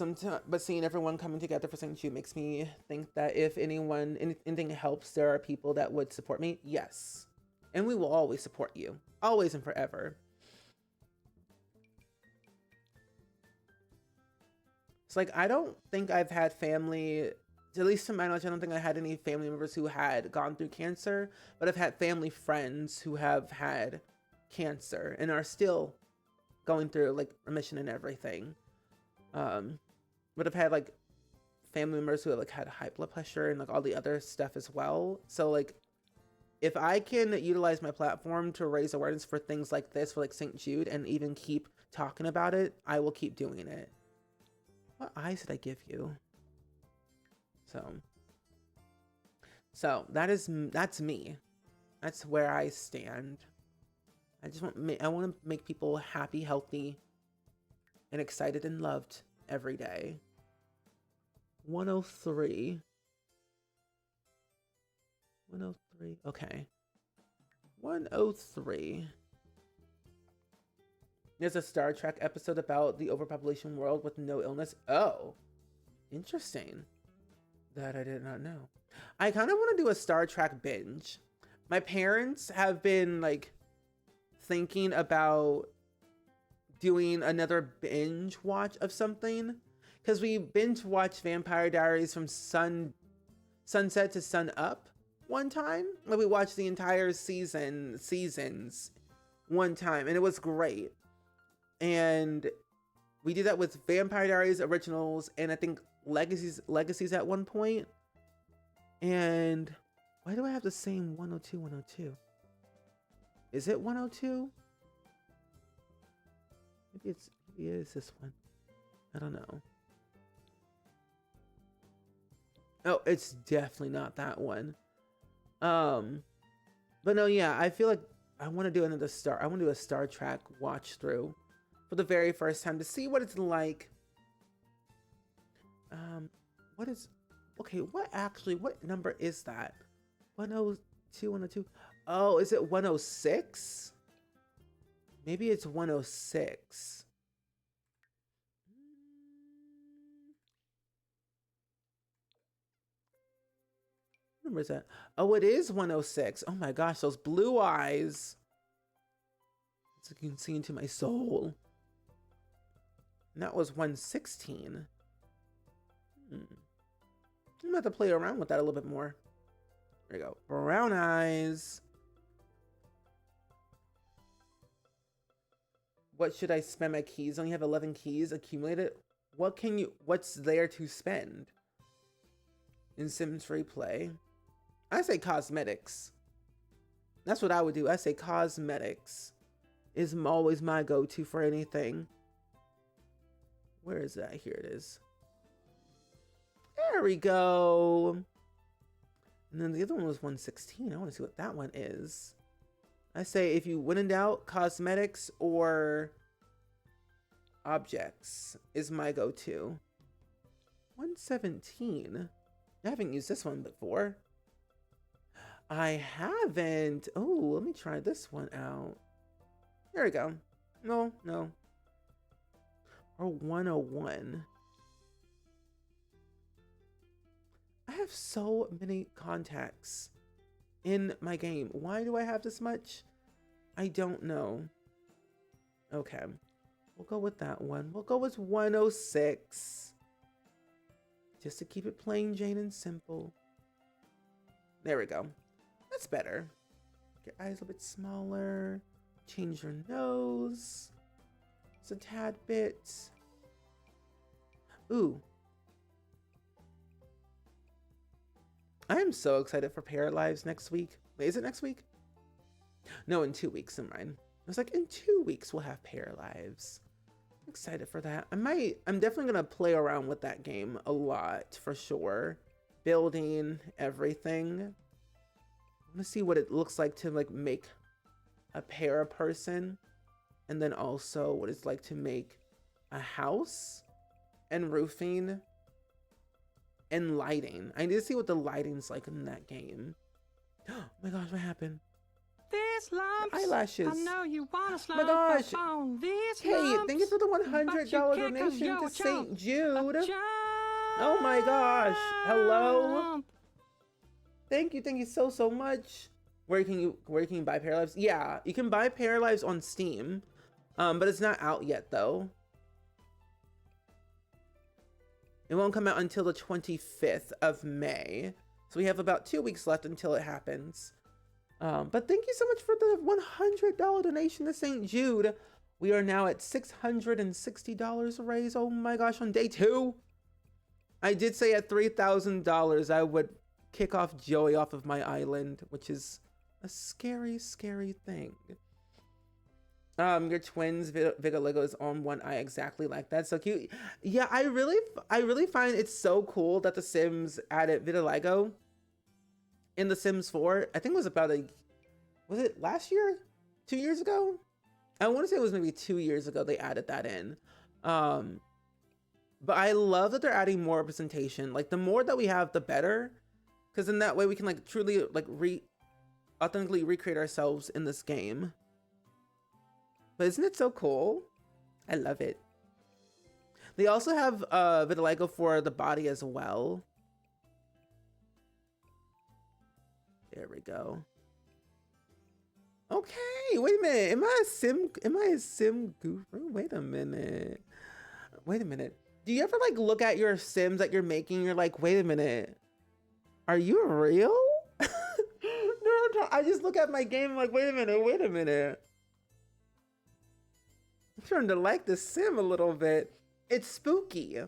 seeing everyone coming together for St. Jude makes me think that if anything helps, there are people that would support me. Yes. And we will always support you. Always and forever. It's like, I don't think I've had family, at least to my knowledge, I don't think I had any family members who had gone through cancer, but I've had family friends who have had cancer and are still going through like remission and everything. But I've had like family members who have like had high blood pressure and like all the other stuff as well. So like, if I can utilize my platform to raise awareness for things like this, for like St. Jude, and even keep talking about it, I will keep doing it. What eyes did I give you? So that's me. That's where I stand. I want to make people happy, healthy, and excited and loved every day. 103. 103. Okay. 103. There's a Star Trek episode about the overpopulation world with no illness. Oh, interesting. That I did not know. I kind of want to do a Star Trek binge. My parents have been like thinking about doing another binge watch of something, because we binge watched Vampire Diaries from sunset to sun up one time. Like, we watched the entire seasons one time, and it was great. And we did that with Vampire Diaries Originals, and I think Legacies at one point. And why do I have the same 102? Is it 102? Maybe it is this one. I don't know. Oh, it's definitely not that one. But no, yeah, I feel like I want to do another I want to do a Star Trek watch through for the very first time to see what it's like. What number is that? 102, 102. Oh, is it 106? Maybe it's 106. What number is that? Oh, it is 106. Oh my gosh, those blue eyes. It's like you can see into my soul. And that was 116. I'm gonna have to play around with that a little bit more. There we go. Brown eyes. What should I spend my keys on? You have 11 keys accumulated. What's there to spend? In Sims Free Play? I say cosmetics. That's what I would do. I say cosmetics is always my go-to for anything. Where is that? Here it is. There we go. And then the other one was 116. I want to see what that one is. I say if you when in doubt, cosmetics or objects is my go-to. 117. I haven't used this one before. I haven't. Oh, let me try this one out. There we go. No. Or 101. I have so many contacts in my game. Why do I have this much? I don't know. Okay. We'll go with that one. We'll go with 106. Just to keep it plain, Jane, and simple. There we go. That's better. Get your eyes a little bit smaller. Change your nose. Just a tad bit. Ooh. I am so excited for Pair Lives next week. Wait, is it next week? No, in 2 weeks. Never mind. I was like, in 2 weeks we'll have Pair Lives. I'm excited for that. I'm definitely gonna play around with that game a lot for sure. Building everything. I want to see what it looks like to like make a pair person, and then also what it's like to make a house and roofing and lighting. I need to see what the lighting's like in that game. Oh my gosh, what happened? This lumps. Eyelashes. I know you want to Oh my gosh. Kate, lumps, thank you for the $100 donation to St. Jude. Oh my gosh. Hello. Thank you so much. Where can you buy Pair Lives? Yeah, you can buy Pair Lives on Steam. But it's not out yet though. It won't come out until the 25th of May. So we have about 2 weeks left until it happens. But thank you so much for the $100 donation to St. Jude. We are now at $660 raised. Oh my gosh, on day 2. I did say at $3,000 I would kick off Joey off of my island, which is a scary, scary thing. Your twins Vitiligo is on one eye exactly like that. So cute. Yeah, I really find it's so cool that The Sims added vitiligo in The Sims 4. I think it was was it last year? 2 years ago? I want to say it was maybe 2 years ago they added that in. But I love that they're adding more representation. Like the more that we have, the better. Because in that way we can like truly like authentically recreate ourselves in this game. But isn't it so cool? I love it. They also have vitiligo for the body as well. There we go. Okay, wait a minute. Am I a sim guru? Wait a minute. Do you ever like look at your Sims that you're making? You're like, wait a minute. Are you real? No, I just look at my game like, wait a minute. I'm starting to like the sim a little bit. It's spooky.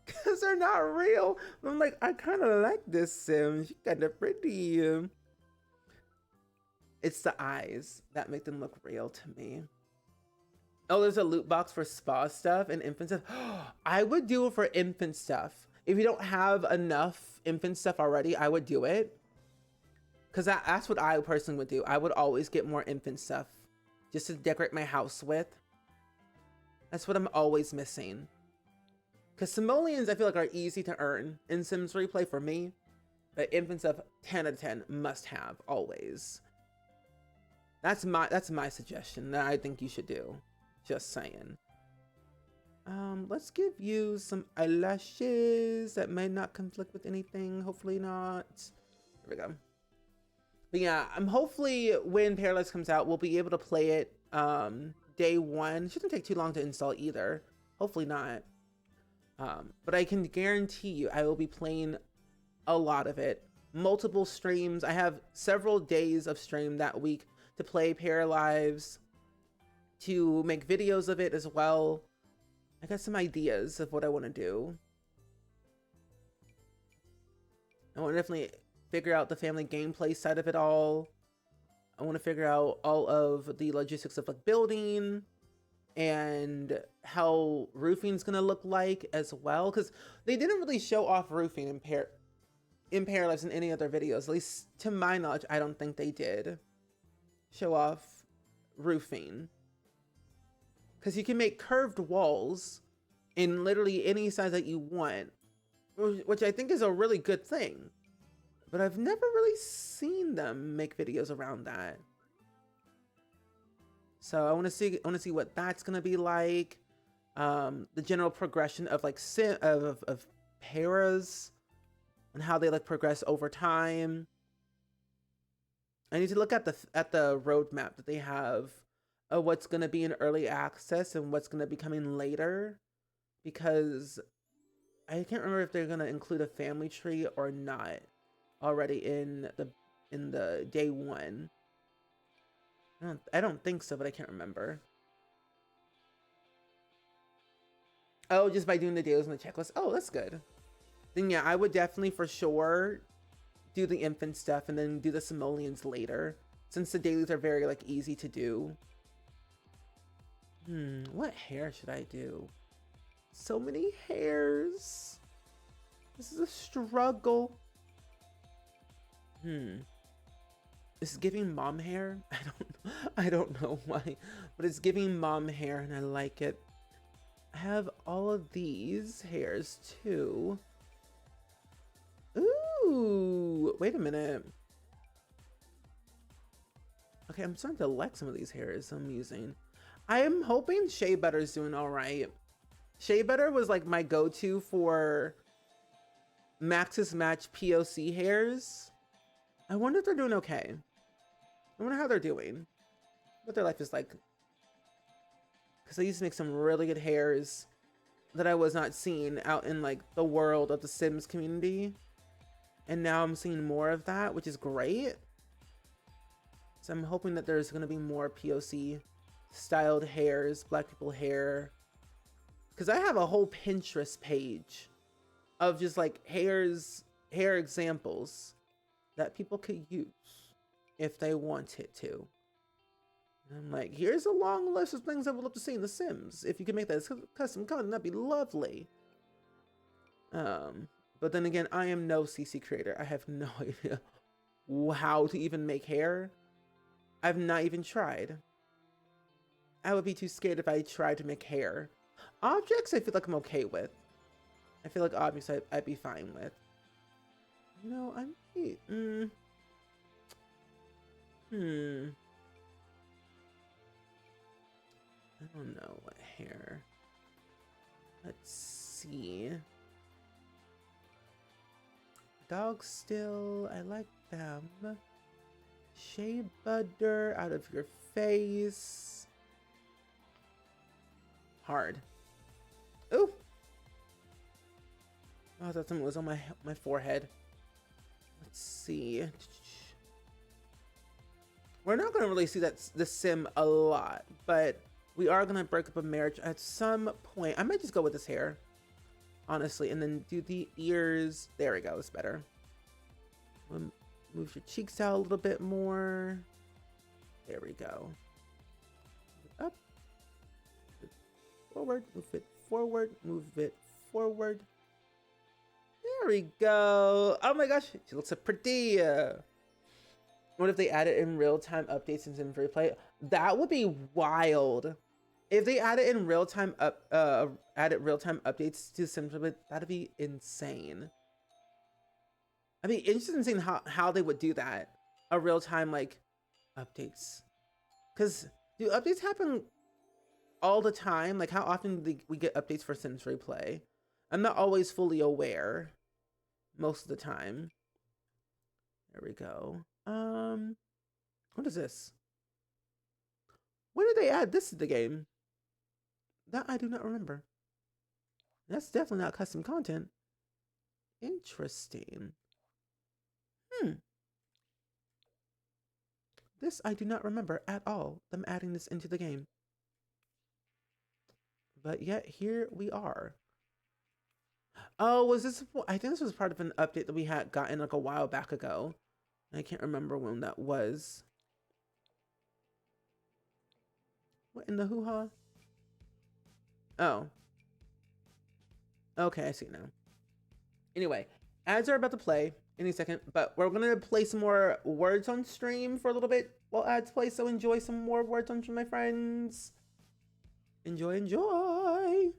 Because they're not real. I'm like, I kind of like this sim. She's kind of pretty. It's the eyes that make them look real to me. Oh, there's a loot box for spa stuff and infant stuff. I would do it for infant stuff. If you don't have enough infant stuff already, I would do it. Because that's what I personally would do. I would always get more infant stuff just to decorate my house with. That's what I'm always missing. Because simoleons, I feel like, are easy to earn in Sims Replay for me. But infant stuff, 10 out of 10, must have, always. That's my suggestion that I think you should do. Just saying. Let's give you some eyelashes that may not conflict with anything. Hopefully not. There we go. But yeah, hopefully when Paradise comes out, we'll be able to play it day one. It shouldn't take too long to install either. Hopefully not. But I can guarantee you I will be playing a lot of it. Multiple streams. I have several days of stream that week to play Paralives, to make videos of it as well. I got some ideas of what I want to do. I want to definitely figure out the family gameplay side of it all. I want to figure out all of the logistics of like building and how roofing's gonna look like as well, because they didn't really show off roofing in Paralives in any other videos. At least to my knowledge, I don't think they did show off roofing. Because you can make curved walls in literally any size that you want, which I think is a really good thing. But I've never really seen them make videos around that. So I want to see what that's gonna be like. The general progression of like of paras and how they like progress over time. I need to look at the roadmap that they have of what's gonna be in early access and what's gonna be coming later, because I can't remember if they're gonna include a family tree or not already in the day one. I don't think so, but I can't remember. Oh, just by doing the dailies on the checklist. Oh, that's good. Then yeah, I would definitely for sure do the infant stuff and then do the simoleons later, since the dailies are very like easy to do. What hair should I do? So many hairs. This is a struggle. This is giving mom hair. I don't know why, but it's giving mom hair and I like it. I have all of these hairs too. Ooh, wait a minute. Okay, I'm starting to like some of these hairs I'm using. I am hoping Shea Butter's doing all right. Shea Butter was like my go-to for Maxis Match POC hairs. I wonder if they're doing okay. I wonder how they're doing, what their life is like. Because I used to make some really good hairs that I was not seeing out in like the world of the Sims community. And now I'm seeing more of that, which is great. So I'm hoping that there's going to be more POC styled hairs, black people hair. Because I have a whole Pinterest page of just like hair examples that people could use if they wanted to. And I'm like, here's a long list of things I would love to see in The Sims. If you could make that as custom content, that'd be lovely. But then again, I am no CC creator. I have no idea how to even make hair. I've not even tried. I would be too scared if I tried to make hair. Objects, I feel like I'm okay with. I feel like objects I'd be fine with. You know, I don't know what hair. Let's see. Dog still, I like them. Shea Butter, out of your face. Hard. Ooh. Oh, I thought something was on my forehead. Let's see. We're not going to really see the sim a lot, but We are gonna break up a marriage at some point. I might just go with this hair, honestly, and then do the ears. There we go, it's better. Move your cheeks out a little bit more. There we go. Up. Forward, move it forward, move it forward. There we go. Oh my gosh, she looks so pretty. What if they added in real-time updates in Sims Replay? That would be wild. If they added in real-time updates to Sims Replay, that'd be insane. I'd be interested in seeing how they would do that. A real-time like updates. Cause do updates happen all the time? Like how often do we get updates for Sims Replay? I'm not always fully aware most of the time. There we go. What is this? When did they add this to the game? That I do not remember. That's definitely not custom content. Interesting. This I do not remember at all, them adding this into the game. But yet here we are. Oh, was this? I think this was part of an update that we had gotten like a while back ago. I can't remember when that was. What in the hoo-ha? Oh. Okay, I see now. Anyway, ads are about to play any second, but we're gonna play some more words on stream for a little bit while ads play, so enjoy some more words on stream, my friends. Enjoy, enjoy!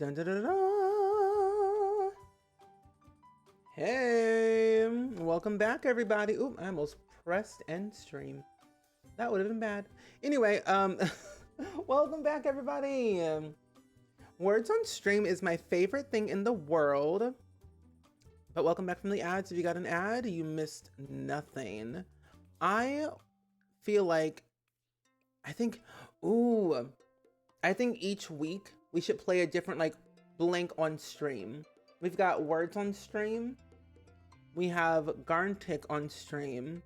Dun, dun, dun, dun. Hey, welcome back, everybody. Oop, I almost pressed end stream. That would have been bad. Anyway, welcome back, everybody. Words on stream is my favorite thing in the world. But welcome back from the ads. If you got an ad, you missed nothing. I feel like, I think each week we should play a different like blank on stream. We've got words on stream. We have Garntic on stream.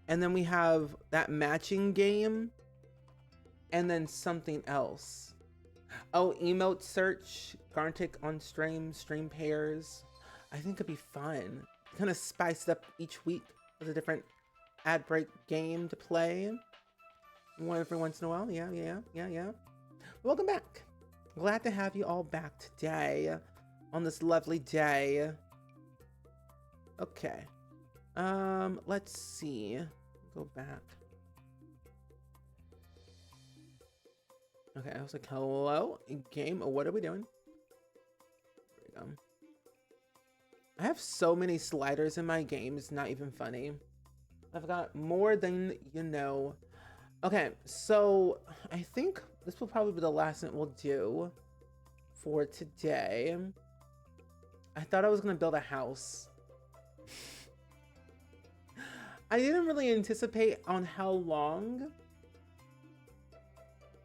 And then we have that matching game. And then something else. Oh, emote search, Garntic on stream, stream pairs. I think it'd be fun. Kind of spice it up each week with a different ad break game to play. One every once in a while. Yeah. Welcome back. Glad to have you all back today on this lovely day. Okay. Let's see. Go back. Okay, I was like, hello, game. What are we doing? There we go. I have so many sliders in my game. It's not even funny. I've got more than you know. Okay, so I think this will probably be the last one we'll do for today. I thought I was gonna build a house. I didn't really anticipate on how long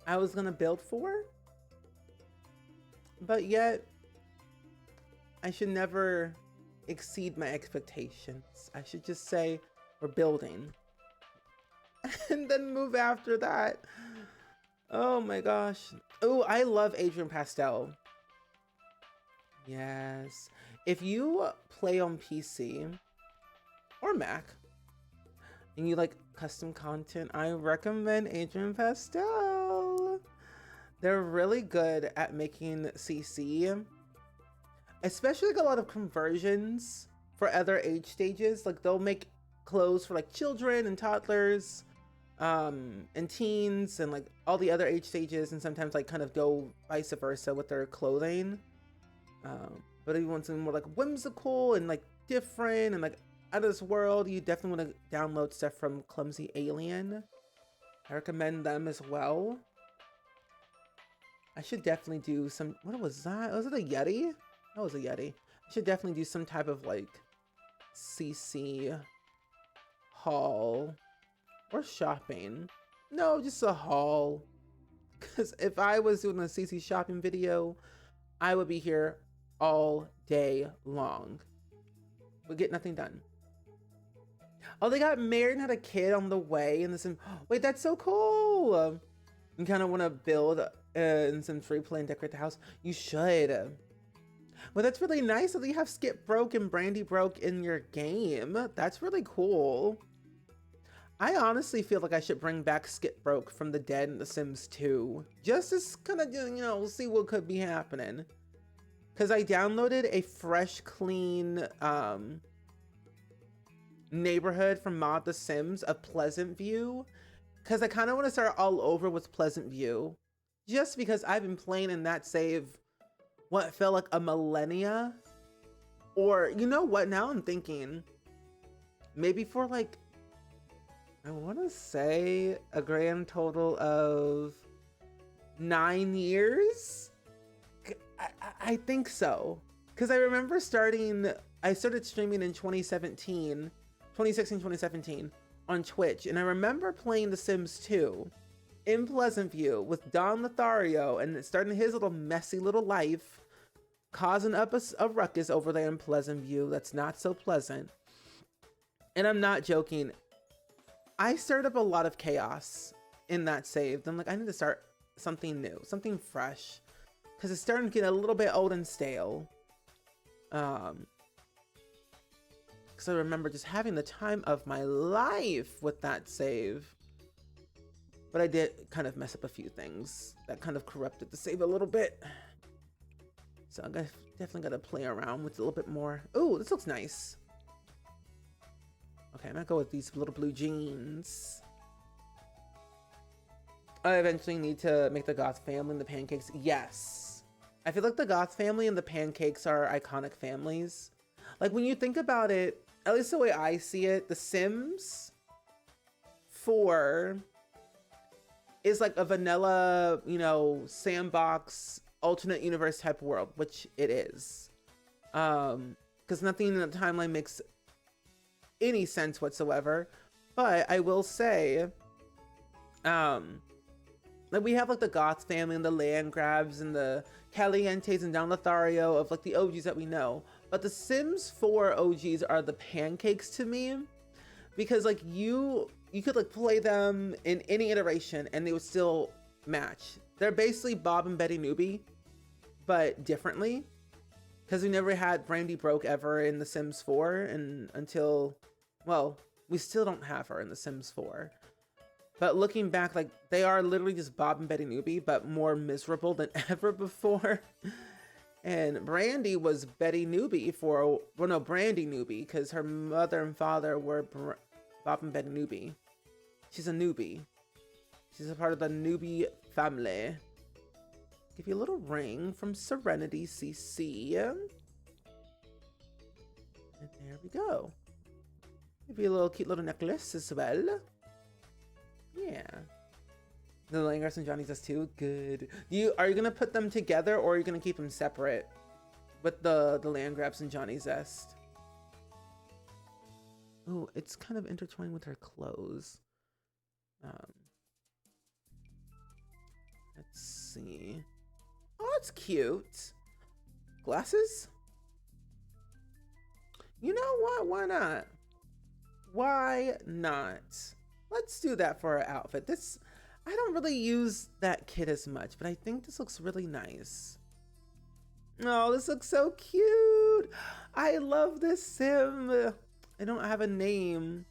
I was gonna build for, but yet I should never exceed my expectations. I should just say we're building and then move after that. Oh my gosh. Oh, I love Adrian Pastel. Yes. If you play on PC or Mac and you like custom content, I recommend Adrian Pastel. They're really good at making CC, especially like a lot of conversions for other age stages. Like they'll make clothes for like children and toddlers, and teens and like all the other age stages, and sometimes like kind of go vice versa with their clothing. But if you want something more like whimsical and like different and like out of this world, you definitely want to download stuff from Clumsy Alien. I recommend them as well. I should definitely do some, what was that? Was it a Yeti? That was a Yeti. I should definitely do some type of like CC haul or shopping. No, just a haul. Because if I was doing a CC shopping video, I would be here all day long. Would get nothing done. Oh, they got married and had a kid on the way. And this, wait, that's so cool. You kind of want to build in some free play and decorate the house. You should. Well, that's really nice that you have Skip Broke and Brandy Broke in your game. That's really cool. I honestly feel like I should bring back Skip Broke from the dead in The Sims 2. Just to kind of, you know, see what could be happening. Because I downloaded a fresh, clean neighborhood from Mod The Sims of Pleasant View. Because I kind of want to start all over with Pleasant View. Just because I've been playing in that save what felt like a millennia. Or, you know what, now I'm thinking, maybe for like, I want to say a grand total of 9 years? I think so. Because I remember I started streaming in 2016, 2017 on Twitch. And I remember playing The Sims 2 in Pleasant View with Don Lothario and starting his little messy little life, causing up a ruckus over there in Pleasant View that's not so pleasant. And I'm not joking. I stirred up a lot of chaos in that save. I'm like, I need to start something new, something fresh. Because it's starting to get a little bit old and stale. Because I remember just having the time of my life with that save. But I did kind of mess up a few things that kind of corrupted the save a little bit. So I definitely got to play around with it a little bit more. Ooh, this looks nice. Okay, I'm gonna go with these little blue jeans. I eventually need to make the Goth family and the pancakes. Yes. I feel like the Goth family and the Pancakes are iconic families. Like when you think about it, at least the way I see it, The Sims 4 is like a vanilla, you know, sandbox alternate universe type world, which it is. Because nothing in the timeline makes any sense whatsoever. But I will say, like we have like the Goth family and the Landgrabs and the Calientes and Don Lothario of like the OGs that we know. But the Sims 4 OGs are the Pancakes to me, because like you could like play them in any iteration and they would still match. They're basically Bob and Betty Newbie, but differently. Because we never had Brandy Broke ever in The Sims 4, and until, well, we still don't have her in The Sims 4. But looking back, like they are literally just Bob and Betty Newbie, but more miserable than ever before. And Brandy was Betty Newbie for, well, no, Brandy Newbie, because her mother and father were Bob and Betty Newbie. She's a newbie. She's a part of the newbie family. Give you a little ring from Serenity CC. And there we go. Give you a little cute little necklace as well. Yeah. The Langers and Johnny's us too. Good. Are you gonna put them together, or are you gonna keep them separate with the Landgrabs and Johnny Zest? Oh, it's kind of intertwined with her clothes. Let's see. Oh, it's cute. Glasses? You know what? Why not? Why not? Let's do that for our outfit. I don't really use that kit as much, but I think this looks really nice. Oh, this looks so cute. I love this sim. I don't have a name,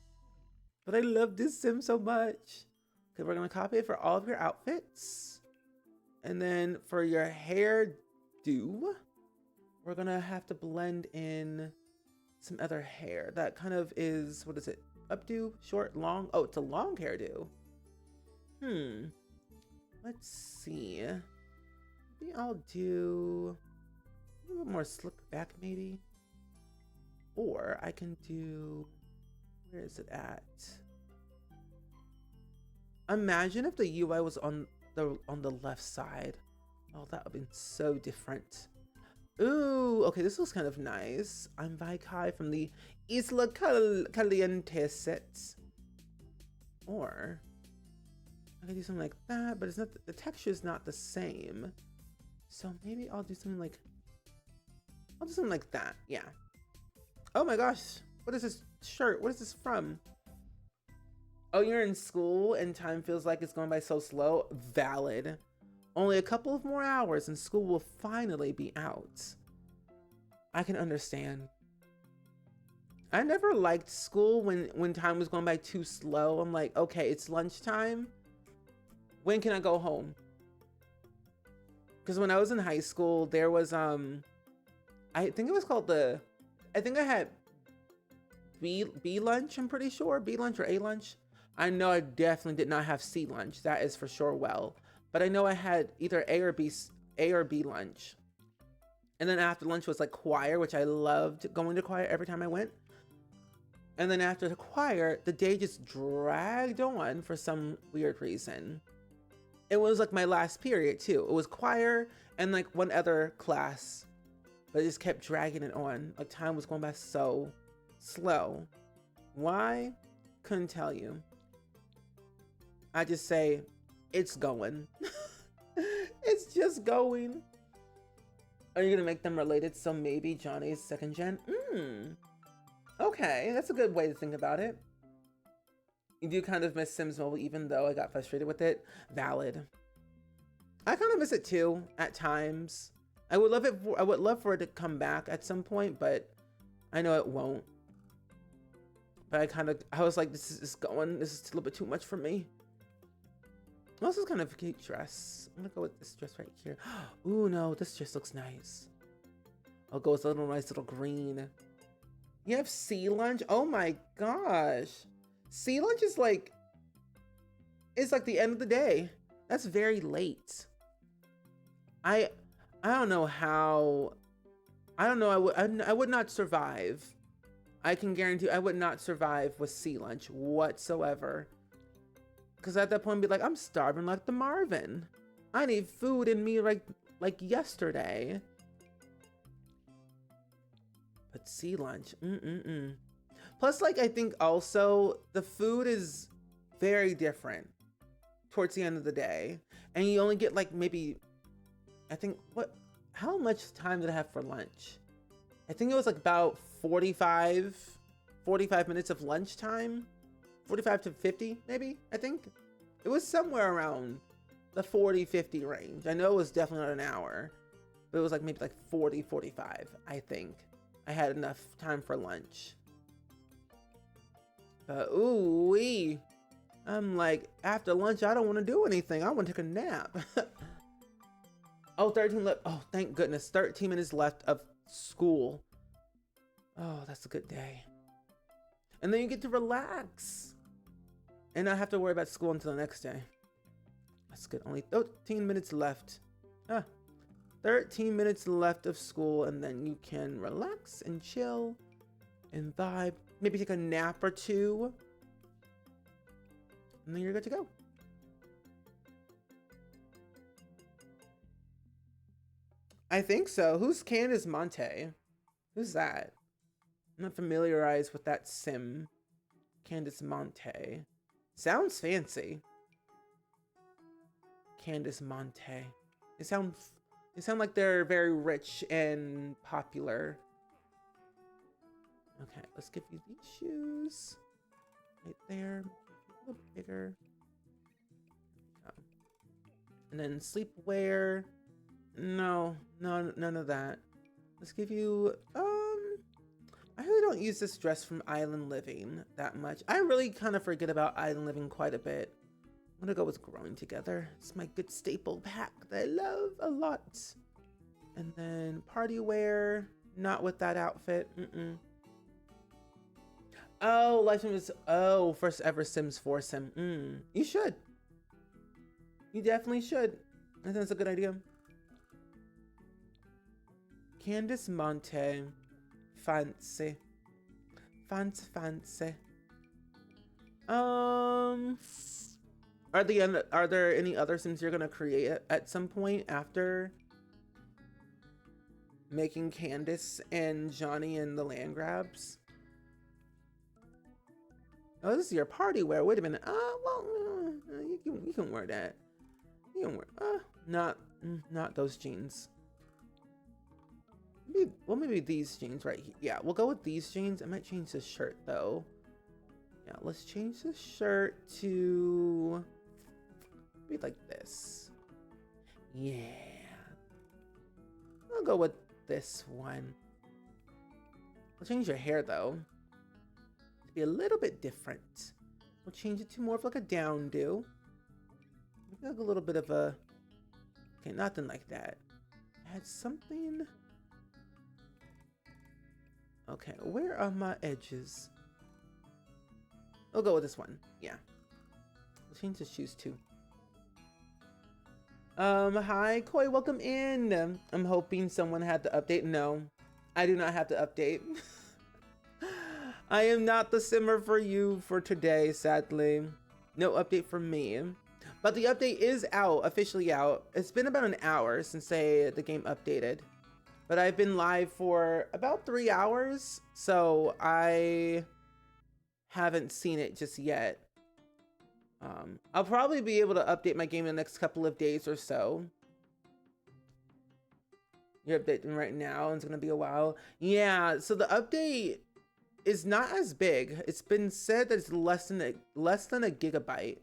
but I love this sim so much. Okay, we're gonna copy it for all of your outfits. And then for your hairdo, we're gonna have to blend in some other hair. That kind of is, what is it? Updo, short, long? Oh, it's a long hairdo. Let's see. Maybe I'll do a little more slick back, maybe. Or I can do, where is it at? Imagine if the UI was on the left side. Oh, that would have been so different. Ooh, okay, this looks kind of nice. I'm Vaikai from the Isla Caliente set. Or I could do something like that, but it's not, the texture is not the same. So maybe I'll do something like that. Yeah. Oh my gosh, what is this shirt? What is this from? Oh, you're in school and time feels like it's going by so slow. Valid. Only a couple of more hours and school will finally be out. I can understand. I never liked school when time was going by too slow. I'm like, okay, it's lunchtime. When can I go home? Because when I was in high school, there was, I think it was called I think I had B lunch, I'm pretty sure. B lunch or A lunch. I know I definitely did not have C lunch. That is for sure well. But I know I had either A or B lunch. And then after lunch was like choir, which I loved going to choir every time I went. And then after the choir, the day just dragged on for some weird reason. It was like my last period too. It was choir and like one other class, but it just kept dragging it on. Like time was going by so slow. Why? Couldn't tell you. I just say, it's going. It's just going. Are you gonna make them related? So maybe Johnny's second gen? Okay, that's a good way to think about it. You do kind of miss Sims Mobile, even though I got frustrated with it. Valid. I kind of miss it too at times. I would love for it to come back at some point, but I know it won't. But I was like, this is a little bit too much for me. This is kind of a cute dress. I'm gonna go with this dress right here. Ooh, no, this dress looks nice. I'll go with a nice little green. You have sea lunch? Oh my gosh. Sea lunch is like, it's like the end of the day. That's very late. I I don't know how. I don't know. I would not survive. I can guarantee I would not survive with sea lunch whatsoever. Because at that point, I'd be like, I'm starving like the Marvin. I need food in me like yesterday. But sea lunch, Plus, like, I think also the food is very different towards the end of the day. And you only get like maybe, I think, how much time did I have for lunch? I think it was like about 45 minutes of lunchtime. 45 to 50, maybe, I think. It was somewhere around the 40-50 range. I know it was definitely not an hour, but it was like maybe like 40-45, I think. I had enough time for lunch. But ooh-wee. I'm like, after lunch, I don't want to do anything. I want to take a nap. Oh, 13 left. Oh, thank goodness. 13 minutes left of school. Oh, that's a good day. And then you get to relax and not have to worry about school until the next day. That's good. Only 13 minutes left. 13 minutes left of school, and then you can relax and chill and vibe. Maybe take a nap or two. And then you're good to go. I think so. Who's Candace Monte? Who's that? I'm not familiarized with that sim. Candace Monte. Sounds fancy. Candace Monte. They sound like they're very rich and popular. Okay, let's give you these shoes. Right there. A little bigger. And then sleepwear. No, none of that. Let's give you, I really don't use this dress from Island Living that much. I really kind of forget about Island Living quite a bit. I'm gonna go with Growing Together. It's my good staple pack that I love a lot. And then party wear, not with that outfit. Oh, Lifetime is, first ever Sims 4 sim. You should. You definitely should. I think that's a good idea. Candace Monte. Fancy. Fancy. Are there any other Sims you're gonna create at some point after making Candace and Johnny and the land grabs? Oh, this is your party wear. Wait a minute. You can wear that. You can wear. Not those jeans. Maybe these jeans right here. Yeah, we'll go with these jeans. I might change the shirt though. Yeah, let's change the shirt to be like this. Yeah. I'll go with this one. I'll change your hair though. To be a little bit different. We'll change it to more of like a down do. Maybe like a little bit of a, okay, nothing like that. Add something. Okay, where are my edges? I'll go with this one. Yeah. I'll change the shoes too. Hi, Koi, welcome in. I'm hoping someone had the update. No, I do not have the update. I am not the simmer for you for today, sadly. No update for me. But the update is out, officially out. It's been about an hour since the game updated. But I've been live for about 3 hours, so I haven't seen it just yet. I'll probably be able to update my game in the next couple of days or so. You're updating right now, and it's gonna be a while. Yeah, so the update is not as big. It's been said that it's less than a gigabyte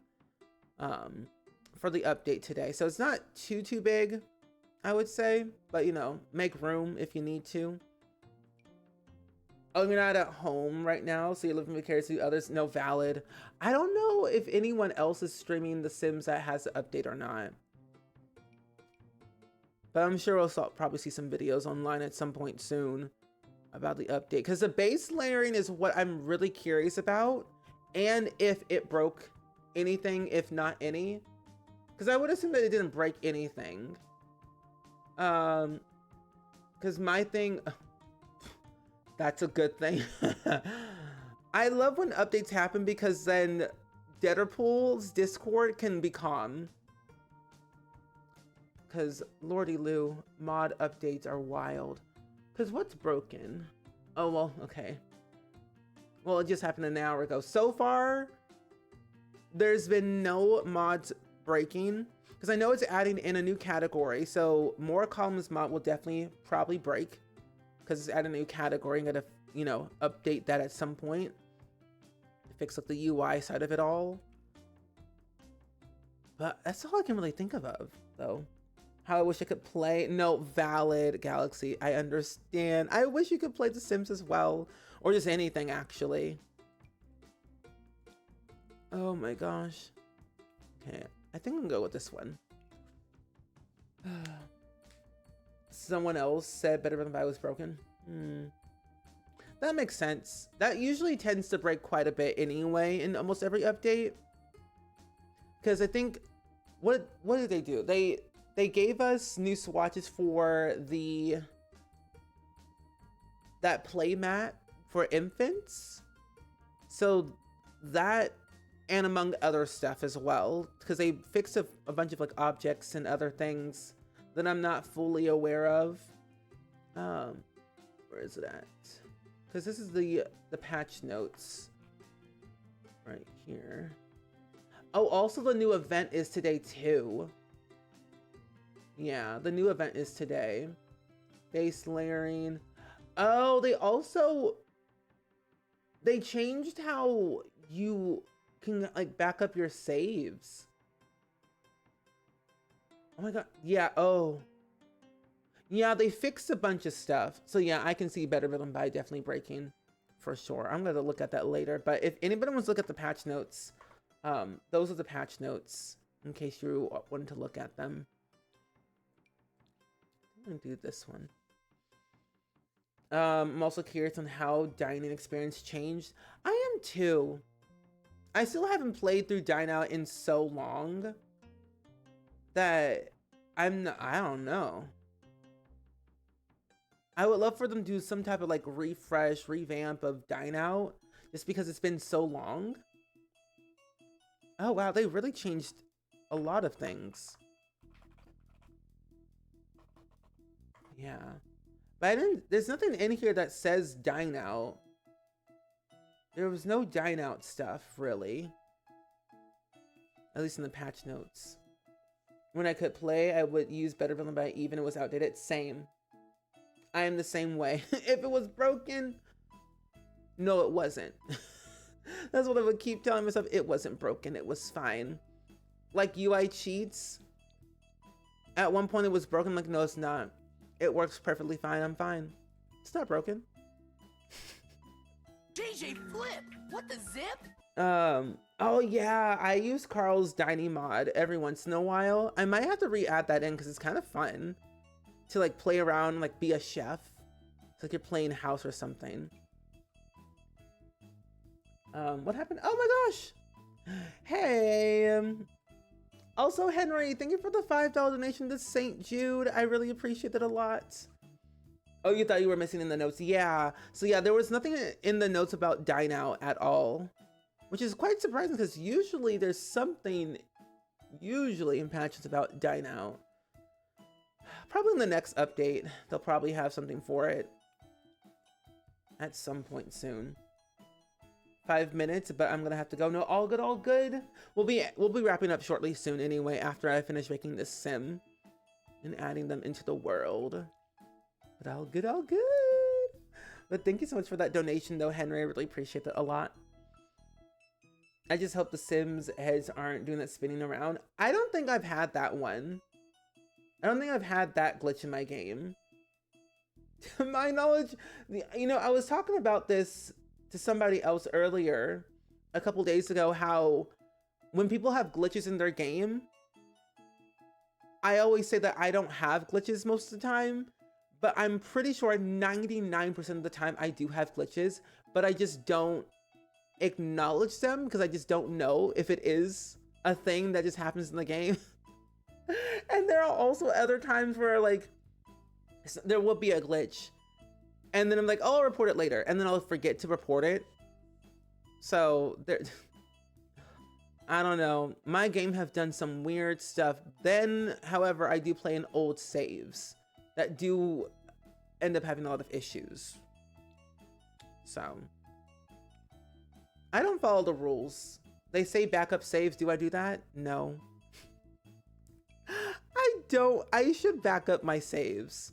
for the update today. So it's not too big, I would say, but you know, make room if you need to. Oh, you're not at home right now, so you're living vicariously others. No, valid. I don't know if anyone else is streaming The Sims that has the update or not. But I'm sure we'll probably see some videos online at some point soon about the update. Because the base layering is what I'm really curious about. And if it broke anything, if not any. Because I would assume that it didn't break anything. Because my thing, that's a good thing. I love when updates happen because then Deaderpool's Discord can be calm. Because Lordy Lou, mod updates are wild. Because what's broken? Oh, well, okay. Well, it just happened an hour ago. So far, there's been no mods breaking. Because I know it's adding in a new category. So more columns mod will definitely probably break. Because it's adding a new category. I'm going to, you know, update that at some point. Fix like the UI side of it all. But that's all I can really think of, though. How I wish I could play. No, valid, Galaxy. I understand. I wish you could play The Sims as well. Or just anything, actually. Oh my gosh. Okay, I think I'm gonna go with this one. Someone else said Better Than I was broken. That makes sense. That usually tends to break quite a bit anyway in almost every update. Because I think, what did they do? They gave us new swatches for that play mat for infants. So that, and among other stuff as well, because they fixed a bunch of like objects and other things that I'm not fully aware of. Where is it at? Because this is the patch notes right here. Oh, also the new event is today too. Yeah, the new event is today. Base layering. Oh, they changed how you can like back up your saves. Oh my god. Yeah, oh. Yeah, they fixed a bunch of stuff. So yeah, I can see Better Rhythm by definitely breaking for sure. I'm gonna look at that later. But if anybody wants to look at the patch notes, those are the patch notes in case you wanted to look at them. I'm gonna do this one. I'm also curious on how dining experience changed. I am too. I still haven't played through Dine Out in so long that I don't know. I would love for them to do some type of like refresh, revamp of Dine Out just because it's been so long. Oh wow, they really changed a lot of things. Yeah. But there's nothing in here that says Dine Out. There was no Dine Out stuff, really. At least in the patch notes. When I could play, I would use Better Villain by even it was outdated. Same. I am the same way. If it was broken, no, it wasn't. That's what I would keep telling myself. It wasn't broken. It was fine. Like UI cheats. At one point it was broken. Like, no, it's not. It works perfectly fine. I'm fine. It's not broken. JJ Flip, what the zip? Oh yeah, I use Carl's Dining mod every once in a while. I might have to re-add that in because it's kind of fun to like play around, like be a chef. It's like you're playing house or something. What happened? Oh my gosh. Hey. Also, Henry, thank you for the $5 donation to St. Jude. I really appreciate it a lot. Oh, you thought you were missing in the notes? Yeah. So yeah, there was nothing in the notes about Dine Out at all, which is quite surprising because usually there's something in patches about Dine Out. Probably in the next update, they'll probably have something for it at some point soon. 5 minutes, but I'm gonna have to go. No, all good, all good. We'll be wrapping up shortly soon anyway after I finish making this sim and adding them into the world. But all good, all good. But thank you so much for that donation though, Henry. I really appreciate that a lot. I just hope the Sims heads aren't doing that spinning around. I don't think I've had that one. I don't think I've had that glitch in my game. To my knowledge, you know, I was talking about this to somebody else earlier, a couple days ago, how when people have glitches in their game, I always say that I don't have glitches most of the time, but I'm pretty sure 99% of the time I do have glitches, but I just don't acknowledge them because I just don't know if it is a thing that just happens in the game. And there are also other times where like there will be a glitch. And then I'm like, oh, I'll report it later. And then I'll forget to report it. So there, I don't know. My game have done some weird stuff. Then, however, I do play in old saves that do end up having a lot of issues. So I don't follow the rules. They say backup saves. Do I do that? No. I don't. I should back up my saves.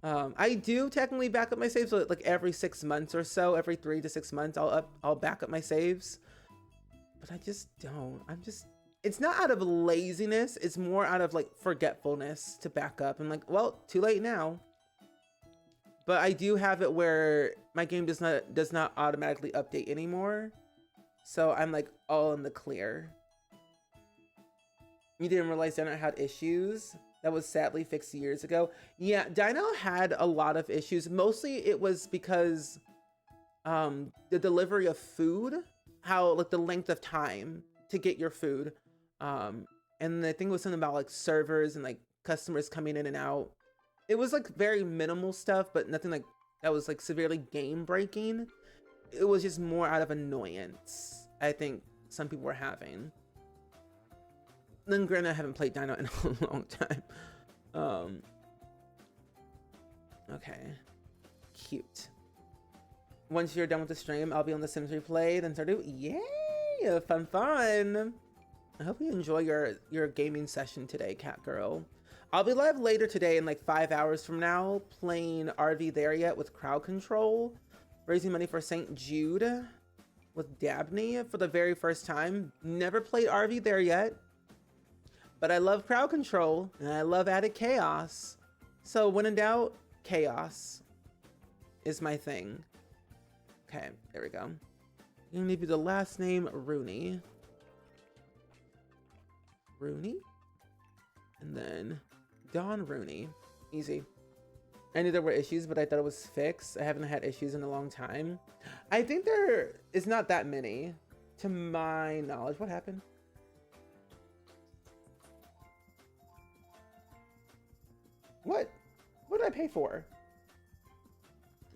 I do technically back up my saves, so like every 6 months or so, every 3 to 6 months, I'll back up my saves. But I just don't. It's not out of laziness. It's more out of like forgetfulness to back up. I'm like, well, too late now. But I do have it where my game does not automatically update anymore. So I'm like all in the clear. You didn't realize Dino had issues? That was sadly fixed years ago. Yeah, Dino had a lot of issues. Mostly it was because the delivery of food, how like the length of time to get your food. And I think it was something about like servers and like customers coming in and out. It was like very minimal stuff, but nothing like that was like severely game breaking. It was just more out of annoyance, I think some people were having. Then granted, I haven't played Dino in a long time. Okay. Cute. Once you're done with the stream, I'll be on the Sims replay, then Stardew. Yay! Fun. I hope you enjoy your gaming session today, cat girl. I'll be live later today in like 5 hours from now, playing RV There Yet with crowd control, raising money for St. Jude with Dabney for the very first time. Never played RV There Yet. But I love crowd control and I love added chaos. So when in doubt, chaos is my thing. Okay, there we go. I'm gonna give you the last name Rooney. Rooney? And then Don Rooney. Easy. I knew there were issues, but I thought it was fixed. I haven't had issues in a long time. I think there is not that many to my knowledge. What happened? What? What did I pay for?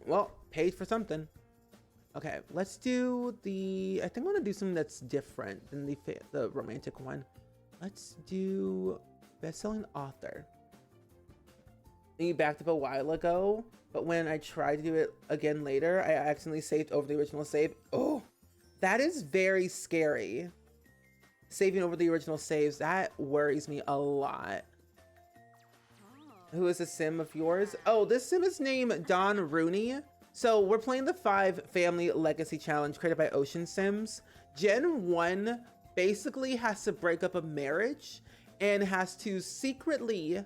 Well, paid for something. Okay, let's do the... I think I want to do something that's different than the romantic one. Let's do best-selling author. I backed up a while ago, but when I tried to do it again later, I accidentally saved over the original save. Oh, that is very scary. Saving over the original saves, that worries me a lot. Who is a sim of yours? Oh, this sim is named Don Rooney. So we're playing the 5 Family Legacy Challenge created by Ocean Sims. Gen 1 basically has to break up a marriage and has to secretly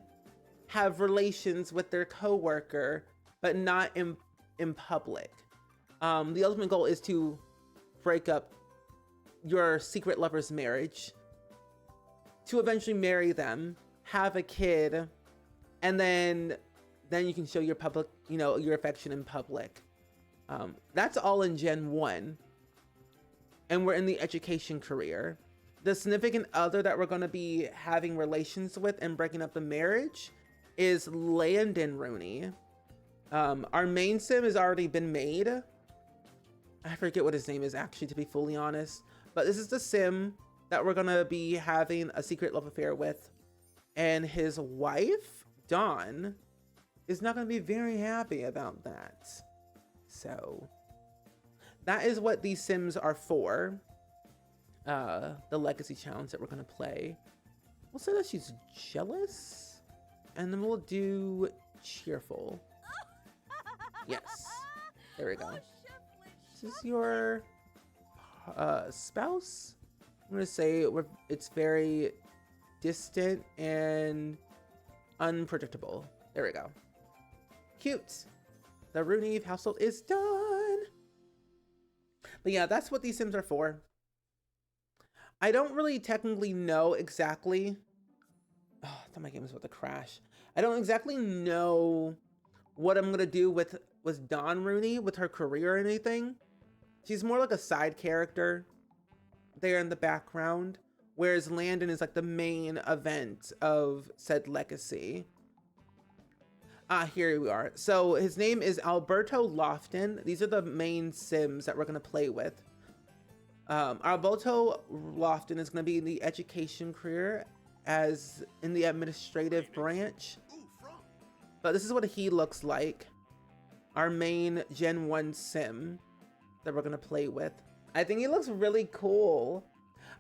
have relations with their coworker, but not in public. The ultimate goal is to break up your secret lover's marriage, to eventually marry them, have a kid, and then you can show your public, your affection in public. That's all in Gen 1. And we're in the education career. The significant other that we're going to be having relations with and breaking up the marriage is Landon Rooney. Our main sim has already been made. I forget what his name is actually, to be fully honest. But this is the sim that we're going to be having a secret love affair with. And his wife, Dawn, is not going to be very happy about that. So that is what these sims are for. The legacy challenge that we're going to play. We'll say that she's jealous, and then we'll do cheerful. Yes, there we go. This is your spouse. I'm going to say it's very distant and unpredictable. There we go. Cute. The Rooney household is done. But yeah, that's what these sims are for. I don't really technically know exactly. Oh, I thought my game was about to crash. I don't exactly know what I'm gonna do with Dawn Rooney, with her career or anything. She's more like a side character there in the background, whereas Landon is like the main event of said legacy. Ah, here we are. So his name is Alberto Lofton. These are the main Sims that we're gonna play with. Alberto Lofton is gonna be in the education career as in the administrative branch. But this is what he looks like. Our main Gen 1 Sim that we're gonna play with. I think he looks really cool.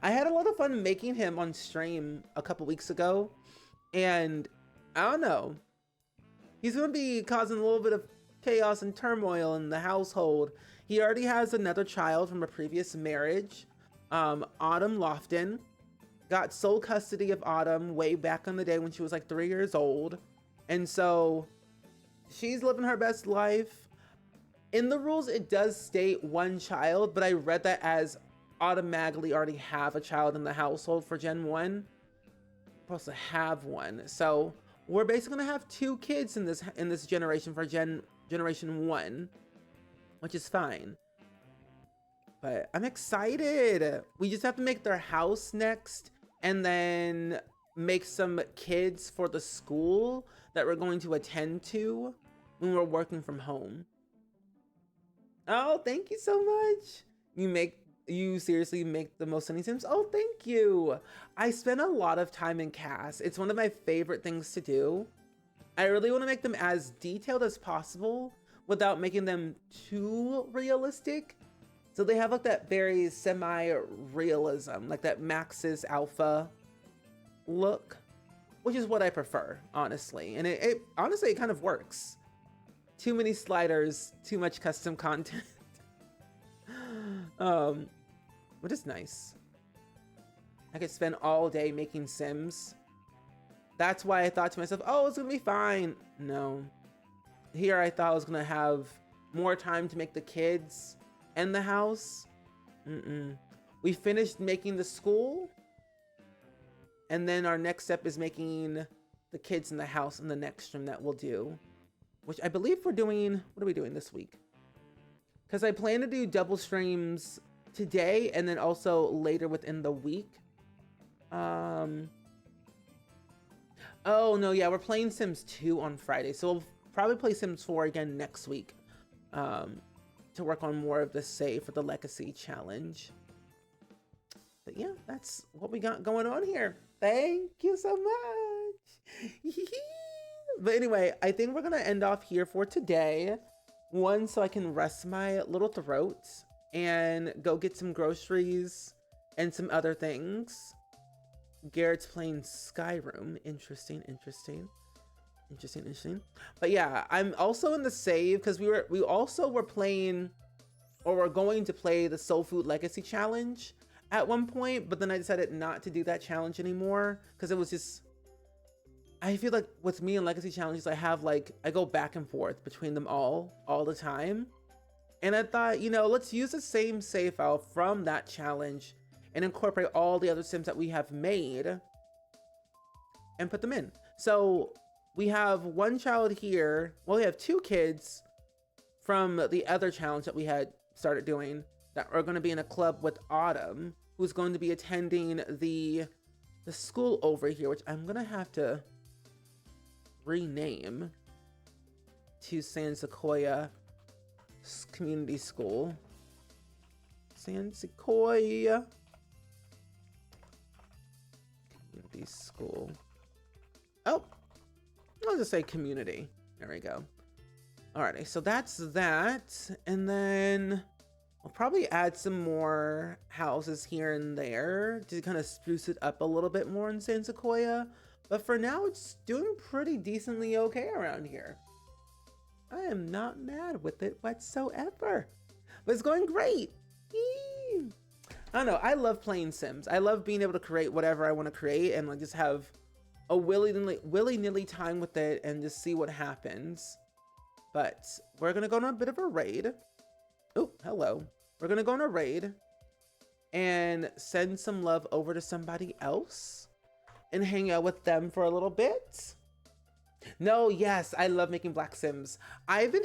I had a lot of fun making him on stream a couple weeks ago, and I don't know. He's gonna be causing a little bit of chaos and turmoil in the household. He already has another child from a previous marriage. Autumn Lofton got sole custody of Autumn way back in the day when she was like 3 years old. And so she's living her best life. In the rules, it does state 1 child, but I read that as automatically already have a child in the household for Gen 1. We're supposed to have one. So we're basically gonna have 2 kids in this generation for generation 1, which is fine. But I'm excited. We just have to make their house next and then make some kids for the school that we're going to attend to when we're working from home. Oh, thank you so much. You seriously make the most sunny Sims? Oh, thank you. I spend a lot of time in CAS. It's one of my favorite things to do. I really want to make them as detailed as possible without making them too realistic. So they have like that very semi-realism, like that Maxis Alpha look, which is what I prefer, honestly. And it honestly, it kind of works. Too many sliders, too much custom content. Which is nice. I could spend all day making Sims. That's why I thought to myself, oh, it's gonna be fine. No. Here I thought I was gonna have more time to make the kids and the house. We finished making the school. And then our next step is making the kids in the house in the next stream that we'll do. Which I believe we're doing, what are we doing this week? Because I plan to do double streams today and then also later within the week. Oh no, yeah, we're playing Sims 2 on Friday. So we'll probably play Sims 4 again next week. To work on more of the save for the legacy challenge. But yeah, that's what we got going on here. Thank you so much. But anyway, I think we're gonna end off here for today. One, so I can rest my little throat and go get some groceries and some other things. Garrett's playing Skyrim. Interesting. But yeah, I'm also in the save because we also were playing, or we're going to play the Soul Food Legacy Challenge at one point, but then I decided not to do that challenge anymore because it was just, I feel like with me and Legacy Challenges, I go back and forth between them all the time. And I thought, you know, let's use the same save file from that challenge and incorporate all the other Sims that we have made and put them in. So we have 1 child here. Well, we have 2 kids from the other challenge that we had started doing that are going to be in a club with Autumn, who's going to be attending the school over here, which I'm going to have to rename to San Sequoia Community School. San Sequoia Community School. Oh, I'll just say community. There we go. Alrighty, so that's that. And then I'll probably add some more houses here and there to kind of spruce it up a little bit more in San Sequoia. But for now, it's doing pretty decently okay around here. I am not mad with it whatsoever. But it's going great. Eee. I don't know. I love playing Sims. I love being able to create whatever I want to create and like just have a willy-nilly time with it and just see what happens. But we're going to go on a bit of a raid. Oh, hello. We're going to go on a raid and send some love over to somebody else and hang out with them for a little bit. No, yes, I love making Black Sims. I've been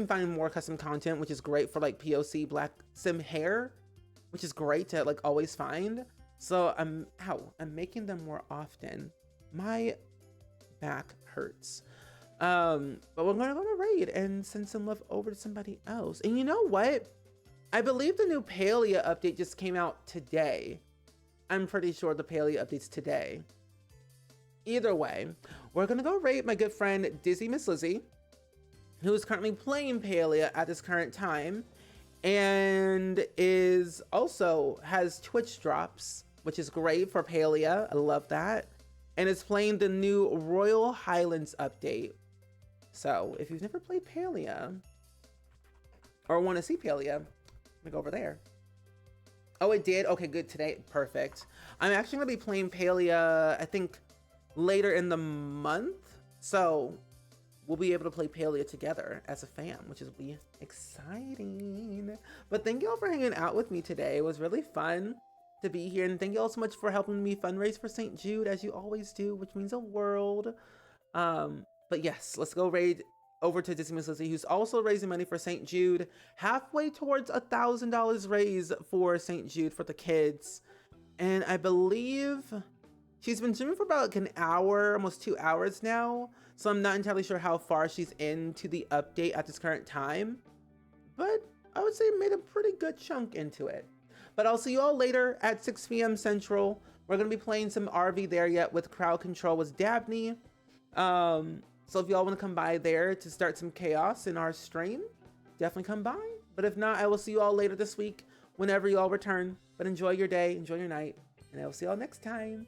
finding more custom content, which is great for like POC Black Sim hair, which is great to like always find. So I'm making them more often. My back hurts. But we're gonna go to raid and send some love over to somebody else. And you know what? I believe the new Palea update just came out today. I'm pretty sure the Palea update's today. Either way, we're gonna go raid my good friend Dizzy Miss Lizzie, who is currently playing Palea at this current time, and is also has Twitch drops, which is great for Palea. I love that. And is playing the new Royal Highlands update. So if you've never played Palea or want to see Palea, I'm gonna go over there. Oh, it did? Okay, good. Today, perfect. I'm actually gonna be playing Palea, I think, later in the month. So we'll be able to play Palea together as a fam, which will be exciting. But thank you all for hanging out with me today. It was really fun to be here, and thank you all so much for helping me fundraise for St. Jude, as you always do, which means a world. But yes, let's go raid over to Dizzy Miss Lizzie, who's also raising money for St. Jude, halfway towards $1,000 raised for St. Jude for the kids. And I believe she's been streaming for about like an hour, almost 2 hours now. So I'm not entirely sure how far she's into the update at this current time, but I would say made a pretty good chunk into it. But I'll see you all later at 6 p.m. Central. We're gonna be playing some RV there yet with crowd control with Dabney. So if y'all want to come by there to start some chaos in our stream, definitely come by. But if not, I will see you all later this week whenever you all return. But enjoy your day, enjoy your night, and I will see y'all next time.